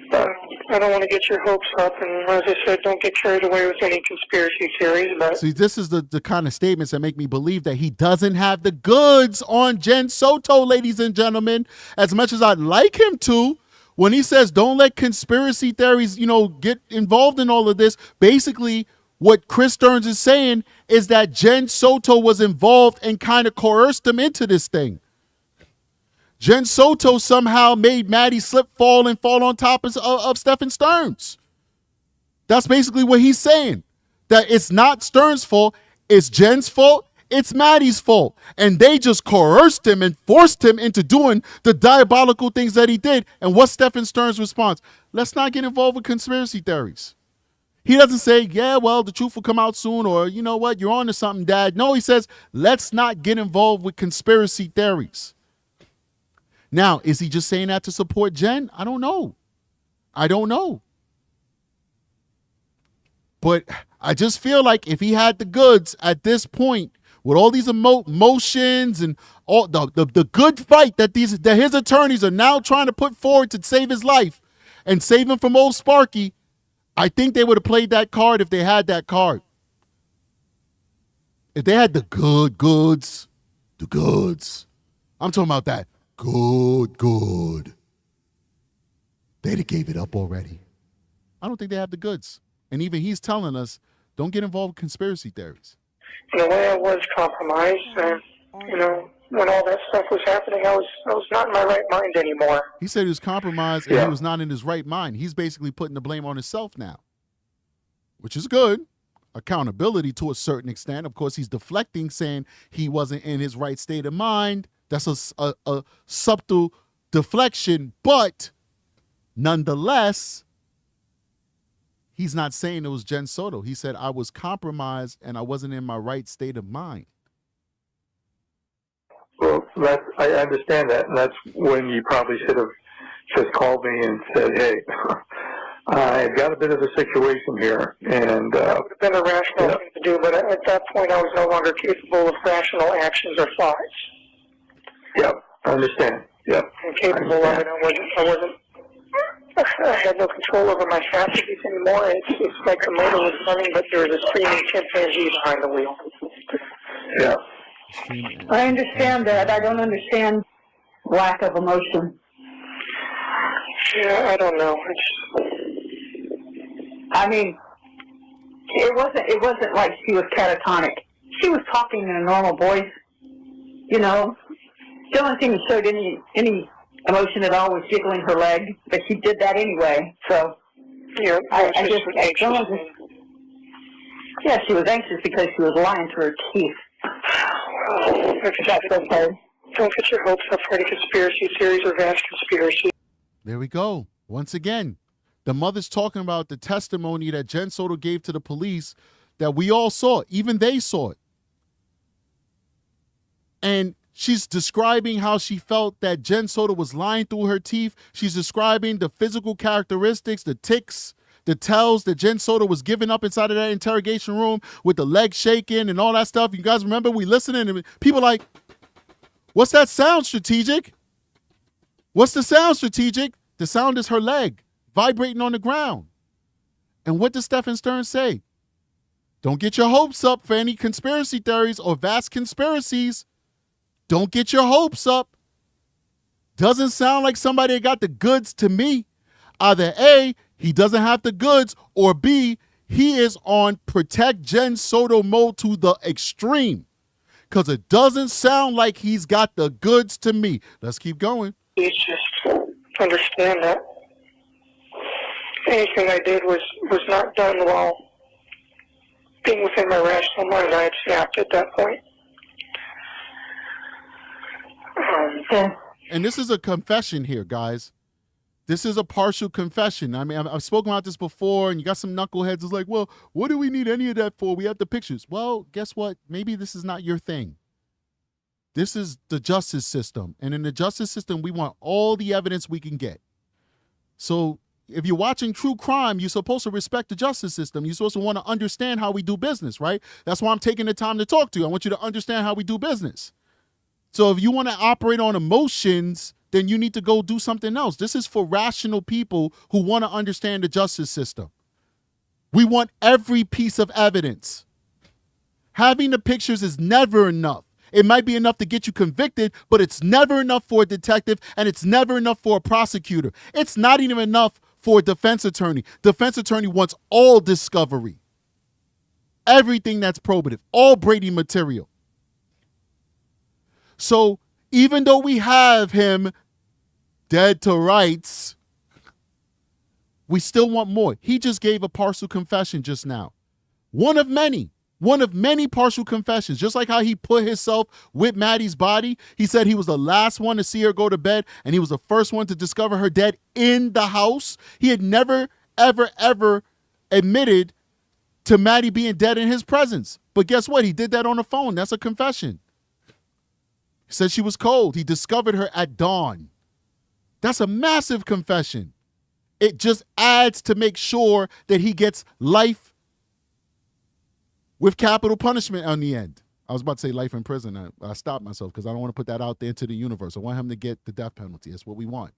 Speaker 6: But
Speaker 3: I don't want to get your hopes up, and as I said, don't get carried away with any conspiracy theories. But
Speaker 2: see, this is the kind of statements that make me believe that he doesn't have the goods on Jen Soto, ladies and gentlemen. As much as I'd like him to, when he says don't let conspiracy theories, you know, get involved in all of this, basically what Chris Stearns is saying is that Jen Soto was involved and kind of coerced him into this thing. Jen Soto somehow made Maddie slip, fall, and fall on top of Stephan STERNS. That's basically what he's saying. That it's not Stearns' fault, it's Jen's fault, it's Maddie's fault. And they just coerced him and forced him into doing the diabolical things that he did. And what's Stephan STERNS' response? Let's not get involved with conspiracy theories. He doesn't say, yeah, well, the truth will come out soon, or you know what, you're on to something, Dad. No, he says, let's not get involved with conspiracy theories. Now, is he just saying that to support Jen? I don't know. But I just feel like if he had the goods at this point, with all these emotions and all the good fight that his attorneys are now trying to put forward to save his life and save him from old Sparky, I think they would have played that card if they had that card. If they had the goods. I'm talking about that. Good. They'd have gave it up already. I don't think they have the goods. And even he's telling us, don't get involved with conspiracy theories.
Speaker 3: In a way, I was compromised. You know, when all that stuff was happening, I was not in my right mind anymore.
Speaker 2: He said he was compromised and he was not in his right mind. He's basically putting the blame on himself now, which is good. Accountability to a certain extent. Of course, he's deflecting, saying he wasn't in his right state of mind. That's a subtle deflection, but nonetheless, he's not saying it was Jen Soto. He said, I was compromised and I wasn't in my right state of mind.
Speaker 6: Well, I understand that, and that's when you probably should have just called me and said, hey, I've got a bit of a situation here. And
Speaker 3: that would have been a rational thing to do, but at that point I was no longer capable of rational actions or thoughts.
Speaker 6: Yep, I understand. Yep.
Speaker 3: Incapable of it. I had no control over my faculties anymore. It's like the motor was running, but there was a screaming chimpanzee behind the wheel.
Speaker 6: Yeah.
Speaker 4: I understand that. I don't understand lack of emotion.
Speaker 3: Yeah, I don't know.
Speaker 4: I mean, it wasn't like she was catatonic. She was talking in a normal voice, you know. The only thing that showed any emotion at all was jiggling her leg, but she did that anyway. So
Speaker 3: Yeah,
Speaker 4: I
Speaker 3: just
Speaker 4: just,
Speaker 3: anxious.
Speaker 4: yeah, she was anxious because she was lying to her teeth. That's okay.
Speaker 3: Don't get your hopes up for any conspiracy theories or vast conspiracy.
Speaker 2: There we go. Once again, the mother's talking about the testimony that Jen Soto gave to the police that we all saw. Even they saw it. And she's describing how she felt that Jen Soto was lying through her teeth. She's describing the physical characteristics, the tics, the tells that Jen Soto was giving up inside of that interrogation room with the leg shaking and all that stuff. You guys remember we listening and people like, what's that sound, Strategic? What's the sound, Strategic? The sound is her leg vibrating on the ground. And what does Stephan STERNS say? Don't get your hopes up for any conspiracy theories or vast conspiracies. Don't get your hopes up. Doesn't sound like somebody that got the goods to me. Either A, he doesn't have the goods, or B, he is on protect Jen Soto mode to the extreme. Because it doesn't sound like he's got the goods to me. Let's keep going.
Speaker 3: It's just understand that anything I did was not done while being within my rational mind. I had snapped at that point.
Speaker 2: And this is a confession here, guys. This is a partial confession. I mean, I've spoken about this before, and you got some knuckleheads who's like, well, what do we need any of that for? We have the pictures. Well, guess what? Maybe this is not your thing. This is the justice system. And in the justice system, we want all the evidence we can get. So if you're watching true crime, you're supposed to respect the justice system. You're supposed to want to understand how we do business, right? That's why I'm taking the time to talk to you. I want you to understand how we do business. So if you want to operate on emotions, then you need to go do something else. This is for rational people who want to understand the justice system. We want every piece of evidence. Having the pictures is never enough. It might be enough to get you convicted, but it's never enough for a detective, and it's never enough for a prosecutor. It's not even enough for a defense attorney. Defense attorney wants all discovery. Everything that's probative, all Brady material. So even though we have him dead to rights, we still want more. He just gave a partial confession just now. One of many partial confessions. Just like how he put himself with Maddie's body. He said he was the last one to see her go to bed, and he was the first one to discover her dead in the house. He had never, ever, ever admitted to Maddie being dead in his presence. But guess what? He did that on the phone. That's a confession. He said she was cold. He discovered her at dawn. That's a massive confession. It just adds to make sure that he gets life with capital punishment on the end. I was about to say life in prison. I stopped myself because I don't want to put that out there into the universe. I want him to get the death penalty. That's what we want.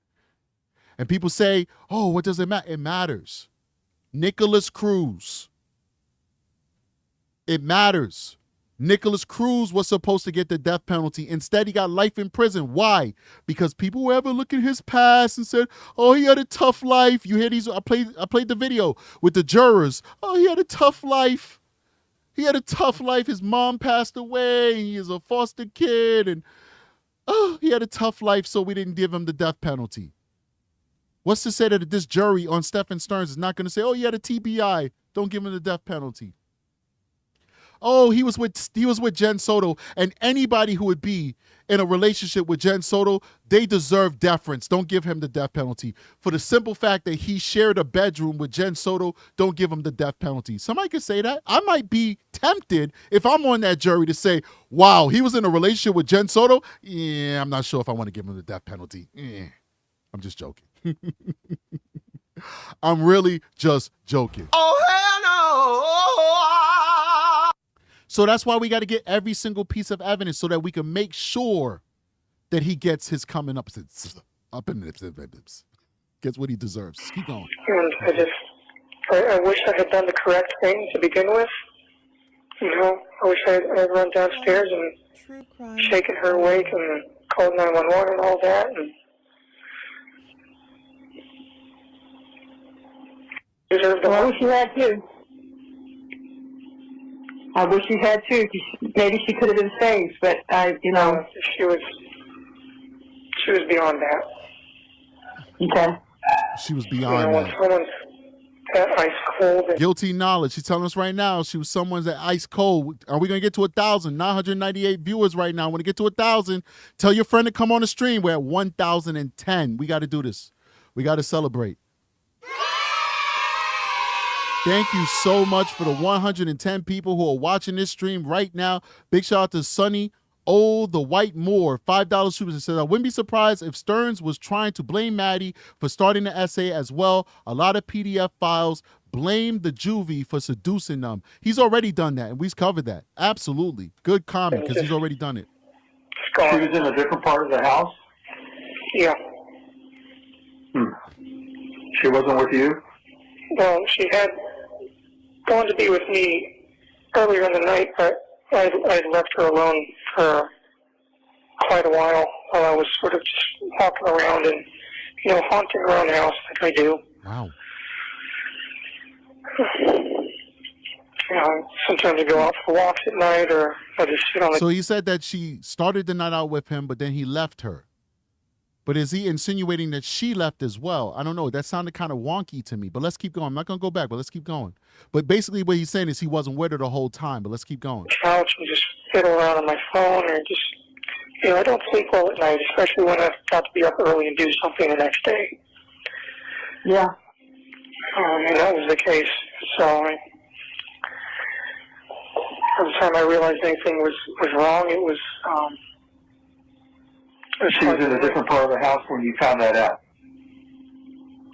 Speaker 2: And people say, oh, what does it matter? It matters. Nicholas Cruz. It matters. Nicholas Cruz was supposed to get the death penalty. Instead, he got life in prison. Why? Because people will ever look at his past and said, oh, he had a tough life. You hear these? I played the video with the jurors. Oh, he had a tough life. He had a tough life. His mom passed away. He is a foster kid. And oh, he had a tough life, so we didn't give him the death penalty. What's to say that this jury on Stephan STERNS is not going to say, oh, he had a TBI. Don't give him the death penalty. Oh, he was with Jen Soto, and anybody who would be in a relationship with Jen Soto, they deserve deference. Don't give him the death penalty. For the simple fact that he shared a bedroom with Jen Soto, don't give him the death penalty. Somebody could say that. I might be tempted if I'm on that jury to say, wow, he was in a relationship with Jen Soto? Yeah, I'm not sure if I want to give him the death penalty. I'm just joking. I'm really just joking.
Speaker 7: Oh, hell no!
Speaker 2: So that's why we got to get every single piece of evidence so that we can make sure that he gets his coming up in gets what he deserves. Keep going.
Speaker 3: And I wish I had done the correct thing to begin with. You know, I wish I had run downstairs and shaken her awake and called 911 and all that. And deserved
Speaker 4: Well, I wish you had too. I wish you had too. Maybe she could have been saved, but
Speaker 3: she was beyond that.
Speaker 4: Okay.
Speaker 2: She was
Speaker 3: You
Speaker 2: beyond
Speaker 3: know, when
Speaker 2: that.
Speaker 3: someone's that ice cold, and
Speaker 2: Guilty knowledge. She's telling us right now she was someone's that ice cold. Are we going to get to 1,000? 998 viewers right now. When we get to 1,000, tell your friend to come on the stream. We're at 1,010. We got to do this. We got to celebrate. Thank you so much for the 110 people who are watching this stream right now. Big shout out to Sonny the White Moore, $5 super. It says, I wouldn't be surprised if Stearns was trying to blame Maddie for starting the essay as well. A lot of PDF files blame the juvie for seducing them. He's already done that, and we've covered that. Absolutely. Good comment, because he's already done it.
Speaker 6: She was in a different part of the house?
Speaker 3: yeah.
Speaker 6: She wasn't with you?
Speaker 3: Well, she had gone to be with me earlier in the night, but I left her alone for quite a while I was sort of just walking around and, you know, haunting around the house like I do.
Speaker 2: Wow.
Speaker 3: You know, sometimes I go out for walks at night, or I just sit on the...
Speaker 2: So he said that she started the night out with him, but then he left her. But is he insinuating that she left as well? I don't know. That sounded kind of wonky to me, but let's keep going. I'm not going to go back, but let's keep going. But basically what he's saying is he wasn't with her the whole time, but let's keep going.
Speaker 3: Couch and just fiddle around on my phone, or just, you know, I don't sleep well at night, especially when I've got to be up early and do something the next day.
Speaker 4: Yeah.
Speaker 3: And that was the case. So every time I realized anything was wrong, it was
Speaker 6: She was in a different part of the house when you found that out?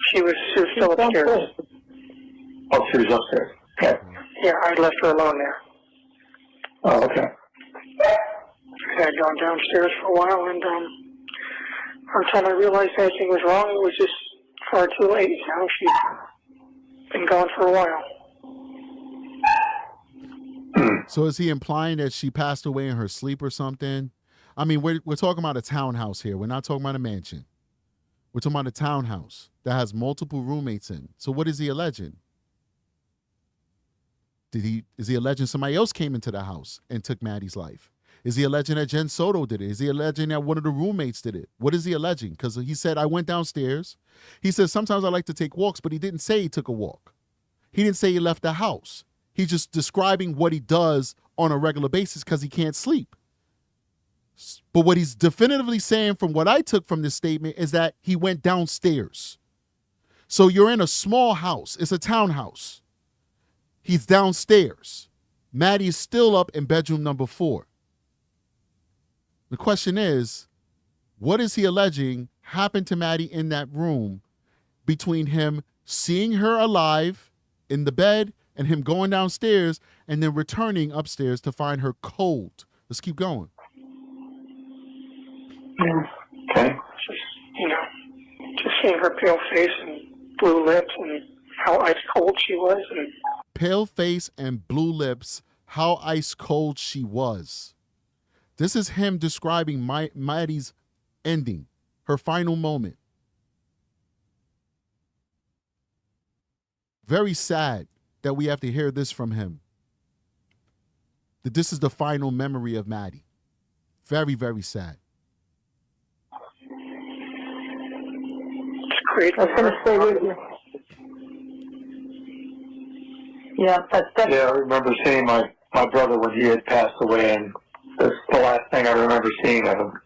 Speaker 3: she was still upstairs.
Speaker 6: Oh, she was upstairs. Okay.
Speaker 3: Yeah, I left her alone there.
Speaker 6: Oh, okay.
Speaker 3: I had gone downstairs for a while, and by the time I realized anything was wrong, it was just far too late. You know, she'd been gone for a while.
Speaker 2: So is he implying that she passed away in her sleep or something? I mean, we're talking about a townhouse here. We're not talking about a mansion. We're talking about a townhouse that has multiple roommates in. So what is he alleging? Is he alleging somebody else came into the house and took Maddie's life? Is he alleging that Jen Soto did it? Is he alleging that one of the roommates did it? What is he alleging? Because he said, I went downstairs. He said, sometimes I like to take walks, but he didn't say he took a walk. He didn't say he left the house. He's just describing what he does on a regular basis because he can't sleep. But what he's definitively saying from what I took from this statement is that he went downstairs. So you're in a small house. It's a townhouse. He's downstairs. Maddie is still up in bedroom number 4. The question is, what is he alleging happened to Maddie in that room between him seeing her alive in the bed and him going downstairs and then returning upstairs to find her cold? Let's keep going.
Speaker 6: Okay.
Speaker 3: Just, you know, just seeing her pale face and blue lips and how ice cold she was. And
Speaker 2: pale face and blue lips, how ice cold she was. This is him describing Maddie's ending, her final moment. Very sad that we have to hear this from him. That this is the final memory of Maddie. Very, very sad.
Speaker 3: it's great.
Speaker 4: I was going to stay with you. Yeah, that's
Speaker 6: Yeah, I remember seeing my brother when he had passed away, and that's the last thing I remember seeing of him.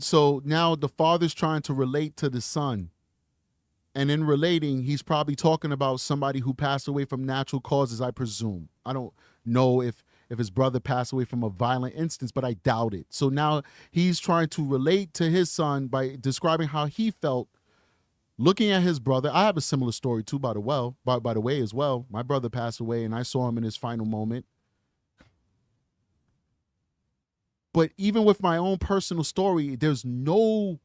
Speaker 2: So now the father's trying to relate to the son. And in relating, he's probably talking about somebody who passed away from natural causes, I presume. I don't know if his brother passed away from a violent instance, but I doubt it. So now he's trying to relate to his son by describing how he felt looking at his brother. I have a similar story too, by the way as well. My brother passed away and I saw him in his final moment. But even with my own personal story, there's no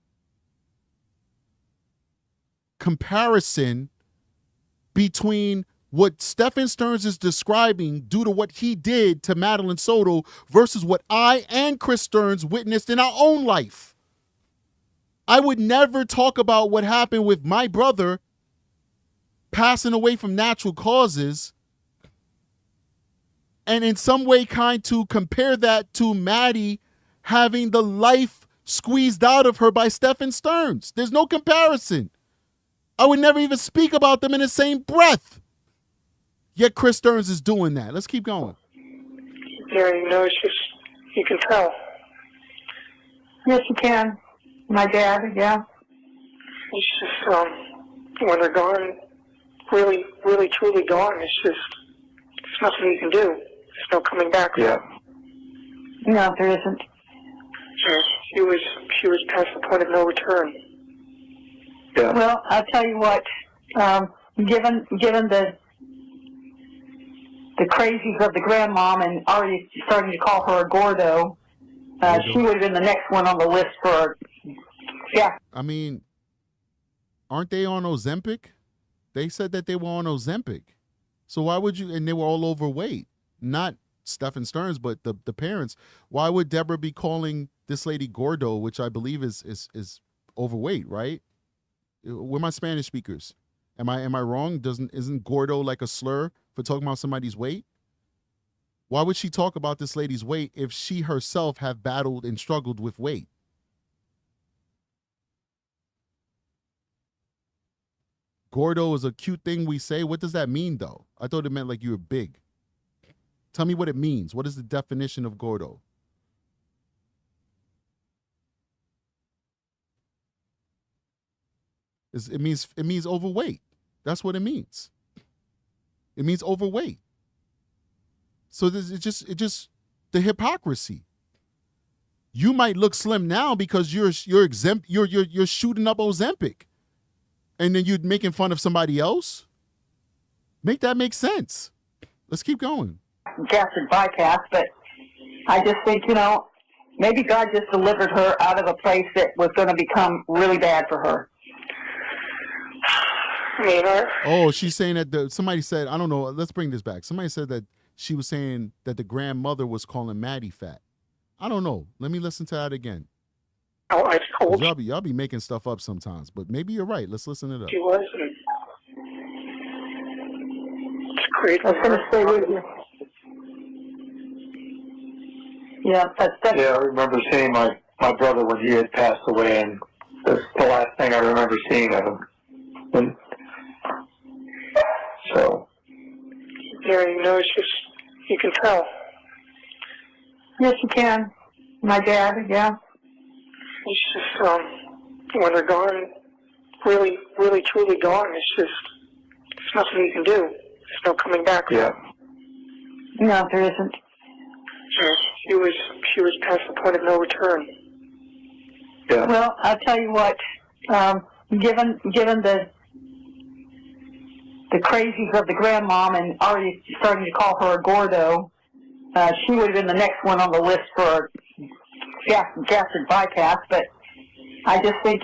Speaker 2: comparison between what Stephan STERNS is describing due to what he did to Madeline Soto versus what I and Chris Stearns witnessed in our own life. I would never talk about what happened with my brother passing away from natural causes and in some way kind to compare that to Maddie having the life squeezed out of her by Stephan STERNS. There's no comparison. I would never even speak about them in the same breath. Yet Chris Stearns is doing that. Let's keep going.
Speaker 3: Yeah, it's just, you can tell.
Speaker 4: Yes, you can. My dad, yeah.
Speaker 3: It's just, when they're gone, really, really, truly gone, there's nothing you can do. There's no coming back.
Speaker 6: Yeah.
Speaker 4: No, there isn't.
Speaker 3: She was past the point of no return.
Speaker 6: Yeah.
Speaker 4: Well, I'll tell you what, given the crazies of the grandmom and already starting to call her a Gordo, she would have been the next one on the list for, yeah.
Speaker 2: I mean, aren't they on Ozempic? They said that they were on Ozempic. So why would you, and they were all overweight, not Stephan STERNS, but the parents. Why would Deborah be calling this lady Gordo, which I believe is overweight, right? We're my Spanish speakers. Am I wrong? Isn't Gordo like a slur for talking about somebody's weight? Why would she talk about this lady's weight if she herself have battled and struggled with weight? Gordo is a cute thing we say. What does that mean, though? I thought it meant like you were big. Tell me what it means. What is the definition of Gordo? It means overweight. That's what it means. It means overweight. So it's just the hypocrisy. You might look slim now because you're exempt. You're shooting up Ozempic, and then you're making fun of somebody else. Make that make sense. Let's keep going.
Speaker 4: Gastric bypass, but I just think, maybe God just delivered her out of a place that was going to become really bad for her.
Speaker 2: Oh, she's saying that somebody said, I don't know, let's bring this back. Somebody said that she was saying that the grandmother was calling Maddie fat. I don't know. Let me listen to that again.
Speaker 3: Oh, I told you.
Speaker 2: Y'all be making stuff up sometimes, but maybe you're right. Let's listen to that.
Speaker 3: She was. It's great.
Speaker 4: I was going to stay with you. Yeah,
Speaker 6: Yeah, I remember seeing my brother when he had passed away, and that's the last thing I remember seeing of him. And so.
Speaker 3: Yeah, it's just, you can tell.
Speaker 4: Yes, you can. My dad, yeah.
Speaker 3: It's just, when they're gone, really, really, truly gone, there's nothing you can do. There's no coming back.
Speaker 6: Yeah.
Speaker 4: No, there isn't.
Speaker 3: She was past the point of no return.
Speaker 6: Yeah.
Speaker 4: Well, I'll tell you what, given the crazies of the grandmom and already starting to call her a Gordo, she would have been the next one on the list for gastric bypass, but I just think,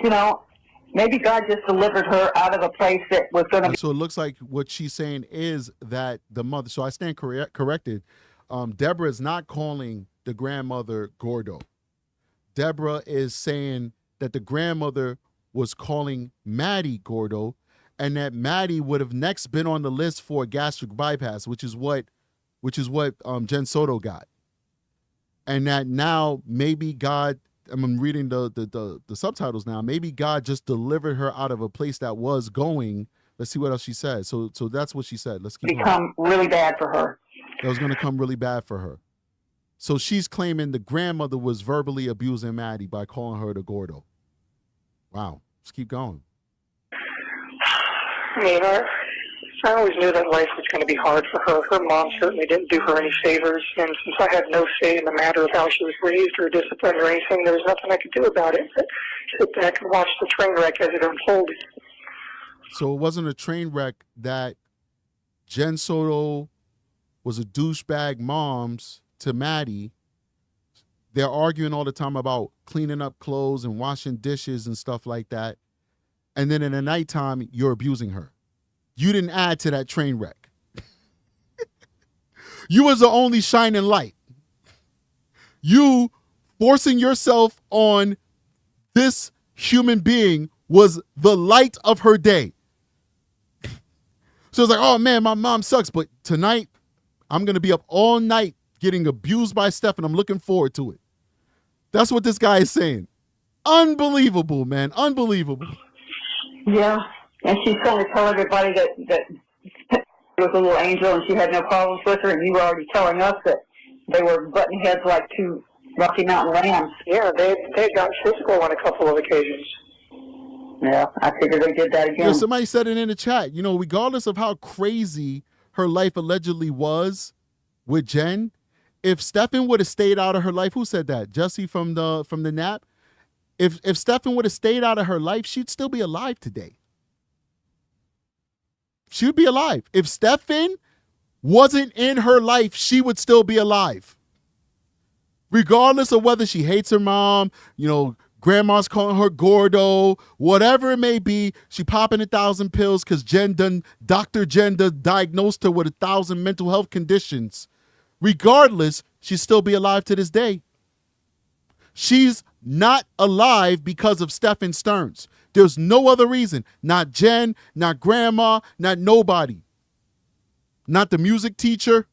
Speaker 4: maybe God just delivered her out of a place that was going to be.
Speaker 2: So it looks like what she's saying is that the mother, so I stand corrected. Deborah is not calling the grandmother Gordo. Deborah is saying that the grandmother was calling Maddie Gordo, and that Maddie would have next been on the list for a gastric bypass, which is what Jen Soto got. And that now maybe God, I'm reading the subtitles now, maybe God just delivered her out of a place that was going. Let's see what else she said. So that's what she said. Let's keep
Speaker 4: become
Speaker 2: going.
Speaker 4: Really bad for her.
Speaker 2: That was going to come really bad for her. So she's claiming the grandmother was verbally abusing Maddie by calling her the Gordo. Wow. Let's keep going.
Speaker 3: I always knew that life was going to be hard for her. Her mom certainly didn't do her any favors, and since I had no say in the matter of how she was raised or disciplined or anything, there was nothing I could do about it but sit back and watch the train wreck as it unfolded.
Speaker 2: So it wasn't a train wreck that Jen Soto was a douchebag moms to Maddie. They're arguing all the time about cleaning up clothes and washing dishes and stuff like that. And then in the nighttime, you're abusing her. You didn't add to that train wreck. You was the only shining light. You forcing yourself on this human being was the light of her day. So it's like, oh man, my mom sucks, but tonight I'm going to be up all night getting abused by Stephan. I'm looking forward to it. That's what this guy is saying. Unbelievable, man. Unbelievable.
Speaker 4: Yeah, and she's trying to tell everybody that was a little angel and she had no problems with her, and you were already telling us that they were butting heads like two Rocky Mountain lambs.
Speaker 3: Yeah, they got physical on a couple of occasions.
Speaker 4: Yeah, I figured they did that again.
Speaker 2: Somebody said it in the chat. Regardless of how crazy her life allegedly was with Jen, if Stephan would have stayed out of her life, who said that? Jesse from the nap. If Stephan would have stayed out of her life, she'd still be alive today. She would be alive. If Stephan wasn't in her life, she would still be alive. Regardless of whether she hates her mom, grandma's calling her Gordo, whatever it may be, she popping 1,000 pills because Dr. Jen diagnosed her with 1,000 mental health conditions. Regardless, she'd still be alive to this day. She's not alive because of Stephan STERNS. There's no other reason. Not Jen, not grandma, not nobody. Not the music teacher.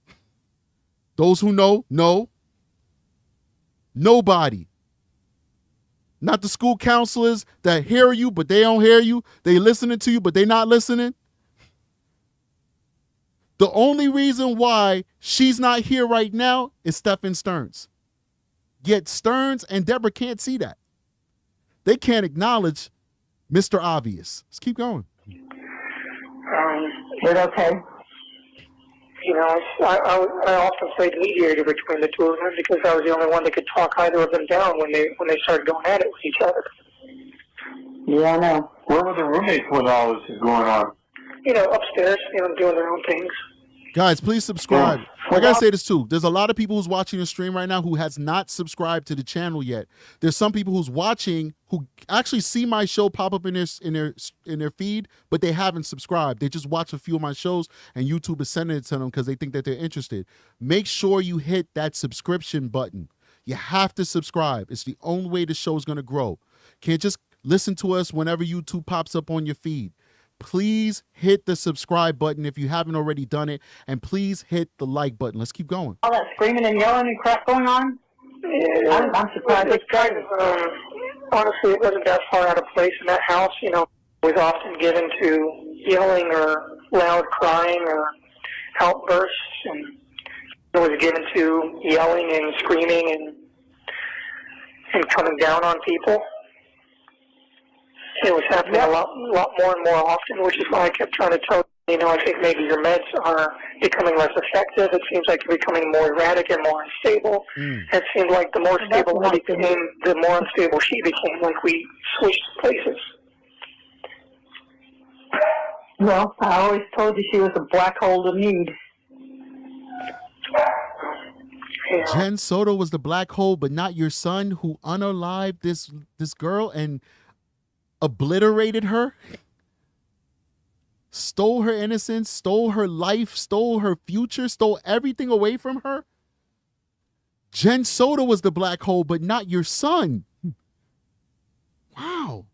Speaker 2: Those who know, no. Nobody. Not the school counselors that hear you, but they don't hear you. They listening to you, but they not listening. The only reason why she's not here right now is Stephan STERNS. Yet Stearns and Deborah can't see that. They can't acknowledge Mr. Obvious. Let's keep going.
Speaker 4: Is it okay?
Speaker 3: I often played mediator between the two of them because I was the only one that could talk either of them down when they started going at it with each other.
Speaker 4: Yeah, I know.
Speaker 6: Where were the roommates when all this is going on?
Speaker 3: Upstairs, doing their own things.
Speaker 2: Guys, please subscribe. I gotta say this too. There's a lot of people who's watching the stream right now who has not subscribed to the channel yet. There's some people who's watching who actually see my show pop up in their feed, but they haven't subscribed. They just watch a few of my shows and YouTube is sending it to them because they think that they're interested. Make sure you hit that subscription button. You have to subscribe. It's the only way the show is gonna grow. Can't just listen to us whenever YouTube pops up on your feed. Please hit the subscribe button if you haven't already done it, and please hit the like button. Let's keep going.
Speaker 4: All that screaming and yelling and crap going on?
Speaker 3: Yeah,
Speaker 4: I'm surprised.
Speaker 3: It's kind of, honestly, it wasn't that far out of place in that house. Was often given to yelling or loud crying or outbursts, and it was given to yelling and screaming and coming down on people. It was happening a lot more and more often, which is why I kept trying to tell you, I think maybe your meds are becoming less effective. It seems like you're becoming more erratic and more unstable. It seemed like the more stable I became, the more unstable she became, like we switched places.
Speaker 4: Well, I always told you she was a black hole to need.
Speaker 3: Yeah.
Speaker 2: Jen Soto was the black hole, but not your son who unalived this girl and obliterated her, stole her innocence, stole her life, stole her future, stole everything away from her. Jen Soto was the black hole, but not your son. Wow.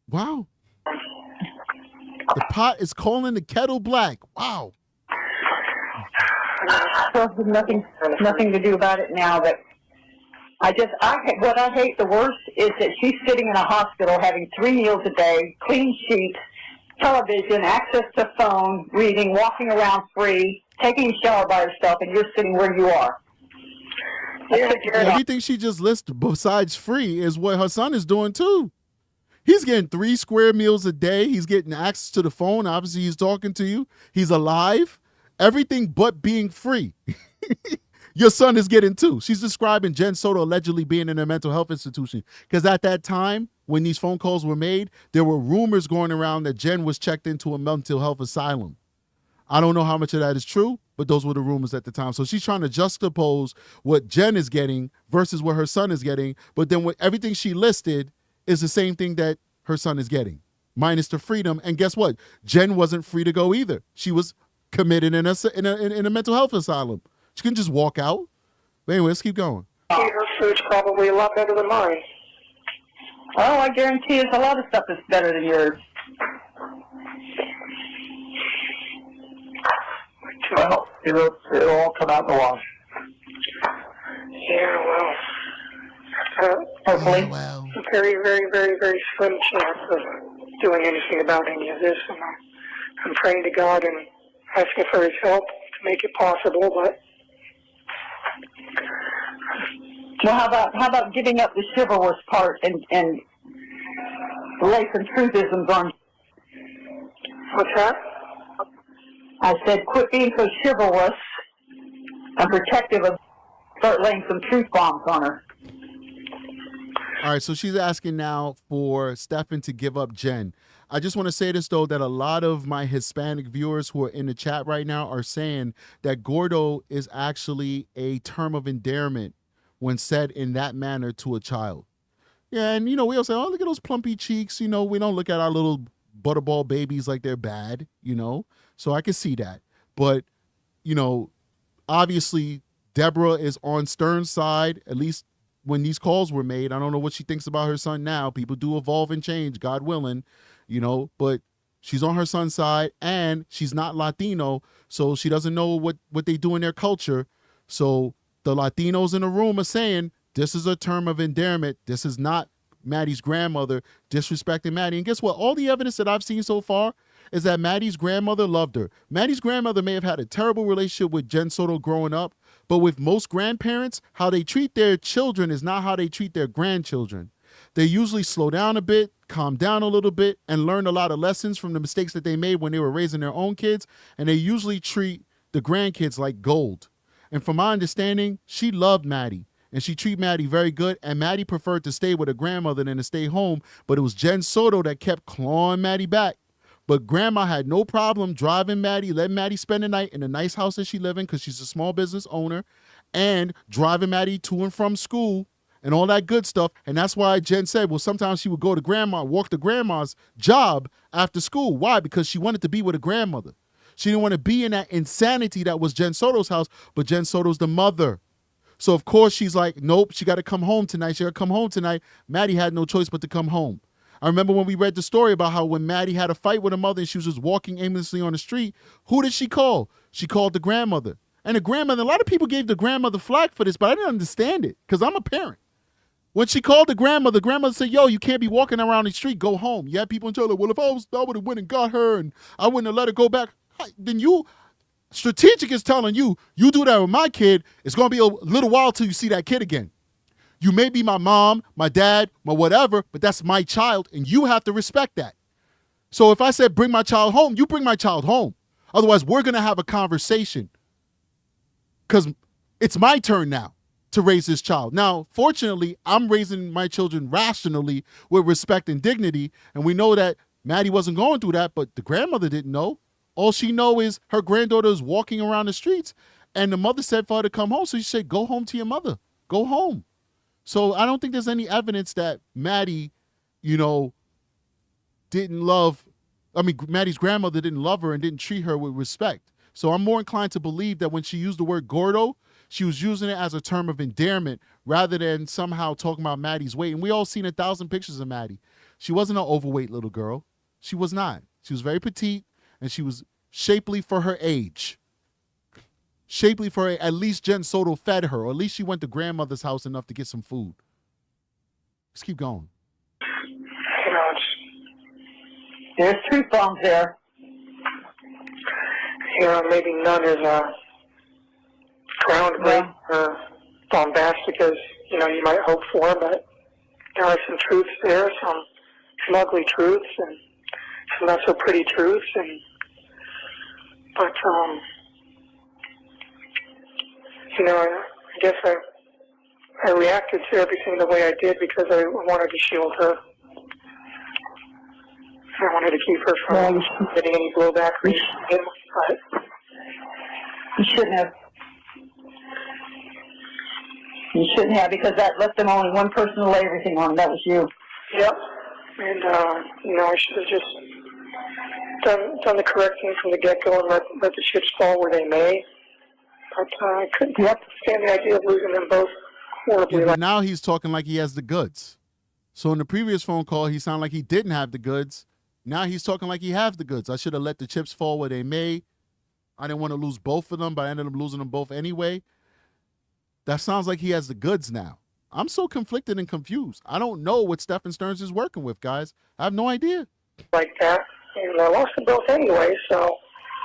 Speaker 2: Wow. The pot is calling the kettle black. Wow.
Speaker 4: Well, nothing to do about it now, but what I hate the worst is that she's sitting in a hospital having 3 meals a day, clean sheets, television, access to phone, reading, walking around free, taking a shower by herself, and you're sitting where you are.
Speaker 2: Everything she just listed besides free is what her son is doing too. He's getting 3 square meals a day. He's getting access to the phone. Obviously, he's talking to you. He's alive. Everything but being free. Your son is getting too. She's describing Jen Soto allegedly being in a mental health institution because at that time, when these phone calls were made, there were rumors going around that Jen was checked into a mental health asylum. I don't know how much of that is true, but those were the rumors at the time. So she's trying to juxtapose what Jen is getting versus what her son is getting, but then what everything she listed is the same thing that her son is getting, minus the freedom. And guess what? Jen wasn't free to go either. She was committed in a mental health asylum. She couldn't just walk out. But anyway, let's keep going.
Speaker 3: Her food's probably a lot better than mine.
Speaker 4: Oh, I guarantee you a lot of stuff is better than yours.
Speaker 6: Well, it'll all come out in the wash.
Speaker 3: Yeah, well,
Speaker 4: Hopefully.
Speaker 2: Yeah, well,
Speaker 3: a very, very, very, very slim chance of doing anything about any of this. And I'm praying to God and asking for His help to make it possible. But
Speaker 4: Well, how about giving up the chivalrous part and lay some truthisms on?
Speaker 3: what's that?
Speaker 4: I said, quit being so chivalrous and protective of. Start laying some truth bombs on her.
Speaker 2: all right, so she's asking now for Stephan to give up Jen. I just want to say this, though, that a lot of my Hispanic viewers who are in the chat right now are saying that gordo is actually a term of endearment when said in that manner to a child. Yeah, and, we all say, oh, look at those plumpy cheeks. We don't look at our little butterball babies like they're bad, So I can see that. But, obviously, Deborah is on Stern's side, at least when these calls were made. I don't know what she thinks about her son now. People do evolve and change, God willing, but she's on her son's side, and she's not Latino, so she doesn't know what they do in their culture. So the Latinos in the room are saying, this is a term of endearment. This is not Maddie's grandmother disrespecting Maddie. And guess what? All the evidence that I've seen so far is that Maddie's grandmother loved her. Maddie's grandmother may have had a terrible relationship with Jen Soto growing up, but with most grandparents, how they treat their children is not how they treat their grandchildren. They usually slow down a bit, calm down a little bit, and learn a lot of lessons from the mistakes that they made when they were raising their own kids, and they usually treat the grandkids like gold. And from my understanding, she loved Maddie, and she treated Maddie very good, and Maddie preferred to stay with her grandmother than to stay home, but it was Jen Soto that kept clawing Maddie back. But grandma had no problem driving Maddie, letting Maddie spend the night in a nice house that she live in because she's a small business owner, and driving Maddie to and from school and all that good stuff. And that's why Jen said, well, sometimes she would go to grandma, walk to grandma's job after school. Why? Because she wanted to be with her grandmother. She didn't want to be in that insanity that was Jen Soto's house, but Jen Soto's the mother. So, of course, she's like, nope, she got to come home tonight. She got to come home tonight. Maddie had no choice but to come home. I remember when we read the story about how when Maddie had a fight with her mother and she was just walking aimlessly on the street, who did she call? She called the grandmother. And the grandmother, a lot of people gave the grandmother flack for this, but I didn't understand it because I'm a parent. When she called the grandmother said, yo, you can't be walking around the street, go home. You had people in jail like, well, if I would have went and got her and I wouldn't have let her go back, then strategic is telling you do that with my kid, it's going to be a little while till you see that kid again. You may be my mom, my dad, my whatever, but that's my child, and you have to respect that. So if I said bring my child home, you bring my child home. Otherwise, we're going to have a conversation because it's my turn now to raise this child. Now, fortunately, I'm raising my children rationally with respect and dignity, and we know that Maddie wasn't going through that, but the grandmother didn't know. All she know is her granddaughter is walking around the streets, and the mother said for her to come home, so she said, go home to your mother. Go home. So I don't think there's any evidence that Maddie, Maddie's grandmother didn't love her and didn't treat her with respect. So I'm more inclined to believe that when she used the word gordo, she was using it as a term of endearment rather than somehow talking about Maddie's weight. And we all seen 1,000 pictures of Maddie. She wasn't an overweight little girl. She was not. She was very petite, and she was shapely for her age. At least Jen Soto fed her, or at least she went to grandmother's house enough to get some food. Let's keep going.
Speaker 4: There's truth bombs there.
Speaker 3: Maybe none is groundbreaking or bombastic as you might hope for, but there are some truths there, some ugly truths and some not so pretty truths, but I guess I reacted to everything the way I did because I wanted to shield her. I wanted to keep her from getting any blowback from him, but
Speaker 4: you shouldn't have. You shouldn't have, because that left them only one person to lay everything on, and that was you.
Speaker 3: Yep. And, I should have just done the correct thing from the get-go and let the chips fall where they may. But I couldn't stand the idea of losing them both horribly.
Speaker 2: Yeah, but now he's talking like he has the goods. So in the previous phone call, he sounded like he didn't have the goods. Now he's talking like he has the goods. I should have let the chips fall where they may. I didn't want to lose both of them, but I ended up losing them both anyway. That sounds like he has the goods now. I'm so conflicted and confused. I don't know what Stephan STERNS is working with, guys. I have no idea.
Speaker 3: Like that. And I lost them both anyway, so.
Speaker 2: All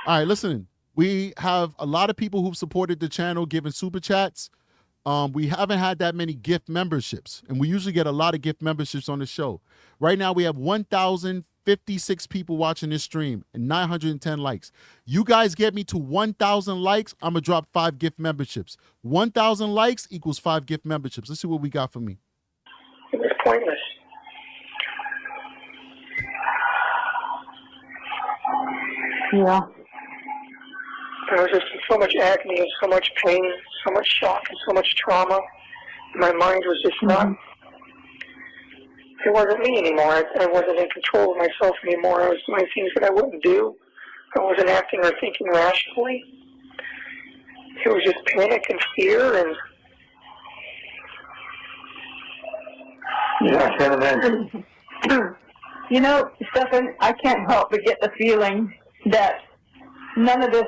Speaker 2: right, listen. We have a lot of people who've supported the channel, giving super chats. We haven't had that many gift memberships, and we usually get a lot of gift memberships on the show. Right now, we have 1,056 people watching this stream and 910 likes. You guys get me to 1,000 likes, I'm going to drop 5 gift memberships. 1,000 likes equals 5 gift memberships. Let's see what we got for me.
Speaker 3: It was pointless.
Speaker 4: Yeah.
Speaker 3: I was just in so much agony and so much pain, so much shock and so much trauma. My mind was just not, it wasn't me anymore. I wasn't in control of myself anymore. I was doing things that I wouldn't do. I wasn't acting or thinking rationally. It was just panic and fear and...
Speaker 6: Yeah, I can't imagine.
Speaker 4: You know, Stephan, I can't help but get the feeling that none of this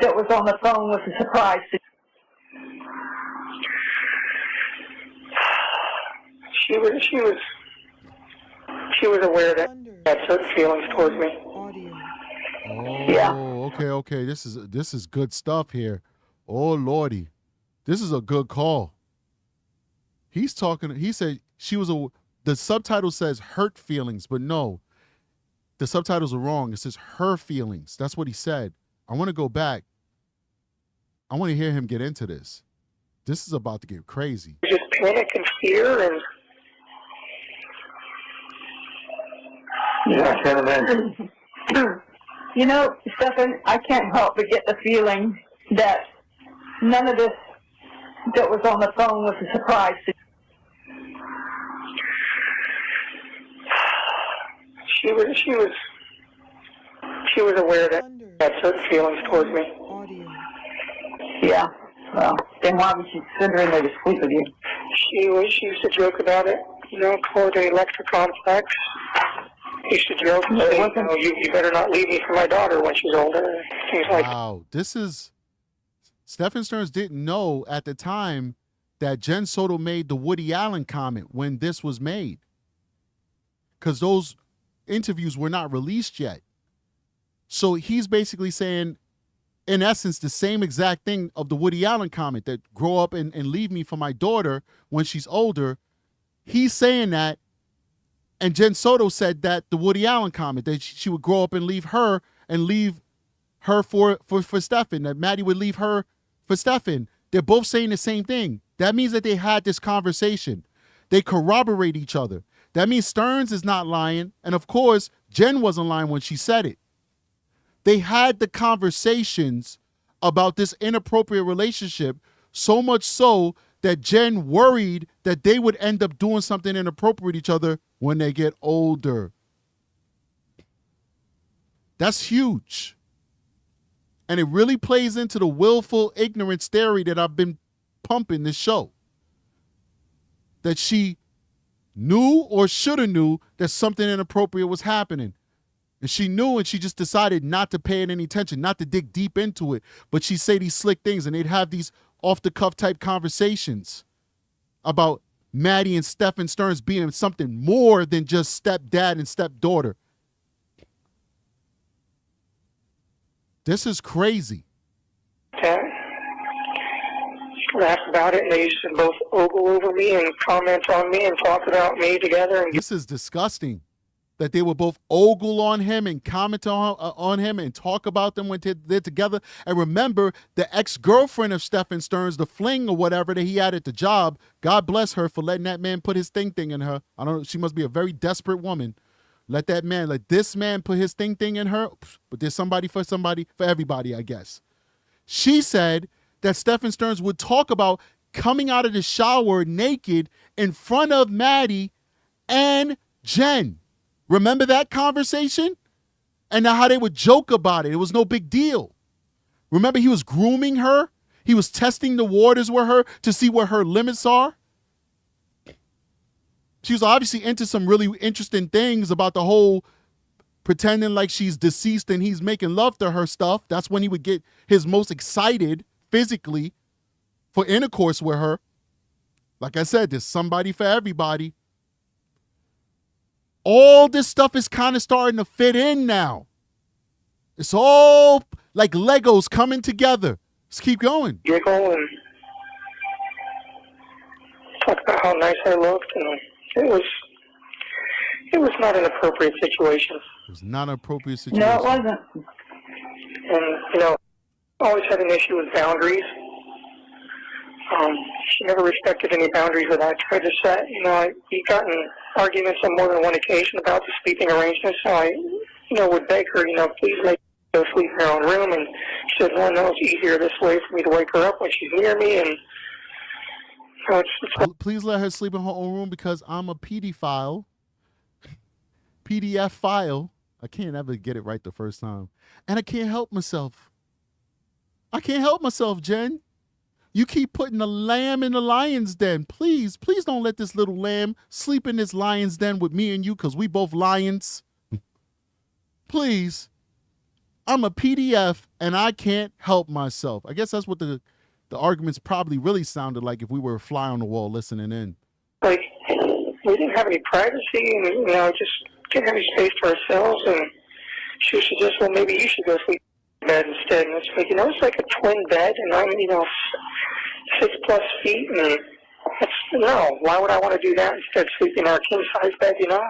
Speaker 4: that was on the phone was a surprise to you.
Speaker 3: She was aware that I had certain feelings towards me.
Speaker 2: Oh,
Speaker 4: Yeah.
Speaker 2: okay. This is good stuff here. Oh, Lordy. This is a good call. He said the subtitle says hurt feelings, but no. The subtitles are wrong. It says her feelings. That's what he said. I want to go back. I want to hear him get into this. This is about to get crazy.
Speaker 3: Just panic and fear and...
Speaker 6: Yeah, I can't imagine.
Speaker 4: You know, Stephan, I can't help but get the feeling that none of this that was on the phone was a surprise to you.
Speaker 3: She was aware that I had certain feelings towards me.
Speaker 4: Yeah. Well, then why was she send her in there to sleep with you?
Speaker 3: She used to joke about it, call it an electric complex. She used to joke and say, you better not leave me for my daughter when she's older. Things like that.
Speaker 2: Wow. Stephan STERNS didn't know at the time that Jen Soto made the Woody Allen comment when this was made. Because those interviews were not released yet. So he's basically saying, in essence, the same exact thing of the Woody Allen comment, that grow up and leave me for my daughter when she's older. He's saying that, and Jen Soto said that the Woody Allen comment, that she would grow up and leave her for Stephan, that Maddie would leave her for Stephan. They're both saying the same thing. That means that they had this conversation. They corroborate each other. That means STERNS is not lying. And of course, Jen wasn't lying when she said it. They had the conversations about this inappropriate relationship, so much so that Jen worried that they would end up doing something inappropriate with each other when they get older. That's huge. And it really plays into the willful ignorance theory that I've been pumping this show. That she knew or should have knew that something inappropriate was happening. And she knew, and she just decided not to pay it any attention, not to dig deep into it. But she'd say these slick things, and they'd have these off-the-cuff type conversations about Maddie and Stephan STERNS being something more than just stepdad and stepdaughter. This is crazy.
Speaker 3: Okay. Laugh about it, and they used to both ogle over me and comment on me and talk about me together. And
Speaker 2: this is disgusting. That they would both ogle on him and comment on him and talk about them when they're together. And remember, the ex-girlfriend of Stephan STERNS, the fling or whatever that he had at the job, God bless her for letting that man put his thing in her. I don't know, she must be a very desperate woman. Let this man put his thing in her, but there's somebody for everybody, I guess. She said that Stephan STERNS would talk about coming out of the shower naked in front of Maddie and Jen. Remember that conversation? And how they would joke about it. It was no big deal. Remember, he was grooming her? He was testing the waters with her to see where her limits are? She was obviously into some really interesting things about the whole pretending like she's deceased and he's making love to her stuff. That's when he would get his most excited physically for intercourse with her. Like I said, there's somebody for everybody. All this stuff is kind of starting to fit in now. It's all like Legos coming together. Let's keep going.
Speaker 3: Giggle and talk about how nice I looked, and it was not an appropriate situation.
Speaker 2: It was not an appropriate situation.
Speaker 4: No, it wasn't.
Speaker 3: And, you know, always had an issue with boundaries. She never respected any boundaries that I tried to set. You know, we got in arguments on more than one occasion about the sleeping arrangements, so I, you know, would beg her, you know, please make her go sleep in her own room. And she said, no, it's easier this way for me to wake her up when she's near me. And so
Speaker 2: please let her sleep in her own room because I'm a PDF file. I can't ever get it right the first time. And I can't help myself. Jen. You keep putting the lamb in the lion's den. Please don't let this little lamb sleep in this lion's den with me and you because we both lions. Please. I'm a PDF and I can't help myself. I guess that's what the arguments probably really sounded like if we were a fly on the wall listening in.
Speaker 3: like, we didn't have any privacy, and, you know, just didn't have any space to ourselves. And she suggested, well, maybe you should go sleep in bed instead. And it's like, you know, it's like a twin bed, and I'm, you know, 6+ feet, and it's, no, why would I want to do that instead of sleeping in our king-size bed, you know?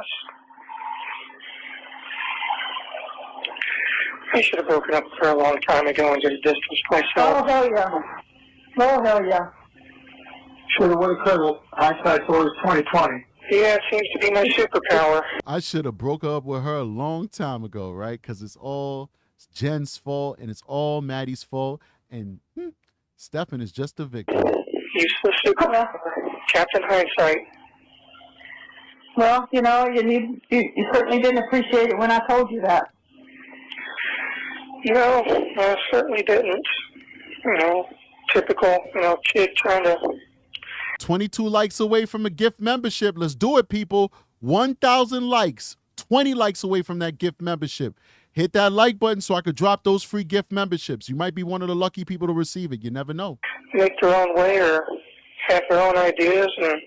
Speaker 3: I should have broken up with her a long time ago and just distanced myself.
Speaker 4: Oh, hell yeah. Oh, hell yeah.
Speaker 6: Should have, would have, could have. Hindsight's always 20/20.
Speaker 3: Yeah, it seems to be my superpower.
Speaker 2: I should have broke up with her a long time ago, right? Because it's Jen's fault and it's all Maddie's fault. And Stephan is just a victim.
Speaker 3: Useless superpower. Captain Hindsight.
Speaker 4: Well, you know, you certainly didn't appreciate it when I told you that.
Speaker 3: No, I certainly didn't. You know, typical, you know, kid trying to...
Speaker 2: 22 likes away from a gift membership. Let's do it, people. 1,000 likes. 20 likes away from that gift membership. Hit that like button so I could drop those free gift memberships. You might be one of the lucky people to receive it. You never know.
Speaker 3: Make their own way or have their own ideas and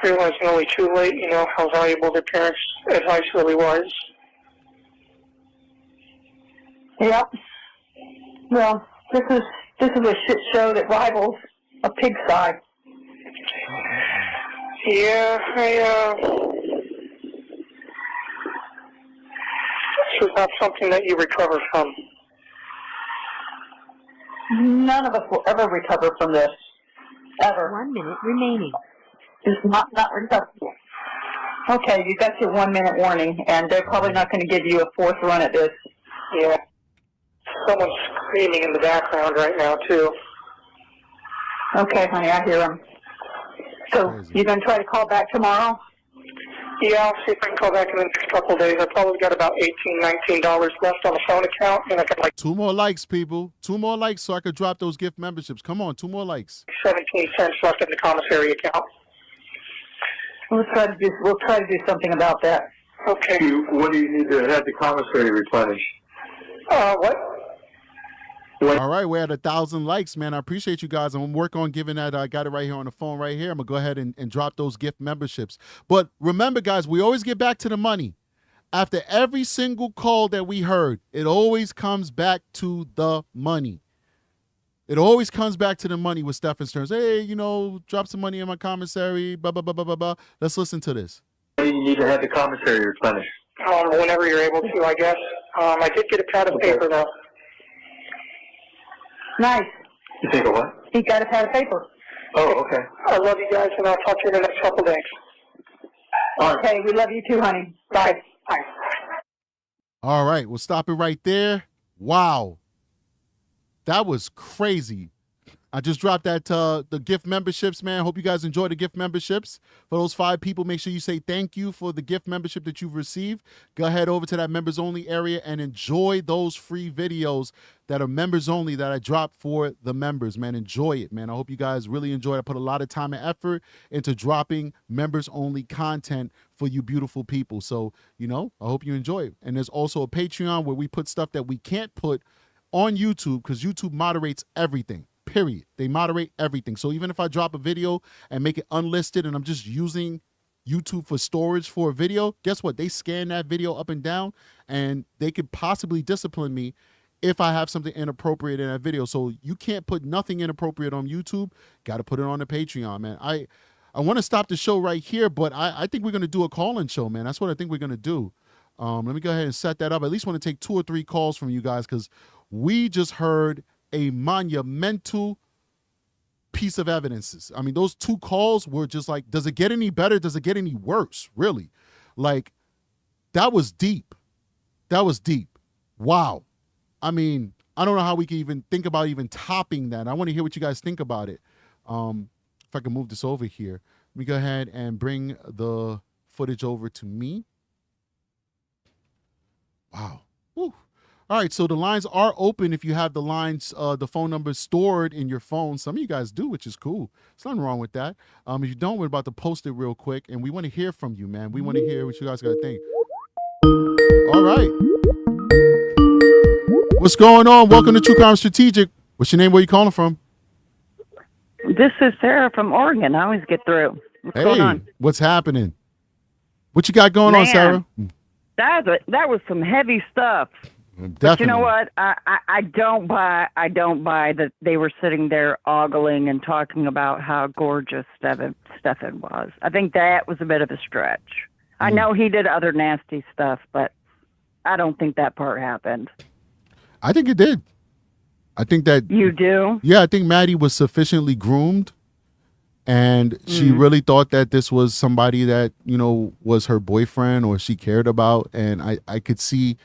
Speaker 3: realizing only too late, you know, how valuable their parents' advice really was.
Speaker 4: Yep. Well, this is a shit show that rivals a pigsty.
Speaker 3: Yeah, this is not something that you recover from.
Speaker 4: None of us will ever recover from this. Ever.
Speaker 5: 1 minute remaining.
Speaker 4: It's not recoverable. Okay, you got your 1 minute warning, and they're probably not going to give you a fourth run at this.
Speaker 3: Yeah. Someone's screaming in the background right now, too.
Speaker 4: Okay, honey, I hear them. So, you're going to try to call back tomorrow?
Speaker 3: Yeah, I'll see if I can call back in the next couple of days. I've probably got about $18, $19 left on the phone account, and I got like
Speaker 2: 2 more likes, people. 2 more likes so I could drop those gift memberships. Come on, 2 more likes.
Speaker 3: 17 cents left in the commissary account.
Speaker 4: We'll try to do something about that.
Speaker 3: Okay.
Speaker 6: What do you need to have the commissary replenish?
Speaker 3: What?
Speaker 2: All right, we're at 1,000 likes, man. I appreciate you guys. I'm going to work on giving that. I got it right here on the phone right here. I'm going to go ahead and drop those gift memberships. But remember, guys, we always get back to the money. After every single call that we heard, it always comes back to the money. It always comes back to the money with Stephan STERNS. Hey, you know, drop some money in my commissary, blah, blah, blah, blah, blah, blah. Let's listen to this.
Speaker 6: You need to have the commissary replenished.
Speaker 3: Whenever you're able to, I guess. I did get a pad of paper, though.
Speaker 4: Nice.
Speaker 6: You think of what?
Speaker 4: He got a pad of paper.
Speaker 6: Oh, okay.
Speaker 3: I love you guys, and I'll talk to you in the next couple of days.
Speaker 6: All right.
Speaker 4: Okay, we love you too, honey. Bye.
Speaker 3: Bye.
Speaker 2: All right, we'll stop it right there. Wow. That was crazy. I just dropped that the gift memberships, man. Hope you guys enjoy the gift memberships. For those 5 people, make sure you say thank you for the gift membership that you've received. Go ahead over to that members only area and enjoy those free videos that are members only that I dropped for the members, man. Enjoy it, man. I hope you guys really enjoy it. I put a lot of time and effort into dropping members only content for you beautiful people. So, you know, I hope you enjoy it. And there's also a Patreon where we put stuff that we can't put on YouTube because YouTube moderates everything. period. They moderate everything. So even if I drop a video and make it unlisted and I'm just using YouTube for storage for a video, guess what? They scan that video up and down, and they could possibly discipline me if I have something inappropriate in that video. So you can't put nothing inappropriate on YouTube. Got to put it on the Patreon, man. I want to stop the show right here, but I think we're going to do a call-in show, man. That's what I think we're going to do. Let me go ahead and set that up. I at least want to take 2 or 3 calls from you guys, because we just heard a monumental piece of evidences. I mean, those 2 calls were just like, does it get any better? Does it get any worse? Really? Like, that was deep. That was deep. Wow. I mean, I don't know how we can even think about even topping that. I want to hear what you guys think about it. If I can move this over here. Let me go ahead and bring the footage over to me. Wow. Woo. All right, so the lines are open if you have the lines, the phone numbers stored in your phone. Some of you guys do, which is cool. There's nothing wrong with that. If you don't, we're about to post it real quick, and we want to hear from you, man. We want to hear what you guys got to think. All right. What's going on? Welcome to True Crime Strategic. What's your name? Where you calling from?
Speaker 7: This is Sarah from Oregon. I always get through. What's going on?
Speaker 2: What's happening? What you got going on, Sarah?
Speaker 7: That was some heavy stuff.
Speaker 2: Definitely.
Speaker 7: But you know what? I don't buy that they were sitting there ogling and talking about how gorgeous Stephan was. I think that was a bit of a stretch. I know he did other nasty stuff, but I don't think that part happened.
Speaker 2: I think it did. I think that
Speaker 7: you do.
Speaker 2: Yeah, I think Maddie was sufficiently groomed, and she really thought that this was somebody that, you know, was her boyfriend or she cared about. And I could see,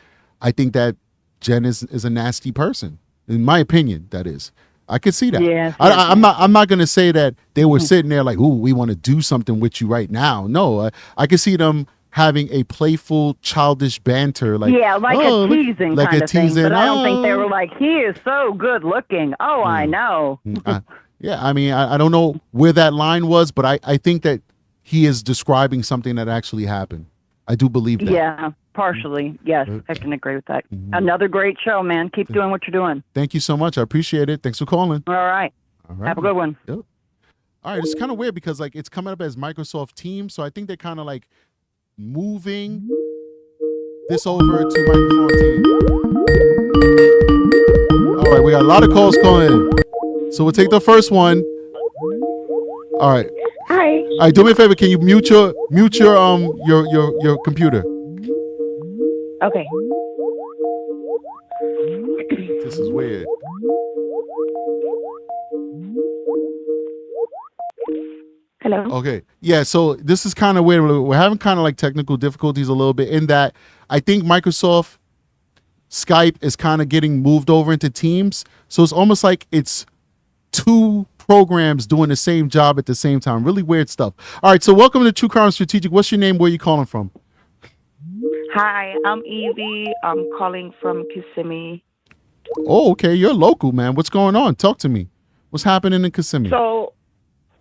Speaker 2: I think that Jen is a nasty person, in my opinion. That is, I could see that.
Speaker 7: Yeah,
Speaker 2: I'm not going to say that they were sitting there like, ooh, we want to do something with you right now. No, I could see them having a playful, childish banter, like
Speaker 7: a teasing like kind of thing. But I don't think they were like, he is so good looking. Oh, I know.
Speaker 2: Yeah, I mean, I don't know where that line was, but I think that he is describing something that actually happened. I do believe that.
Speaker 7: Yeah, partially. Yes, I can agree with that. Another great show, man. Keep doing what you're doing.
Speaker 2: Thank you so much. I appreciate it. Thanks for calling.
Speaker 7: All right. Have a good one.
Speaker 2: Yep. All right, it's kind of weird because like it's coming up as Microsoft Teams, so I think they're kind of like moving this over to Microsoft Teams. All right, we got a lot of calls calling in. So we'll take the first one. All right.
Speaker 8: Hi.
Speaker 2: All right, do me a favor. Can you mute your computer?
Speaker 8: Okay.
Speaker 2: This is weird.
Speaker 8: Hello.
Speaker 2: Okay. Yeah, so this is kind of weird. We're having kind of like technical difficulties a little bit in that I think Microsoft Skype is kind of getting moved over into Teams. So it's almost like it's 2 programs doing the same job at the same time. Really weird stuff. All right, so welcome to True Crime Strategic. What's your name? Where are you calling from?
Speaker 8: Hi, I'm Evie. I'm calling from Kissimmee.
Speaker 2: Oh, okay. You're local, man. What's going on? Talk to me. What's happening in Kissimmee?
Speaker 8: So,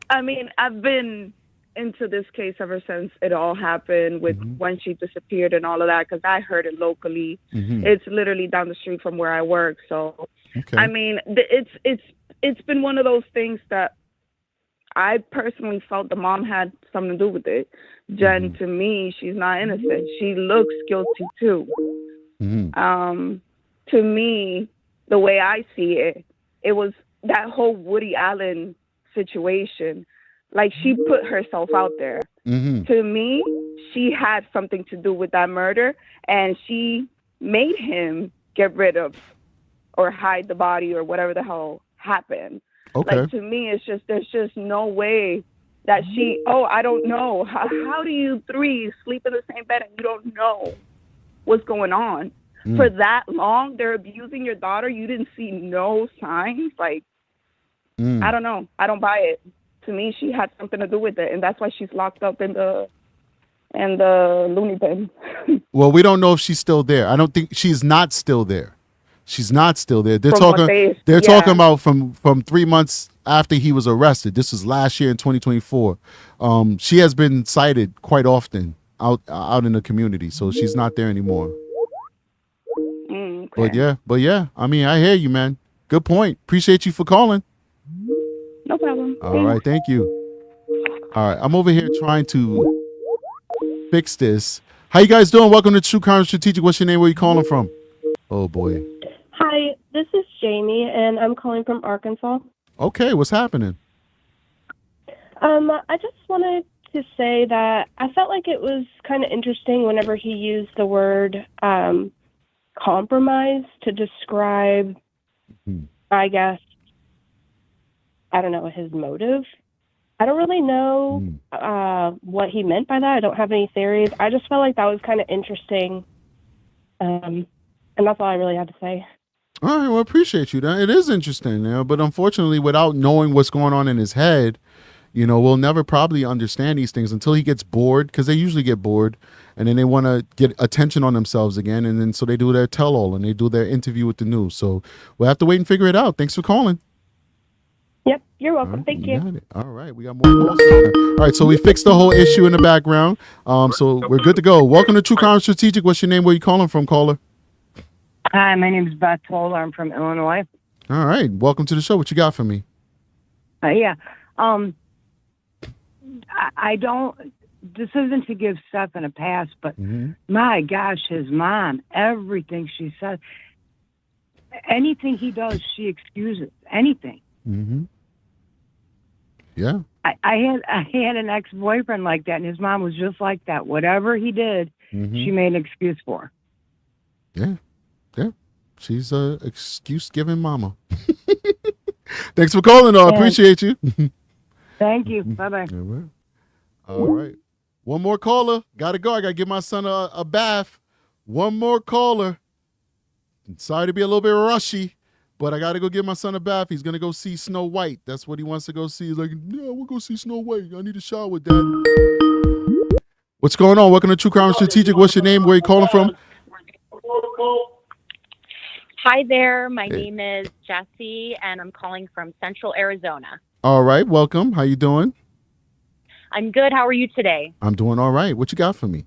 Speaker 8: I mean, I've been into this case ever since it all happened with when she disappeared and all of that, because I heard it locally. It's literally down the street from where I work. So, I mean, it's been one of those things that I personally felt the mom had something to do with it. Jen, to me, she's not innocent. She looks guilty too. To me, the way I see it, it was that whole Woody Allen situation. Like, she put herself out there. To me, she had something to do with that murder, and she made him get rid of or hide the body or whatever the hell happened.
Speaker 2: Okay.
Speaker 8: Like, to me, it's just, there's just no way that she, I don't know. How do you 3 sleep in the same bed and you don't know what's going on? For that long, they're abusing your daughter. You didn't see no signs. Like, I don't know. I don't buy it. To me, she had something to do with it, and that's why she's locked up in the loony bin.
Speaker 2: Well, we don't know if she's still there. I don't think she's not still there. She's not still there. They're talking. They're talking about from 3 months after he was arrested. This was last year in 2024. She has been cited quite often out in the community, so she's not there anymore.
Speaker 8: Okay.
Speaker 2: But yeah. I mean, I hear you, man. Good point. Appreciate you for calling.
Speaker 8: No problem.
Speaker 2: All right, thank you. All right, I'm over here trying to fix this. How you guys doing? Welcome to True Crime Strategic. What's your name? Where you calling from? Oh boy.
Speaker 9: Hi, this is Jamie, and I'm calling from Arkansas.
Speaker 2: Okay, what's happening?
Speaker 9: I just wanted to say that I felt like it was kind of interesting whenever he used the word compromise to describe, I guess, I don't know, his motive. I don't really know what he meant by that. I don't have any theories. I just felt like that was kind of interesting, and that's all I really had to say.
Speaker 2: All right, well, appreciate you. It is interesting, but unfortunately, without knowing what's going on in his head, we'll never probably understand these things until he gets bored, because they usually get bored, and then they want to get attention on themselves again, and then so they do their tell-all, and they do their interview with the news. So we'll have to wait and figure it out. Thanks for calling.
Speaker 9: Yep, you're welcome.
Speaker 2: Right,
Speaker 9: Thank you.
Speaker 2: got it. All right, we got more calls. All right, so we fixed the whole issue in the background. So we're good to go. Welcome to True Crime Strategic. What's your name? Where you calling from, caller?
Speaker 7: Hi, my name is Beth Toller. I'm from Illinois.
Speaker 2: All right, welcome to the show. What you got for me?
Speaker 7: Yeah. I don't, this isn't to give Stephan a pass, but my gosh, his mom, everything she says, anything he does, she excuses, anything.
Speaker 2: Yeah.
Speaker 7: I had an ex-boyfriend like that, and his mom was just like that. Whatever he did, she made an excuse for.
Speaker 2: Yeah. She's a excuse-giving mama. Thanks for calling, though. I appreciate you.
Speaker 7: Thank you. Bye-bye.
Speaker 2: All right. One more caller. Gotta go. I gotta give my son a bath. One more caller. Sorry to be a little bit rushy, but I gotta go give my son a bath. He's gonna go see Snow White. That's what he wants to go see. He's like, yeah, we'll go see Snow White. I need a shower, Dad. What's going on? Welcome to True Crime Strategic. What's your name? Where you calling from?
Speaker 10: Hi there. My name is Jessie, and I'm calling from Central Arizona.
Speaker 2: All right. Welcome. How you doing?
Speaker 10: I'm good. How are you today?
Speaker 2: I'm doing all right. What you got for me?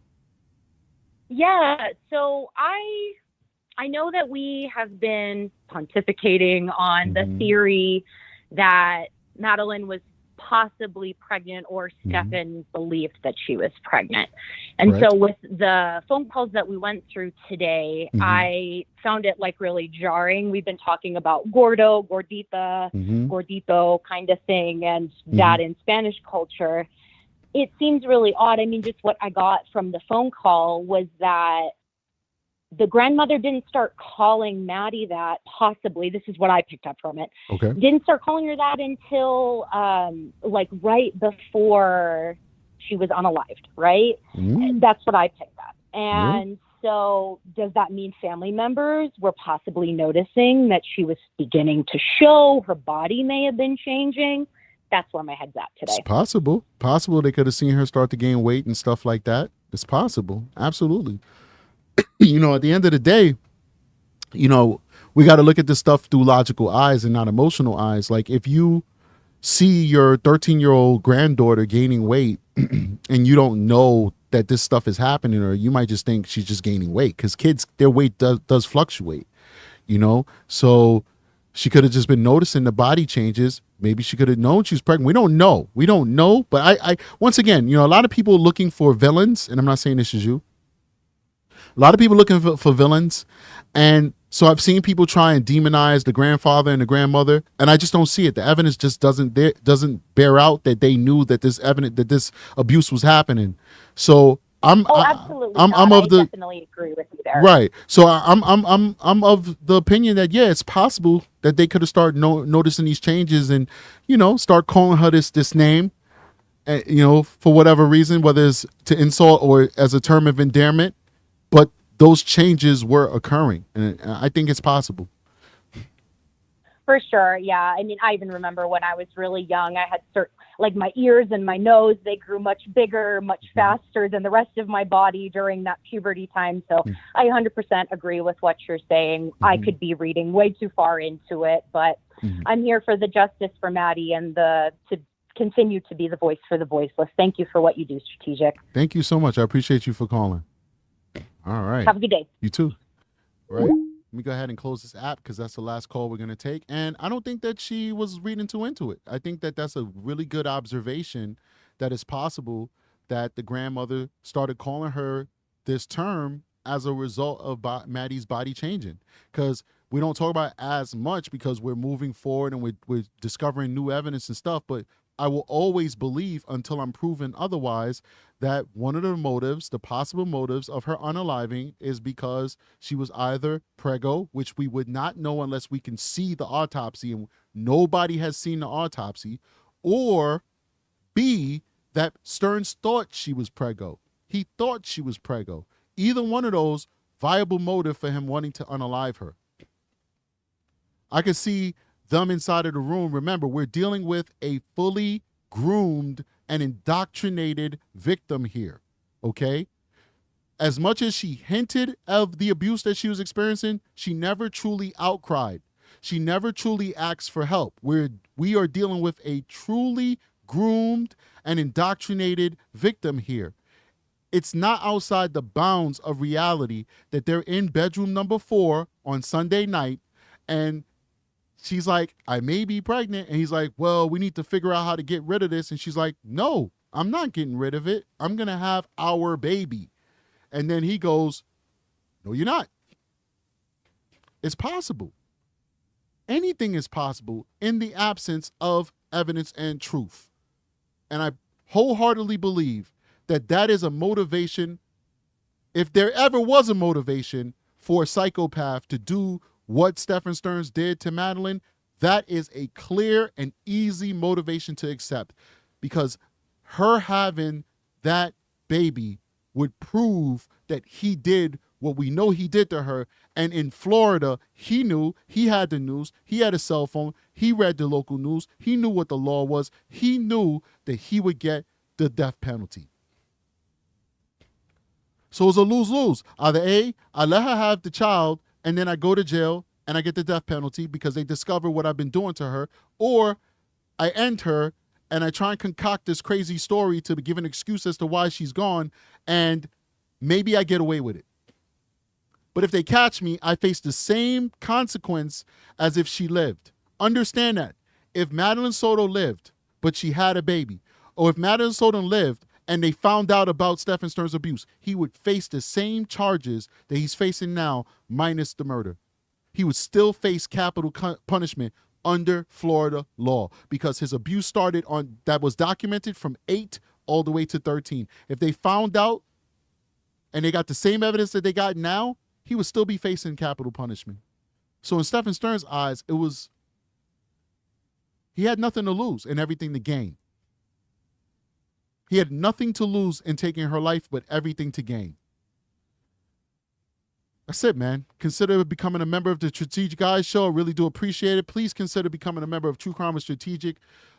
Speaker 10: Yeah. So I know that we have been pontificating on the theory that Madeline was possibly pregnant, or Stephan believed that she was pregnant. And so with the phone calls that we went through today, I found it really jarring. We've been talking about gordo, gordita, gordito kind of thing, and that in Spanish culture. It seems really odd. I mean, just what I got from the phone call was that the grandmother didn't start calling Maddie that, possibly, this is what I picked up from it, didn't start calling her that until right before she was unalived, right? That's what I picked up. And so does that mean family members were possibly noticing that she was beginning to show, her body may have been changing? That's where my head's at today.
Speaker 2: It's possible. Possible they could have seen her start to gain weight and stuff like that. It's possible. Absolutely. At the end of the day, we got to look at this stuff through logical eyes and not emotional eyes. Like, if you see your 13-year-old granddaughter gaining weight and you don't know that this stuff is happening, or you might just think she's just gaining weight, because kids, their weight does fluctuate, so she could have just been noticing the body changes. Maybe she could have known she was pregnant. We don't know. But I once again, a lot of people looking for villains, and I'm not saying this is you. A lot of people looking for villains. And so I've seen people try and demonize the grandfather and the grandmother, and I just don't see it. The evidence just doesn't bear out that they knew that this abuse was happening. So
Speaker 10: Absolutely.
Speaker 2: I'm
Speaker 10: I definitely agree with you there.
Speaker 2: Right. So I'm of the opinion that it's possible that they could have started noticing these changes and start calling her this name, for whatever reason, whether it's to insult or as a term of endearment. But those changes were occurring, and I think it's possible.
Speaker 10: For sure, yeah. I mean, I even remember when I was really young, I had my ears and my nose, they grew much bigger, much faster than the rest of my body during that puberty time. So I 100% agree with what you're saying. I could be reading way too far into it, but I'm here for the justice for Maddie and to continue to be the voice for the voiceless. Thank you for what you do, Strategic.
Speaker 2: Thank you so much. I appreciate you for calling. All right.
Speaker 10: Have a good day.
Speaker 2: You too. Right. Let me go ahead and close this app because that's the last call we're going to take. And I don't think that she was reading too into it. I think that that's a really good observation that it's possible that the grandmother started calling her this term as a result of Maddie's body changing. Because we don't talk about it as much because we're moving forward and we're discovering new evidence and stuff. But I will always believe until I'm proven otherwise that one of the motives, the possible motives of her unaliving is because she was either preggo, which we would not know unless we can see the autopsy, and nobody has seen the autopsy, or B, that Stearns thought she was preggo. He thought she was preggo. Either one of those, viable motive for him wanting to unalive her. I could see them inside of the room. Remember, we're dealing with a fully groomed and indoctrinated victim here, okay? As much as she hinted of the abuse that she was experiencing, she never truly outcried. She never truly asked for help. We are dealing with a truly groomed and indoctrinated victim here. It's not outside the bounds of reality that they're in bedroom number 4 on Sunday night, and she's like, I may be pregnant. And he's like, well, we need to figure out how to get rid of this. And she's like, no, I'm not getting rid of it. I'm going to have our baby. And then he goes, no, you're not. It's possible. Anything is possible in the absence of evidence and truth. And I wholeheartedly believe that that is a motivation, if there ever was a motivation for a psychopath to do what Stephan STERNS did to Madeleine, that is a clear and easy motivation to accept, because her having that baby would prove that he did what we know he did to her. And in Florida, he knew, he had the news, he had a cell phone, he read the local news, he knew what the law was, he knew that he would get the death penalty. So it's a lose-lose. Either A, I let her have the child and then I go to jail and I get the death penalty because they discover what I've been doing to her, or I end her and I try and concoct this crazy story to give an excuse as to why she's gone, and maybe I get away with it. But if they catch me, I face the same consequence as if she lived. Understand that. If Madeleine Soto lived, but she had a baby, or if Madeleine Soto lived and they found out about Stephan STERNS' abuse, he would face the same charges that he's facing now, minus the murder. He would still face capital punishment under Florida law because his abuse started on, that was documented from 8 all the way to 13. If they found out and they got the same evidence that they got now, he would still be facing capital punishment. So in Stephan STERNS' eyes, he had nothing to lose and everything to gain. He had nothing to lose in taking her life, but everything to gain. That's it, man. Consider becoming a member of the Strategic Eyes Show. I really do appreciate it. Please consider becoming a member of True Crime with Strategic.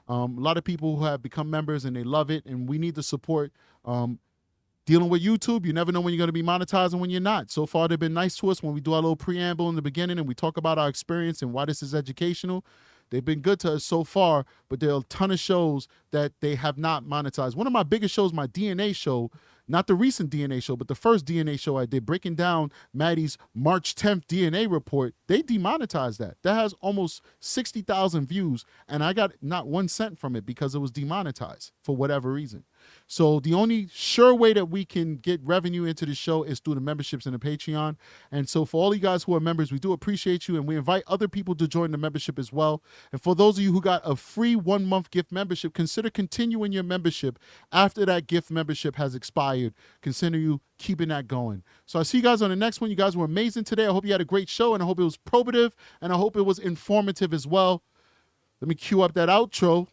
Speaker 2: A lot of people who have become members and they love it, and we need the support. Dealing with YouTube, you never know when you're going to be monetized and when you're not. So far, they've been nice to us when we do our little preamble in the beginning and we talk about our experience and why this is educational. They've been good to us so far, but there are a ton of shows that they have not monetized. One of my biggest shows, my DNA show, not the recent DNA show, but the first DNA show I did, breaking down Maddie's March 10th DNA report, they demonetized that. That has almost 60,000 views, and I got not 1 cent from it because it was demonetized for whatever reason. So the only sure way that we can get revenue into the show is through the memberships and the Patreon. And so for all you guys who are members, we do appreciate you, and we invite other people to join the membership as well. And for those of you who got a free 1-month gift membership, consider continuing your membership after that gift membership has expired. Consider you keeping that going. So I see you guys on the next one. You guys were amazing today. I hope you had a great show, and I hope it was probative, and I hope it was informative as well. Let me cue up that outro.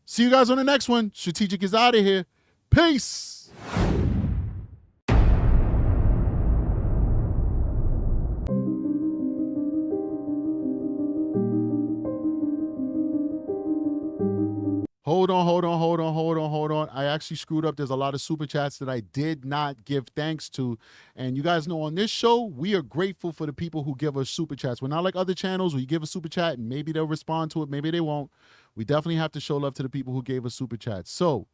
Speaker 2: See you guys on the next one. Strategic is out of here. Peace. Hold on. I actually screwed up. There's a lot of super chats that I did not give thanks to. And you guys know on this show, we are grateful for the people who give us super chats. We're not like other channels where you give a super chat and maybe they'll respond to it, maybe they won't. We definitely have to show love to the people who gave us super chats. So,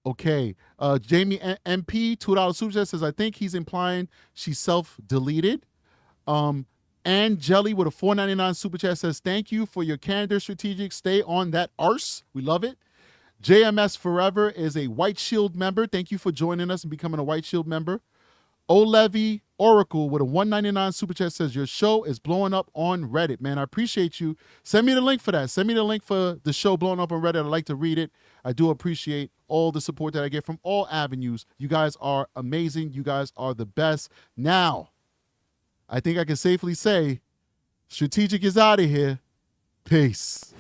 Speaker 2: Okay. Jamie MP, $2 super chat says, I think he's implying she self-deleted. And Jelly with a $4.99 super chat says, thank you for your candor, strategic. Stay on that arse. We love it. JMS Forever is a White Shield member. Thank you for joining us and becoming a White Shield member. Olevy Oracle with a $1.99 super chat says, your show is blowing up on Reddit. Man, I appreciate you. Send me the link for that. Send me the link for the show blowing up on Reddit. I'd like to read it. I do appreciate all the support that I get from all avenues. You guys are amazing. You guys are the best. Now, I think I can safely say, Strategic is out of here. Peace.